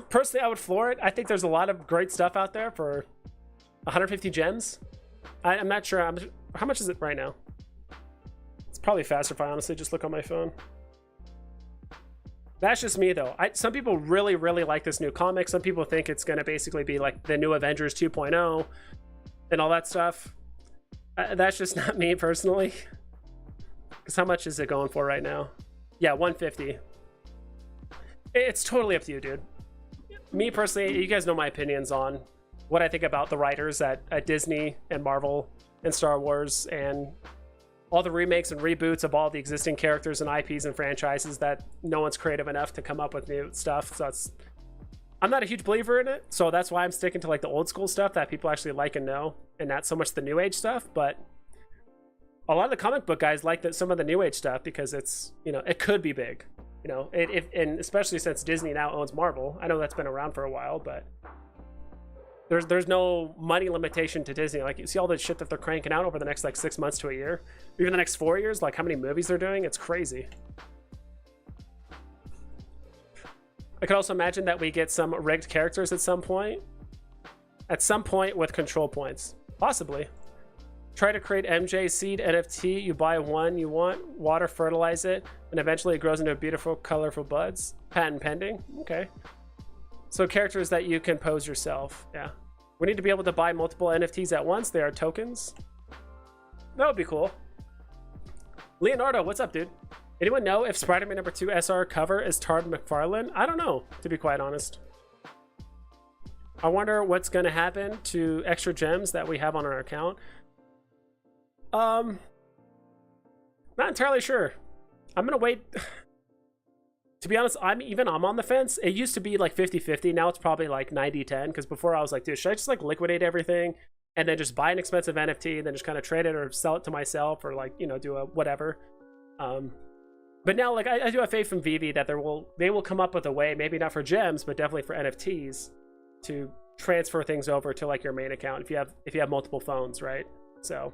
Personally, I would floor it. I think there's a lot of great stuff out there for 150 gems. I'm not sure. How much is it right now? It's probably faster if I honestly just look on my phone. That's just me, though. Some people really, really like this new comic. Some people think it's going to basically be like the new Avengers 2.0 and all that stuff. That's just not me personally. Because how much is it going for right now? Yeah, 150. It's totally up to you, dude. Me personally, you guys know my opinions on what I think about the writers at Disney and Marvel and Star Wars and all the remakes and reboots of all the existing characters and IPs and franchises that no one's creative enough to come up with new stuff. So I'm not a huge believer in it, so that's why I'm sticking to like the old school stuff that people actually like and know, and not so much the new age stuff. But a lot of the comic book guys like some of the new age stuff because it's, you know, it could be big, you know, and especially since Disney now owns Marvel. I know that's been around for a while, but there's no money limitation to Disney. Like you see all the shit that they're cranking out over the next like 6 months to a year, even the next 4 years, like how many movies they're doing. It's crazy. I could also imagine that we get some rigged characters at some point with control points, possibly. Try to create MJ seed NFT. You buy one you want, water fertilize it, and eventually it grows into beautiful, colorful buds. Patent pending. Okay. So characters that you can pose yourself. Yeah. We need to be able to buy multiple NFTs at once. They are tokens. That would be cool. Leonardo, what's up, dude? Anyone know if Spider-Man #2 SR cover is Todd McFarlane? I don't know, to be quite honest. I wonder what's going to happen to extra gems that we have on our account. Not entirely sure. I'm going to wait. To be honest, I'm on the fence. It used to be like 50-50. Now it's probably like 90-10. Because before I was like, dude, should I just like liquidate everything and then just buy an expensive NFT and then just kind of trade it or sell it to myself or like, you know, do a whatever. But now like I do have faith from Veve that they will come up with a way, maybe not for gems, but definitely for NFTs to transfer things over to like your main account if you have multiple phones, right? So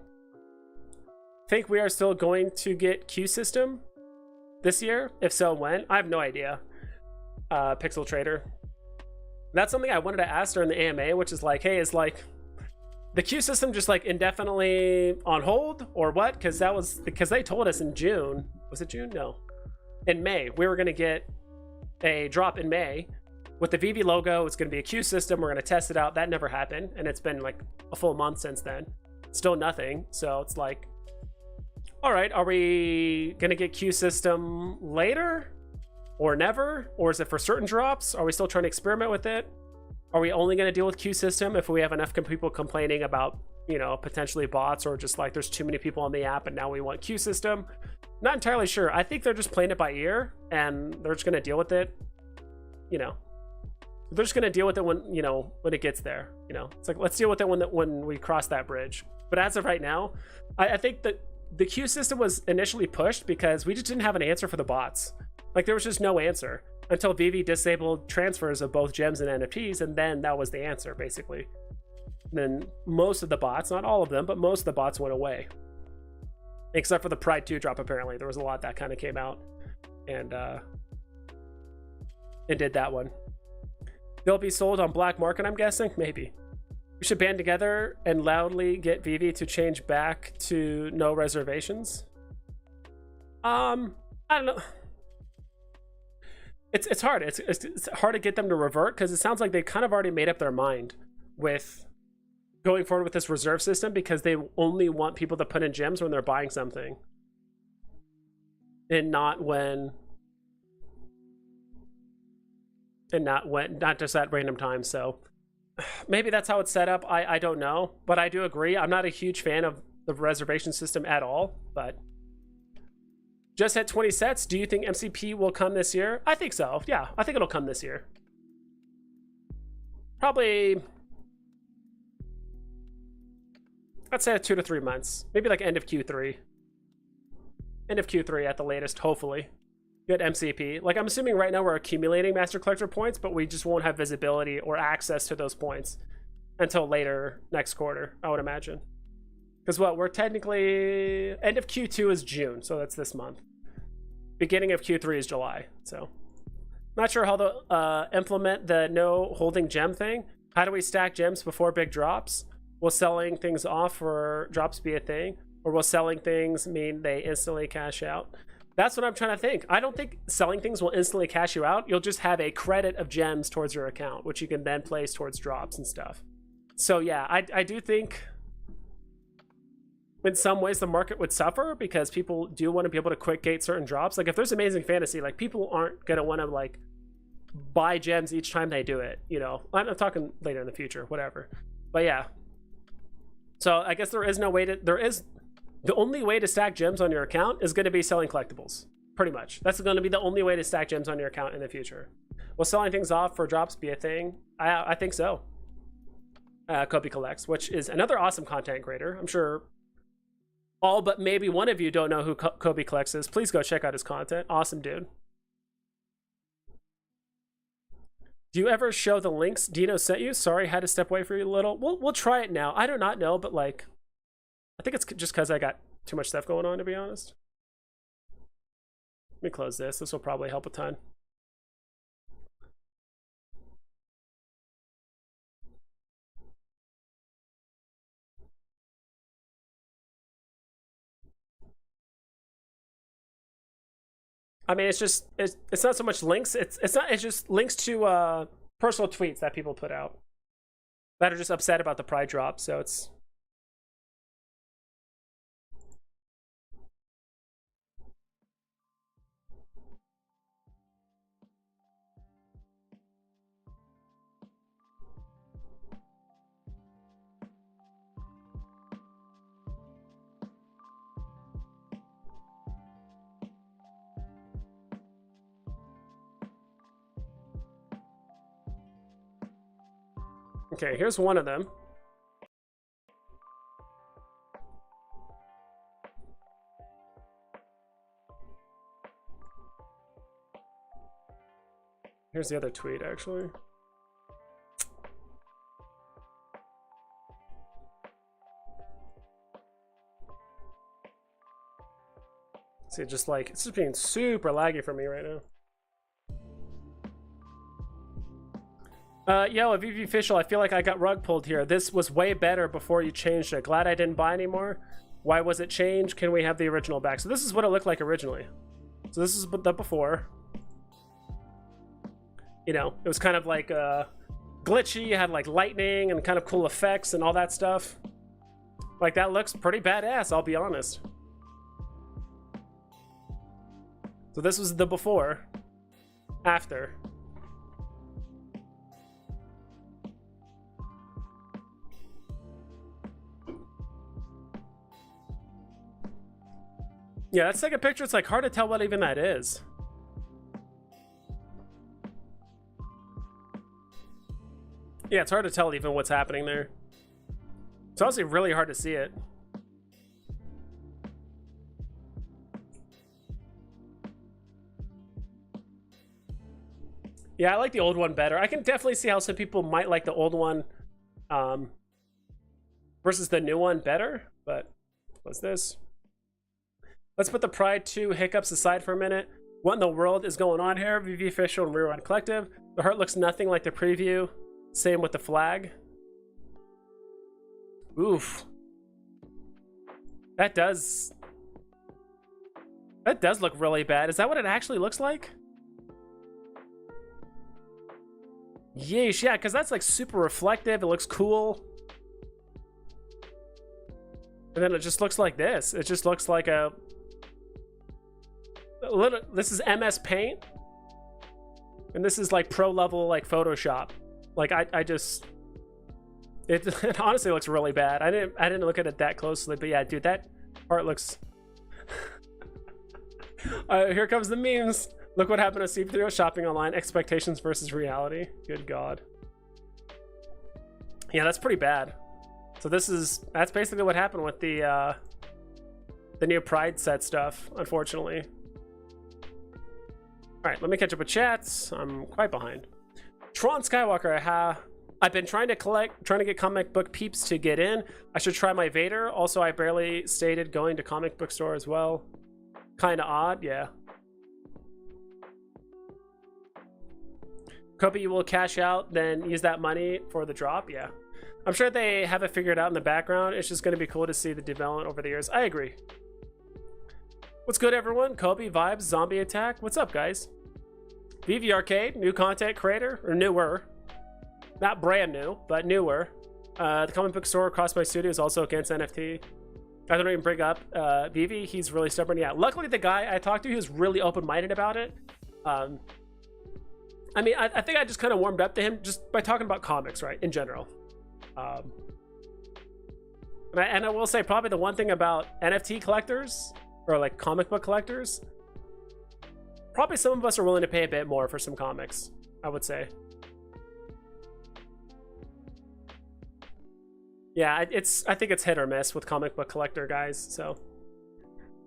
think we are still going to get Q system this year? If so, when? I have no idea. Pixel Trader. That's something I wanted to ask during the AMA, which is like, hey, is like the queue system just like indefinitely on hold or what? Because that was because they told us in June. Was it June? No, in May we were going to get a drop in May with the Veve logo. It's going to be a queue system. We're going to test it out. That never happened, and it's been like a full month since then. Still nothing. So it's like, all right, are we going to get queue system later or never? Or is it for certain drops? Are we still trying to experiment with it? Are we only going to deal with queue system if we have enough people complaining about, you know, potentially bots, or just like there's too many people on the app and now we want queue system? Not entirely sure. I think they're just playing it by ear and they're just going to deal with it. You know, they're just going to deal with it when, you know, when it gets there. You know, it's like, let's deal with it when we cross that bridge. But as of right now, I think that the queue system was initially pushed because we just didn't have an answer for the bots. Like there was just no answer until Veve disabled transfers of both gems and NFTs, and then that was the answer basically. And then most of the bots, not all of them, but most of the bots went away, except for the Pride 2 drop. Apparently there was a lot that kind of came out and did that one. They'll be sold on black market, I'm guessing. Maybe we should band together and loudly get Veve to change back to no reservations. I don't know. It's hard. It's hard to get them to revert because it sounds like they kind of already made up their mind with going forward with this reserve system, because they only want people to put in gems when they're buying something and not just at random times. So maybe that's how it's set up. I don't know, but I do agree. I'm not a huge fan of the reservation system at all, but just at 20 sets. Do you think MCP will come this year? I think so. Yeah, I think it'll come this year. Probably, I'd say 2 to 3 months. Maybe like end of Q3. End of Q3 at the latest, hopefully. Good MCP. Like, I'm assuming right now we're accumulating Master Collector points, but we just won't have visibility or access to those points until later next quarter, I would imagine. Because what, we're technically, end of Q2 is June, so that's this month. Beginning of Q3 is July, so. Not sure how to implement the no holding gem thing. How do we stack gems before big drops? Will selling things off for drops be a thing? Or will selling things mean they instantly cash out? That's what I'm trying to think. I don't think selling things will instantly cash you out. You'll just have a credit of gems towards your account, which you can then place towards drops and stuff. So yeah, I do think in some ways the market would suffer because people do want to be able to quick gate certain drops. Like if there's Amazing Fantasy, like people aren't going to want to like buy gems each time they do it, you know. I'm talking later in the future, whatever. But yeah. So I guess there is no way to, the only way to stack gems on your account is going to be selling collectibles. Pretty much. That's going to be the only way to stack gems on your account in the future. Will selling things off for drops be a thing? I think so. Kobe Collects, which is another awesome content creator. I'm sure all but maybe one of you don't know who Kobe Collects is. Please go check out his content. Awesome dude. Do you ever show the links Dino sent you? Sorry, had to step away for you a little. We'll try it now. I do not know, but like, I think it's just because I got too much stuff going on, to be honest. Let me close this. This will probably help a ton. I mean, it's not so much links. It's just links to personal tweets that people put out that are just upset about the Pride drop. So it's. Okay, here's one of them. Here's the other tweet, actually. See, just like, it's just being super laggy for me right now. Yo, VV Official, I feel like I got rug pulled here. This was way better before you changed it. Glad I didn't buy anymore. Why was it changed? Can we have the original back? So this is what it looked like originally. So this is the before. You know, it was kind of like glitchy. You had like lightning and kind of cool effects and all that stuff. Like, that looks pretty badass, I'll be honest. So this was the before. After. Yeah, that second picture, it's like hard to tell what even that is. Yeah, it's hard to tell even what's happening there. It's honestly really hard to see it. Yeah, I like the old one better. I can definitely see how some people might like the old one versus the new one better, but what's this? Let's put the Pride 2 hiccups aside for a minute. What in the world is going on here? VV Official and Rewind Collective. The heart looks nothing like the preview. Same with the flag. Oof. That does look really bad. Is that what it actually looks like? Yeesh, yeah, because that's like super reflective. It looks cool. And then it just looks like this. It just looks like a little, this is MS Paint. And this is like pro level like Photoshop. Like I just it honestly looks really bad. I didn't look at it that closely, but yeah, dude, that part looks here comes the memes. Look what happened to C3 shopping online. Expectations versus reality. Good God. Yeah, that's pretty bad. So that's basically what happened with the new Pride set stuff, unfortunately. All right, let me catch up with chats. I'm quite behind. Tron Skywalker, I've been trying to get comic book peeps to get in. I should try my Vader. Also, I barely stated going to comic book store as well. Kind of odd, yeah. Kobe, you will cash out, then use that money for the drop, yeah. I'm sure they have it figured out in the background. It's just going to be cool to see the development over the years. I agree. What's good, everyone? Kobe, Vibes, Zombie Attack. What's up, guys? VV Arcade, new content creator, or newer. Not brand new, but newer. The comic book store across my studio is also against NFT. I don't even bring up VV. He's really stubborn. Yeah, luckily the guy I talked to, he was really open-minded about it. I mean, I think I just kind of warmed up to him just by talking about comics, right, in general. And I will say probably the one thing about NFT collectors, or like comic book collectors, probably some of us are willing to pay a bit more for some comics, I would say. Yeah, I think it's hit or miss with comic book collector guys, so.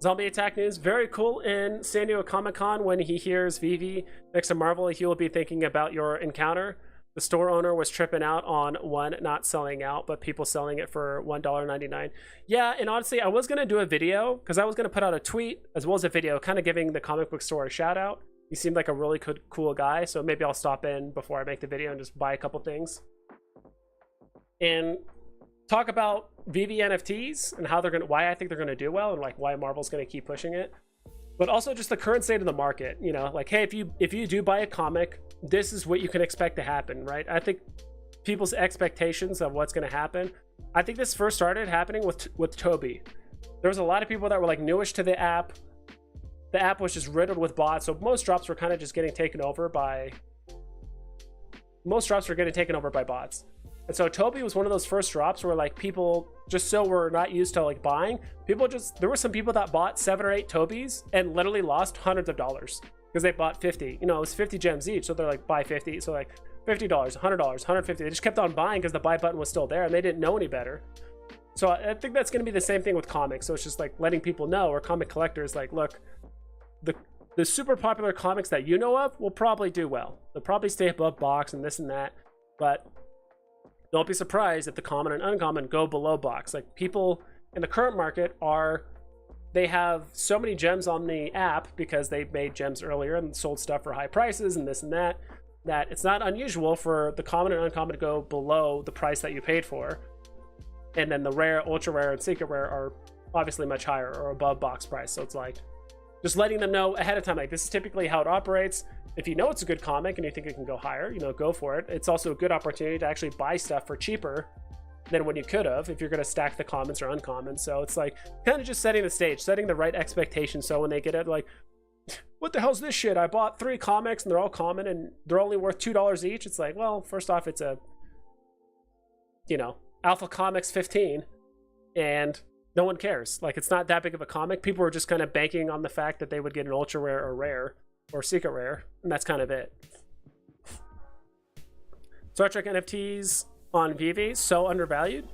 Zombie Attack News, very cool in San Diego Comic-Con when he hears VV next to Marvel, he will be thinking about your encounter. The store owner was tripping out on one not selling out, but people selling it for $1.99. Yeah, and honestly, I was going to do a video because I was going to put out a tweet as well as a video kind of giving the comic book store a shout out. He seemed like a really cool guy, so maybe I'll stop in before I make the video and just buy a couple things. And talk about VV NFTs and how why I think they're gonna do well and like why Marvel's gonna keep pushing it, but also just the current state of the market. You know, like, hey, if you do buy a comic, this is what you can expect to happen, right? I think people's expectations of what's gonna happen. I think this first started happening with Toby. There was a lot of people that were like newish to the app. The app was just riddled with bots, so most drops were kind of just getting taken over by. Most drops were getting taken over by bots. And so Toby was one of those first drops where like people just so were not used to like buying. There were some people that bought 7 or 8 Tobys and literally lost hundreds of dollars because they bought 50. You know, it was 50 gems each. So they're like, buy 50. So like $50, $100, $150. They just kept on buying because the buy button was still there and they didn't know any better. So I think that's going to be the same thing with comics. So it's just like letting people know, or comic collectors, like, look, the super popular comics that you know of will probably do well. They'll probably stay above box and this and that. But don't be surprised if the common and uncommon go below box. Like, people in the current market they have so many gems on the app because they made gems earlier and sold stuff for high prices and this and that. that it's not unusual for the common and uncommon to go below the price that you paid for. And then the rare, ultra rare, and secret rare are obviously much higher or above box price. So it's like just letting them know ahead of time, like this is typically how it operates. If you know it's a good comic and you think it can go higher, you know, go for it. It's also a good opportunity to actually buy stuff for cheaper than when you could have if you're going to stack the commons or uncommons. So it's like kind of just setting the stage, setting the right expectation. So when they get it, like, what the hell's this shit? I bought 3 comics and they're all common and they're only worth $2 each. It's like, well, first off, it's a, you know, Alpha Comics 15 and no one cares. Like, it's not that big of a comic. People were just kind of banking on the fact that they would get an ultra rare or rare or secret rare, and that's kind of it. Star Trek NFTs on Veve, so undervalued.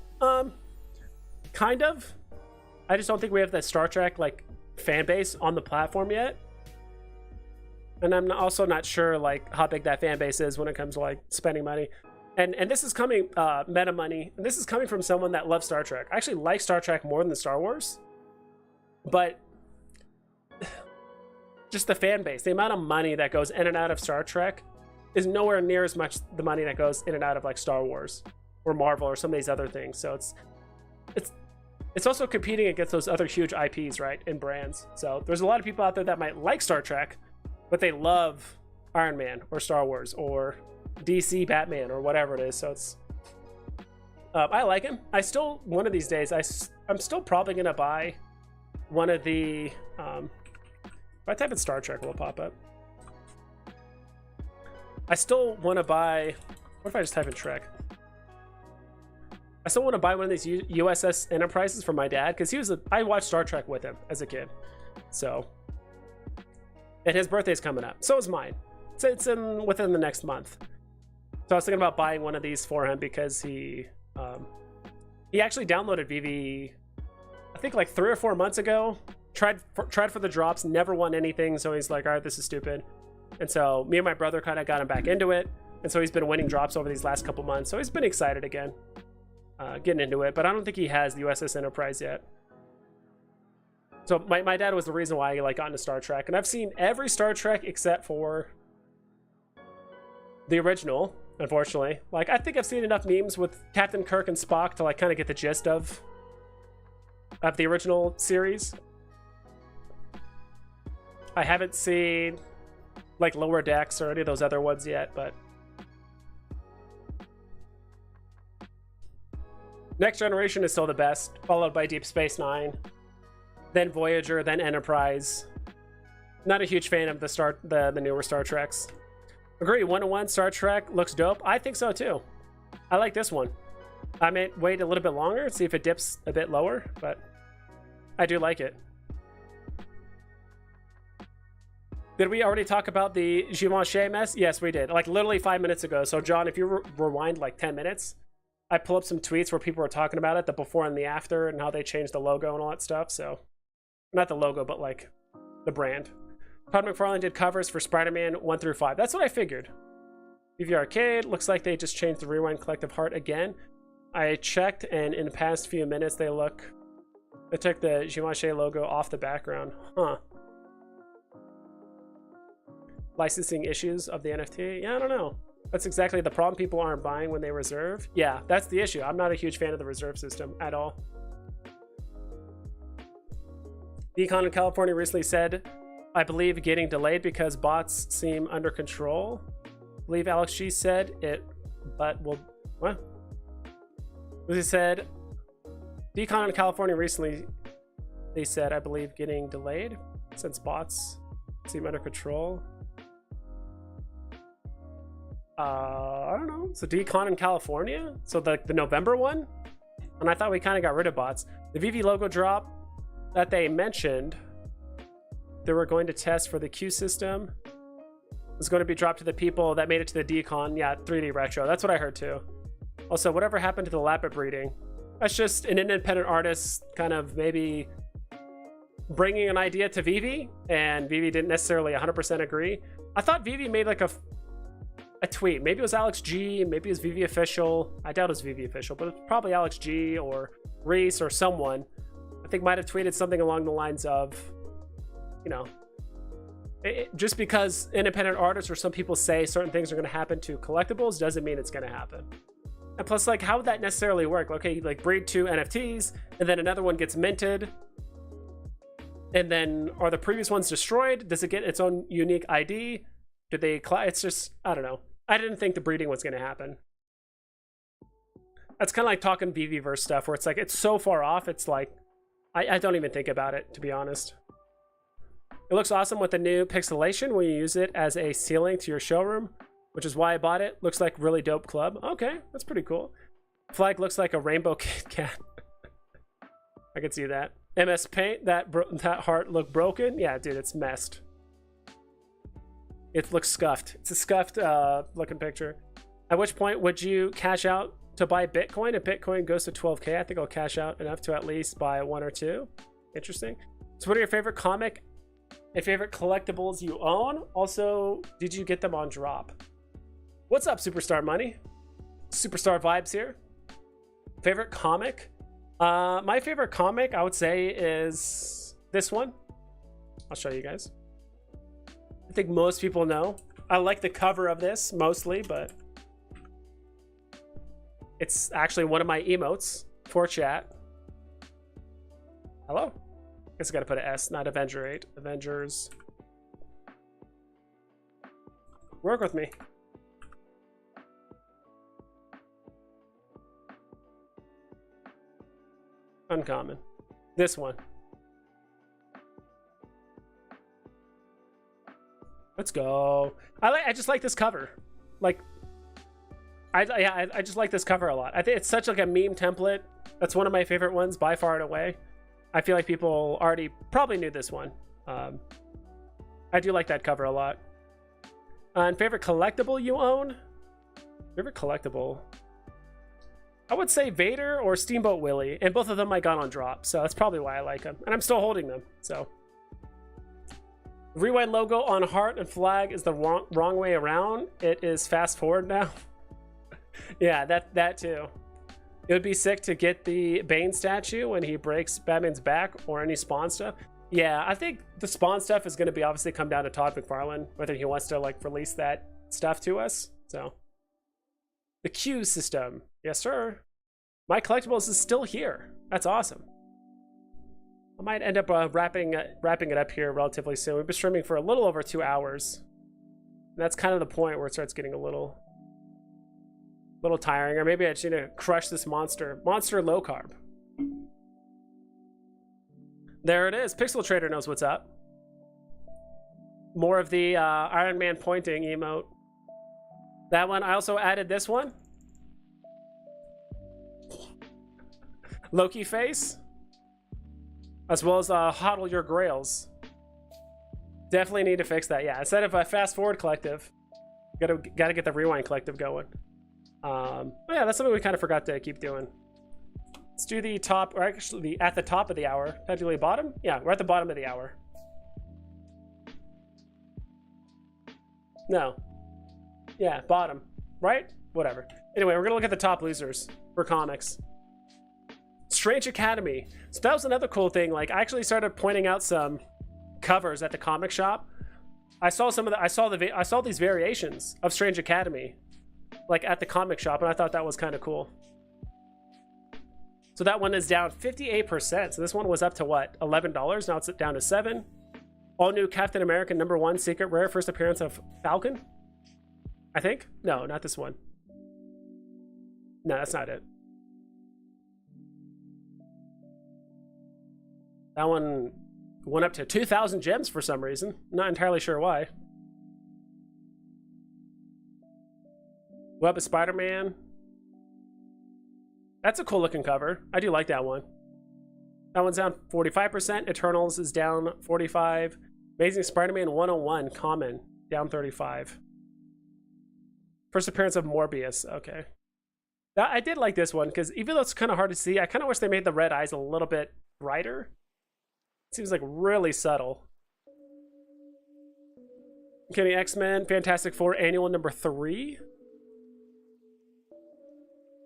Kind of. I just don't think we have that Star Trek like fan base on the platform yet. And I'm also not sure like how big that fan base is when it comes to like spending money. And this is coming meta money. And this is coming from someone that loves Star Trek. I actually like Star Trek more than Star Wars. But just the fan base, the amount of money that goes in and out of Star Trek is nowhere near as much the money that goes in and out of like Star Wars or Marvel or some of these other things. So it's also competing against those other huge IPs, right, and brands. So there's a lot of people out there that might like Star Trek, but they love Iron Man or Star Wars or DC Batman or whatever it is. So it's I like him. I still, one of these days, I'm still probably gonna buy one of the if I type in Star Trek, will it pop up? I still want to buy, what if I just type in Trek? I still want to buy one of these USS Enterprises for my dad, because I watched Star Trek with him as a kid. So, and his birthday's coming up. So is mine. So it's within the next month. So I was thinking about buying one of these for him because he actually downloaded Veve, I think like 3 or 4 months ago. Tried for the drops, never won anything. So he's like, all right, this is stupid. And so me and my brother kind of got him back into it. And so he's been winning drops over these last couple months. So he's been excited again, getting into it. But I don't think he has the USS Enterprise yet. So my dad was the reason why he like got into Star Trek. And I've seen every Star Trek except for the original, unfortunately. Like, I think I've seen enough memes with Captain Kirk and Spock to like kind of get the gist of the original series. I haven't seen like Lower Decks or any of those other ones yet, but Next Generation is still the best, followed by Deep Space Nine, then Voyager, then Enterprise. Not a huge fan of the newer Star Treks. Agree, 101 Star Trek looks dope. I think so too. I like this one. I may wait a little bit longer, see if it dips a bit lower, but I do like it. Did we already talk about the Givenchy mess? Yes, we did. Like literally 5 minutes ago. So John, if you rewind like 10 minutes, I pull up some tweets where people were talking about it, the before and the after, and how they changed the logo and all that stuff. So not the logo, but like the brand. Todd McFarlane did covers for Spider-Man 1 through 5. That's what I figured. EV Arcade, looks like they just changed the Rewind Collective Heart again. I checked, and in the past few minutes, they took the Givenchy logo off the background. Huh. Licensing issues of the NFT? Yeah, I don't know. That's exactly the problem. People aren't buying when they reserve. Yeah, that's the issue. I'm not a huge fan of the reserve system at all. Econ in California recently said, I believe getting delayed because bots seem under control. I believe Alex G said it, but will what? He said, Decon in California recently, they said, I believe getting delayed since bots seem under control. I don't know. So Decon in California? So the November one? And I thought we kind of got rid of bots. The Veve logo drop that they mentioned they were going to test for the Q system was going to be dropped to the people that made it to the Decon. Yeah, 3D Retro. That's what I heard too. Also, whatever happened to the Lapid breeding? That's just an independent artist kind of maybe bringing an idea to Veve, and Veve didn't necessarily 100% agree. I thought Veve made like a tweet. Maybe it was Alex G, maybe it was Veve official. I doubt it was Veve official, but it's probably Alex G or Reese or someone. I think might have tweeted something along the lines of, you know, Just because independent artists or some people say certain things are going to happen to collectibles doesn't mean it's going to happen. And plus, like, how would that necessarily work? Okay, you like breed 2 NFTs, and then another one gets minted, and then are the previous ones destroyed? Does it get its own unique ID? Do they? It's just, I don't know. I didn't think the breeding was going to happen. That's kind of like talking Veveverse stuff, where it's like it's so far off. It's like I don't even think about it, to be honest. It looks awesome with the new pixelation when you use it as a ceiling to your showroom, which is why I bought it. Looks like really dope club. Okay, that's pretty cool. Flag looks like a rainbow Kit Kat. I can see that. MS Paint, that heart looked broken. Yeah, dude, it's messed. It looks scuffed. It's a scuffed looking picture. At which point would you cash out to buy Bitcoin? If Bitcoin goes to 12K, I think I'll cash out enough to at least buy 1 or 2. Interesting. So what are your favorite comic and favorite collectibles you own? Also, did you get them on drop? What's up, Superstar Money? Superstar Vibes here. Favorite comic? My favorite comic, I would say, is this one. I'll show you guys. I think most people know. I like the cover of this mostly, but it's actually one of my emotes for chat. Hello? Guess I gotta put an S, not Avenger 8. Avengers. Work with me. Uncommon. This one. Let's go. I just like this cover. Like, I just like this cover a lot. I think it's such like a meme template. That's one of my favorite ones by far and away. I feel like people already probably knew this one. I do like that cover a lot. And favorite collectible you own? Favorite collectible? I would say Vader or Steamboat Willie, and both of them I got on drop, so that's probably why I like them. And I'm still holding them, so. Rewind logo on heart and flag is the wrong way around. It is fast forward now. Yeah, that too. It would be sick to get the Bane statue when he breaks Batman's back, or any Spawn stuff. Yeah, I think the Spawn stuff is going to be obviously come down to Todd McFarlane, whether he wants to like release that stuff to us. So the Q system, yes sir. My collectibles is still here. That's awesome. I might end up wrapping it up here relatively soon. We've been streaming for a little over 2 hours. And that's kind of the point where it starts getting a little tiring, or maybe I just need to crush this monster low carb. There it is. Pixel Trader knows what's up. More of the Iron Man pointing emote. That one. I also added this one. Loki face, as well as hodl your grails. Definitely need to fix that. Yeah, instead of a fast forward collective, gotta get the rewind collective going. But yeah, that's something we kind of forgot to keep doing. Let's do the top, or actually at the top of the hour. Technically bottom? Yeah, we're at the bottom of the hour. No. Yeah, bottom. Right? Whatever. Anyway, we're gonna look at the top losers for comics. Strange Academy. So that was another cool thing. Like, I actually started pointing out some covers at the comic shop. I saw I saw these variations of Strange Academy, like at the comic shop, and I thought that was kind of cool. So that one is down 58%. So this one was up to what, $11? Now it's down to $7. All new Captain America #1 secret rare first appearance of Falcon. I think. No, not this one. No, that's not it. That one went up to 2,000 gems for some reason. Not entirely sure why. Web of Spider-Man. That's a cool looking cover. I do like that one. That one's down 45%. Eternals is down 45%. Amazing Spider-Man 101 common, down 35%. First appearance of Morbius. Okay. I did like this one, because even though it's kind of hard to see, I kind of wish they made the red eyes a little bit brighter. Seems like really subtle. Okay, X-Men, Fantastic Four, annual #3.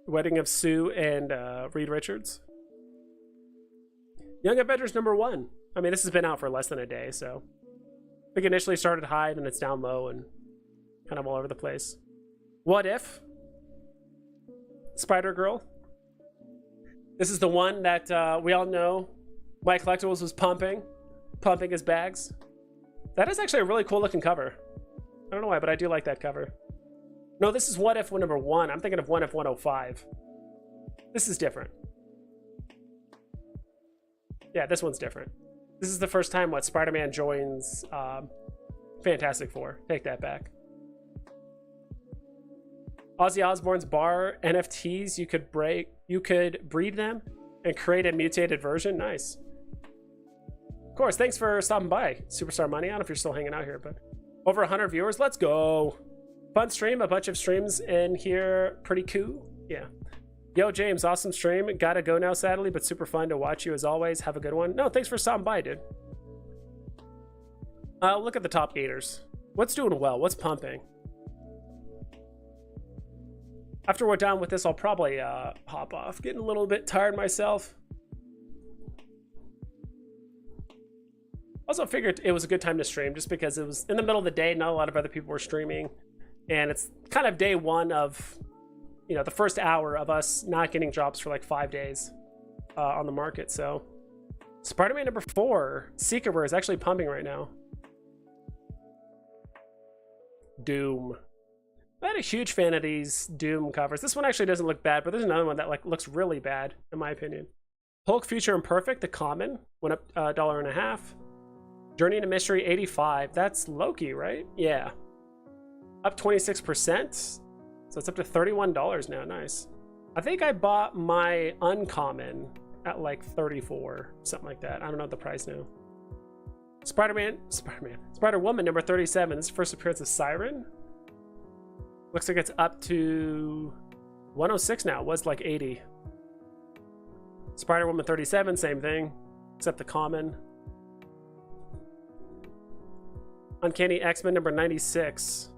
Wedding of Sue and Reed Richards. Young Avengers #1. I mean, this has been out for less than a day, so Like initially started high, then it's down low and kind of all over the place. What if Spider Girl? This is the one that we all know My Collectibles was pumping his bags. That is actually a really cool looking cover. I don't know why, but I do like that cover. No, this is What If number 1. I'm thinking of What If 105. This is different. Yeah, this one's different. This is the first time what Spider-Man joins Fantastic Four. Take that back. Ozzy Osbourne's bar NFTs. You could breed them and create a mutated version. Nice. Of course, thanks for stopping by, Superstar Money. I don't know if you're still hanging out here, but over 100 viewers. Let's go. Fun stream. A bunch of streams in here. Pretty cool. Yeah. Yo, James, awesome stream. Gotta go now, sadly, but super fun to watch you as always. Have a good one. No, thanks for stopping by, dude. Look at the top gators. What's doing well? What's pumping? After we're done with this, I'll probably hop off. Getting a little bit tired myself. Also figured it was a good time to stream just because it was in the middle of the day. Not a lot of other people were streaming. And it's kind of day one of, you know, the first hour of us not getting drops for like 5 days on the market. So Spider-Man number 4, Secret Rare, is actually pumping right now. Doom. I'm not a huge fan of these Doom covers. This one actually doesn't look bad, but there's another one that like looks really bad in my opinion. Hulk Future Imperfect, the common, went up $1.50. Journey into Mystery 85. That's Loki, right? Yeah. Up 26%. So it's up to $31 now. Nice. I think I bought my uncommon at like 34, something like that. I don't know the price now. Spider-Woman number 37. This is first appearance of Siren. Looks like it's up to 106 now. It was like 80. Spider-Woman 37, same thing, except the common. Uncanny X-Men number 96.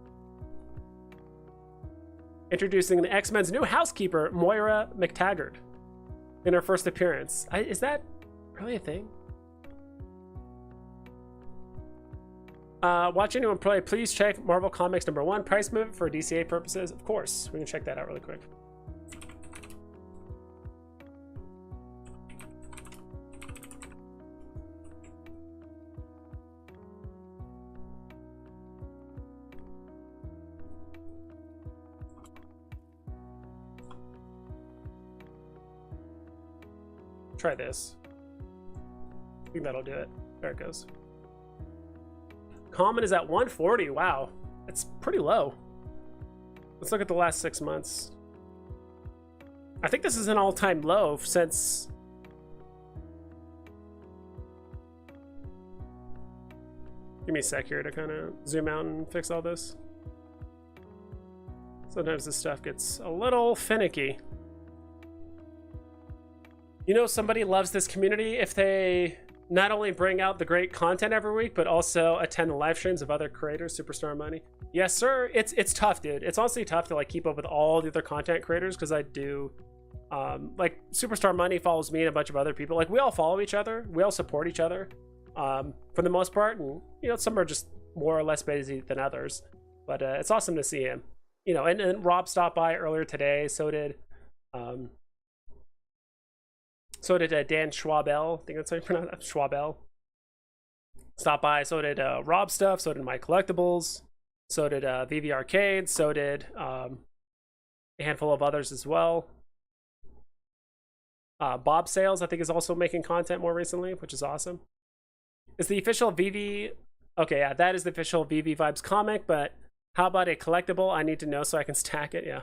Introducing the X-Men's new housekeeper, Moira McTaggart, in her first appearance. Is that really a thing? Watch anyone play, please check Marvel Comics number 1 price movement for DCA purposes. Of course, we can check that out really quick. Try this. I think that'll do it. There it goes. Common is at 140. Wow, that's pretty low. Let's look at the last 6 months. I think this is an all-time low since give me a sec here to kind of zoom out and fix all this. Sometimes this stuff gets a little finicky. You know, somebody loves this community if they not only bring out the great content every week, but also attend the live streams of other creators. Superstar Money. Yes, sir. It's tough, dude. It's honestly tough to like keep up with all the other content creators because I do. Like Superstar Money follows me and a bunch of other people. Like we all follow each other. We all support each other for the most part. And you know, some are just more or less busy than others. But it's awesome to see him. You know, and Rob stopped by earlier today. So did. So did Dan Schwabel. I think that's how you pronounce it. Schwabel. Stopped by. So did Rob Stuff. So did My Collectibles. So did Veve Arcade. So did a handful of others as well. Bob Sales, I think, is also making content more recently, which is awesome. Is the official Veve... Okay, yeah, that is the official Veve Vibes comic, but how about a collectible? I need to know so I can stack it, yeah.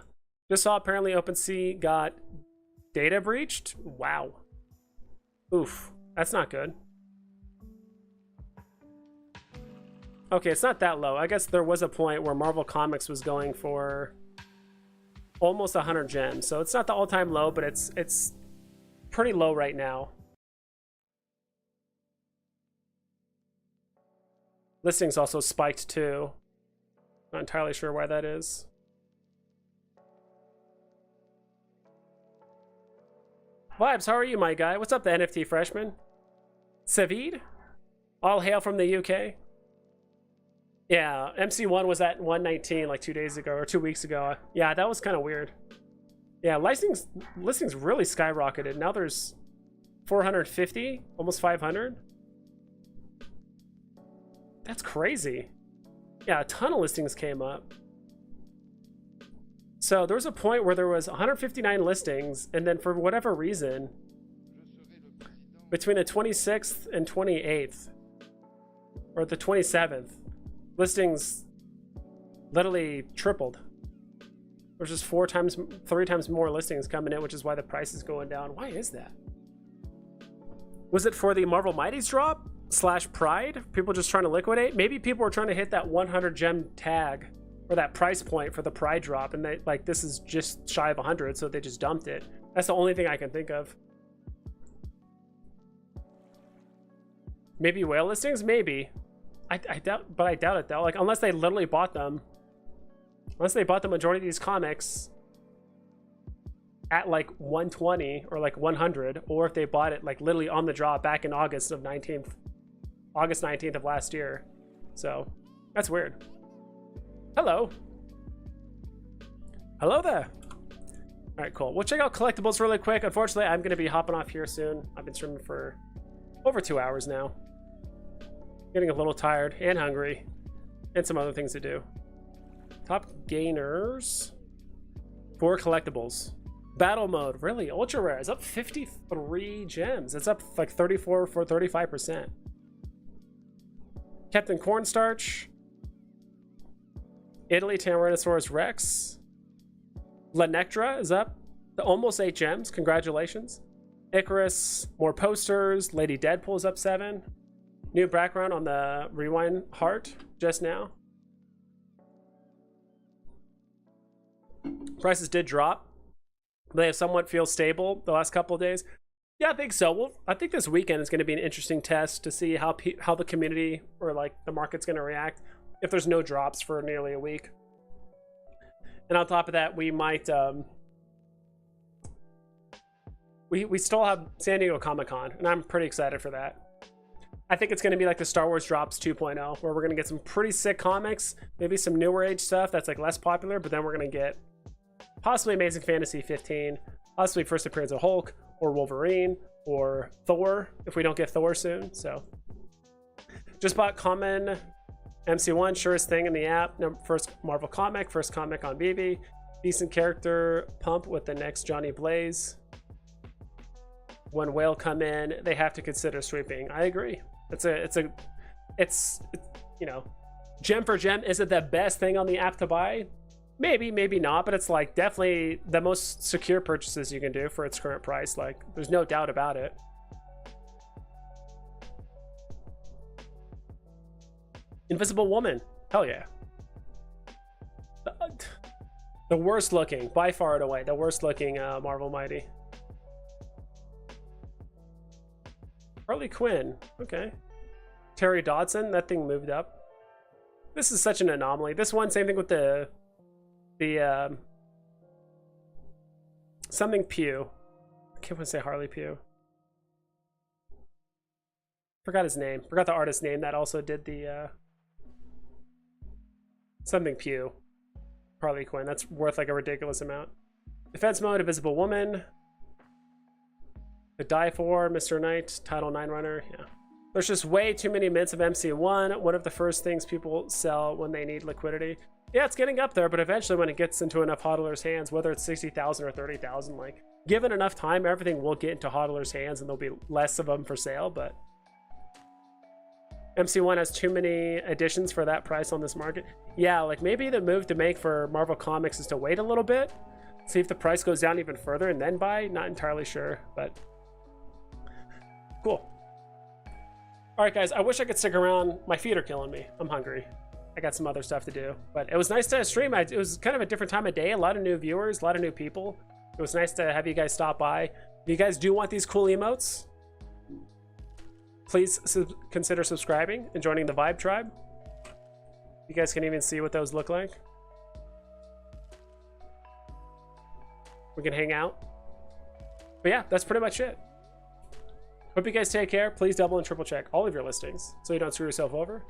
Just saw apparently OpenSea got data breached. Wow. Oof, that's not good. Okay, it's not that low. I guess there was a point where Marvel Comics was going for almost 100 gems. So it's not the all-time low, but it's pretty low right now. Listings also spiked too. Not entirely sure why that is. Vibes, how are you, my guy? What's up, the NFT freshman? Savid? All hail from the UK. Yeah, MC1 was at 119 like 2 days ago or 2 weeks ago. Yeah, that was kind of weird. Yeah, listings really skyrocketed. Now there's 450, almost 500. That's crazy. Yeah, a ton of listings came up. So there was a point where there was 159 listings, and then for whatever reason, between the 26th and 28th, or the 27th, listings literally tripled. There's just 3 times more listings coming in, which is why the price is going down. Why is that? Was it for the Marvel Mighties drop / Pride? People just trying to liquidate? Maybe people were trying to hit that 100 gem tag or that price point for the Pride drop, and they like, this is just shy of 100, so they just dumped it. That's the only thing I can think of. Maybe whale listings? Maybe. I doubt, but I doubt it though. Like, unless they literally bought them. Unless they bought the majority of these comics at like 120 or like 100, or if they bought it like literally on the drop back in August 19th of last year. So that's weird. Hello. Hello there. All right, cool. We'll check out collectibles really quick. Unfortunately, I'm going to be hopping off here soon. I've been streaming for over 2 hours now. Getting a little tired and hungry, and some other things to do. Top gainers for collectibles. Battle mode, really? Ultra rare is up 53 gems. It's up like 35%. Captain Cornstarch. Italy Tyrannosaurus Rex. Lenectra is up to almost 8 gems. Congratulations. Icarus, more posters. Lady Deadpool is up 7. New background on the Rewind Heart just now. Prices did drop. They have somewhat feel stable the last couple of days. Yeah, I think so. Well, I think this weekend is going to be an interesting test to see how the community or like the market's going to react if there's no drops for nearly a week. And on top of that, we might we still have San Diego Comic-Con, and I'm pretty excited for that. I think it's going to be like the Star Wars Drops 2.0, where we're going to get some pretty sick comics, maybe some newer age stuff that's like less popular, but then we're going to get possibly Amazing Fantasy 15, possibly first appearance of Hulk or Wolverine or Thor if we don't get Thor soon. So just bought common MC1, surest thing in the app. First Marvel comic, first comic on Veve. Decent character pump with the next Johnny Blaze. When Whale come in, they have to consider sweeping. I agree. It's you know, gem for gem. Is it the best thing on the app to buy? Maybe, maybe not, but it's like definitely the most secure purchases you can do for its current price. Like, there's no doubt about it. Invisible Woman, hell yeah. The worst looking, by far and away, the worst looking Marvel Mighty. Harley Quinn, okay. Terry Dodson, that thing moved up. This is such an anomaly. This one, same thing with the something Pugh. I can't want to say Harley Pugh. Forgot his name. Forgot the artist's name that also did the something Pugh. Harley Quinn. That's worth like a ridiculous amount. Defense mode, Invisible Woman. The Die For, Mr. Knight, Title 9 Runner. Yeah. There's just way too many mints of MC1. One of the first things people sell when they need liquidity. Yeah, it's getting up there, but eventually when it gets into enough hodlers' hands, whether it's 60,000 or 30,000, like, given enough time, everything will get into hodlers' hands and there'll be less of them for sale, but MC1 has too many editions for that price on this market. Yeah, like maybe the move to make for Marvel Comics is to wait a little bit, see if the price goes down even further and then buy. Not entirely sure, but cool. All right, guys, I wish I could stick around. My feet are killing me. I'm hungry. I got some other stuff to do, but it was nice to stream. It was kind of a different time of day. A lot of new viewers, a lot of new people. It was nice to have you guys stop by. If you guys do want these cool emotes, please consider subscribing and joining the Vibe Tribe. You guys can even see what those look like. We can hang out. But yeah, that's pretty much it. Hope you guys take care. Please double and triple check all of your listings so you don't screw yourself over.